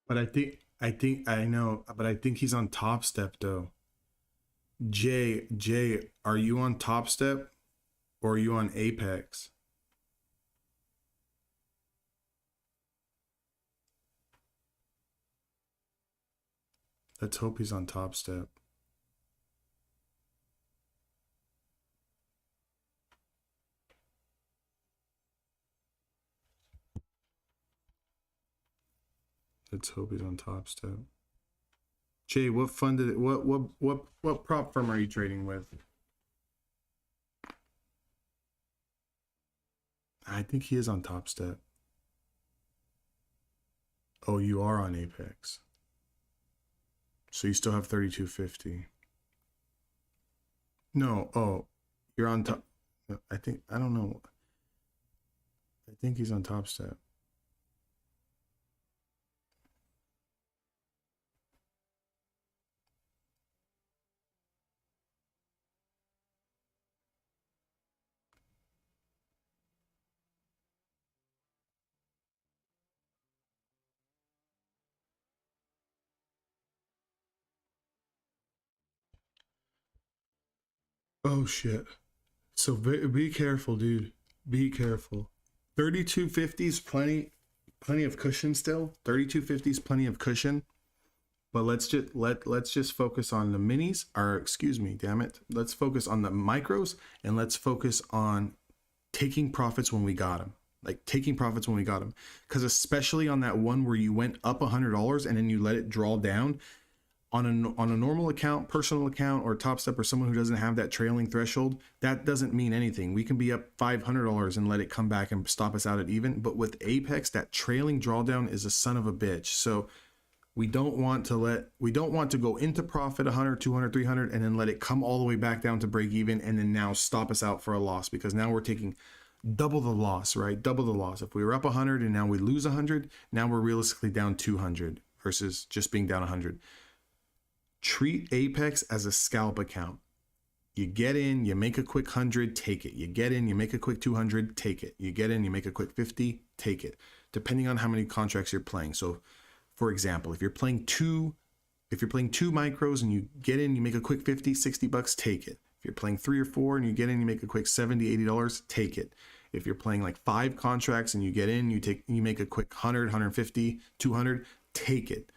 But I know, but I think he's on Top Step though. Jay, are you on Top Step or are you on Apex? Let's hope he's on Top Step. Let's hope he's on Top Step. Jay, what fund did it, what prop firm are you trading with? I think he is on Top Step. Oh, you are on Apex. So you still have 3250. No, oh, you're on top. I think, I don't know. I think he's on Top Step. Oh shit. So be careful, dude. Be careful. 3250 is plenty of cushion still. 3250 is plenty of cushion. But let's just focus on the minis, or excuse me, damn it. Let's focus on the micros, and let's focus on taking profits when we got them. Like taking profits when we got them. Because especially on that one where you went up $100 and then you let it draw down, on a normal account, personal account, or Top Step, or someone who doesn't have that trailing threshold, that doesn't mean anything. We can be up $500 and let it come back and stop us out at even. But with Apex, that trailing drawdown is a son of a bitch. So we don't want to go into profit 100, 200, 300 and then let it come all the way back down to break even and then now stop us out for a loss, because now we're taking double the loss, right? Double the loss. If we were up 100 and now we lose 100, now we're realistically down 200 versus just being down 100. Treat Apex as a scalp account. You get in, you make a quick 100, take it. You get in, you make a quick 200, take it. You get in, you make a quick 50, take it. Depending on how many contracts you're playing. So, for example, if you're playing two micros and you get in, you make a quick 50, $60, take it. If you're playing 3 or 4 and you get in, you make a quick $70, $80, take it. If you're playing like 5 contracts and you get in, you make a quick 100, 150, 200, take it.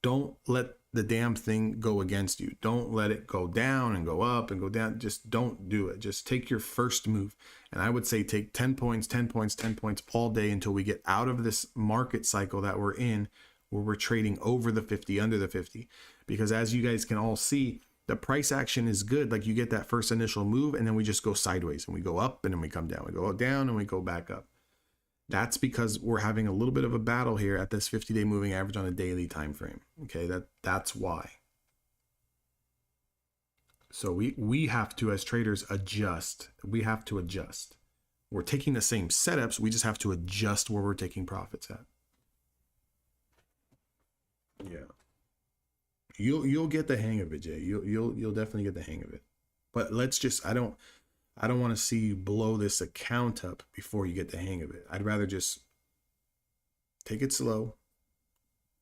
Don't let the damn thing go against you. Don't let it go down and go up and go down. Just don't do it. Just take your first move. And I would say take 10 points, 10 points, 10 points all day until we get out of this market cycle that we're in, where we're trading over the 50, under the 50. Because as you guys can all see, the price action is good. Like you get that first initial move and then we just go sideways and we go up and then we come down. We go down and we go back up. That's because we're having a little bit of a battle here at this 50-day moving average on a daily time frame. Okay, that's why. So we have to, as traders, adjust. We have to adjust. We're taking the same setups. We just have to adjust where we're taking profits at. Yeah. You'll get the hang of it, Jay. You'll definitely get the hang of it. But let's just I don't want to see you blow this account up before you get the hang of it. I'd rather just take it slow,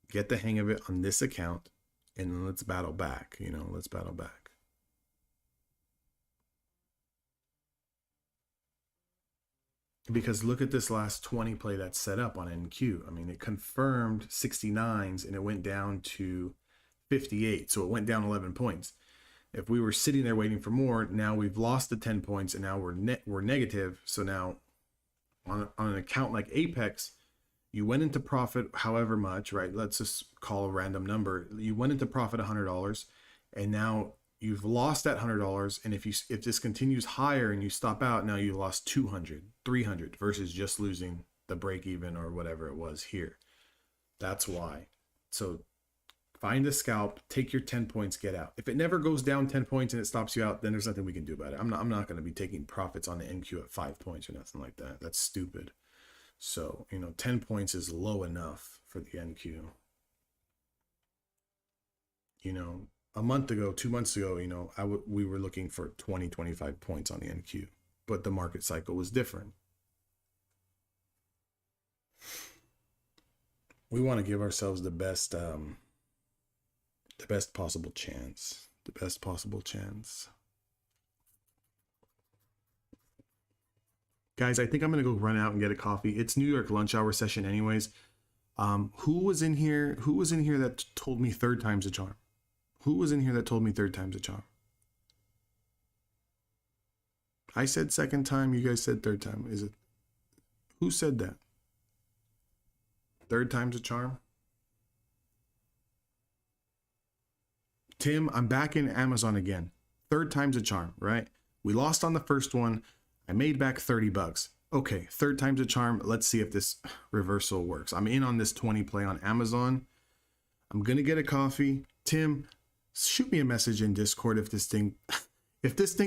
get the hang of it on this account, and then let's battle back. Let's battle back. Because look at this last 20 play that's set up on NQ. I mean, it confirmed 69s and it went down to 58. So it went down 11 points. If we were sitting there waiting for more, now we've lost the 10 points and now we're negative. So now on an account like Apex, you went into profit however much, right? Let's just call a random number. You went into profit $100 and now you've lost that $100. And if this continues higher and you stop out, now you lost 200, 300 versus just losing the break even or whatever it was here. That's why. So find a scalp, take your 10 points, get out. If it never goes down 10 points and it stops you out, then there's nothing we can do about it. I'm not going to be taking profits on the NQ at 5 points or nothing like that. That's stupid. So, 10 points is low enough for the NQ. A month ago, 2 months ago, we were looking for 20, 25 points on the NQ, but the market cycle was different. We want to give ourselves the best possible chance. The best possible chance. Guys, I think I'm going to go run out and get a coffee. It's New York lunch hour session anyways. Who was in here that told me 3rd time's a charm? Who was in here that told me 3rd time's a charm? I said 2nd time, you guys said 3rd time. Is it? Who said that? 3rd time's a charm? Tim, I'm back in Amazon again. 3rd time's a charm, right? We lost on the first one. I made back $30. Okay, third time's a charm. Let's see if this reversal works. I'm in on this 20 play on Amazon. I'm gonna get a coffee. Tim, shoot me a message in Discord if this thing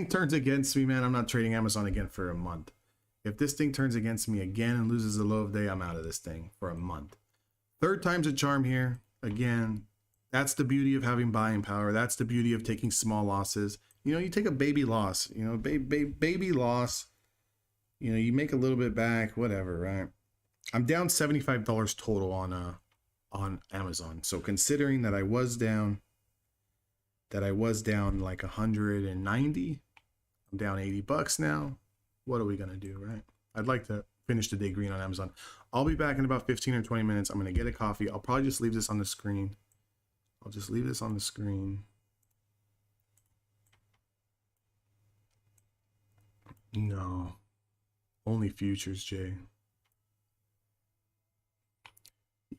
turns against me, man. I'm not trading Amazon again for a month. If this thing turns against me again and loses the low of day, I'm out of this thing for a month. Third time's a charm here. Again, that's the beauty of having buying power. That's the beauty of taking small losses. You know, you take a baby loss, you know, baby loss, you know, you make a little bit back, whatever, right? I'm down $75 total on Amazon. So considering that I was down like 190, I'm down $80 now. What are we going to do, right? I'd like to finish the day green on Amazon. I'll be back in about 15 or 20 minutes. I'm going to get a coffee. I'll probably just leave this on the screen. I'll just leave this on the screen. No. Only futures, Jay.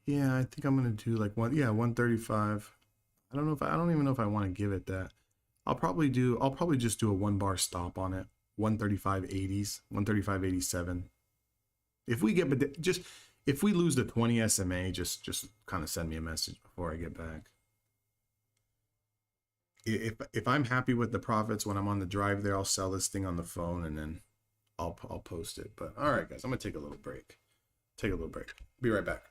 Yeah, I think I'm going to do like 135. I don't even know if I want to give it that. I'll probably just do a 1 bar stop on it. 135.80s, 135.87. If we if we lose the 20 SMA, just kind of send me a message before I get back. If I'm happy with the profits when I'm on the drive there, I'll sell this thing on the phone and then I'll post it. But all right, guys, I'm gonna take a little break. Be right back.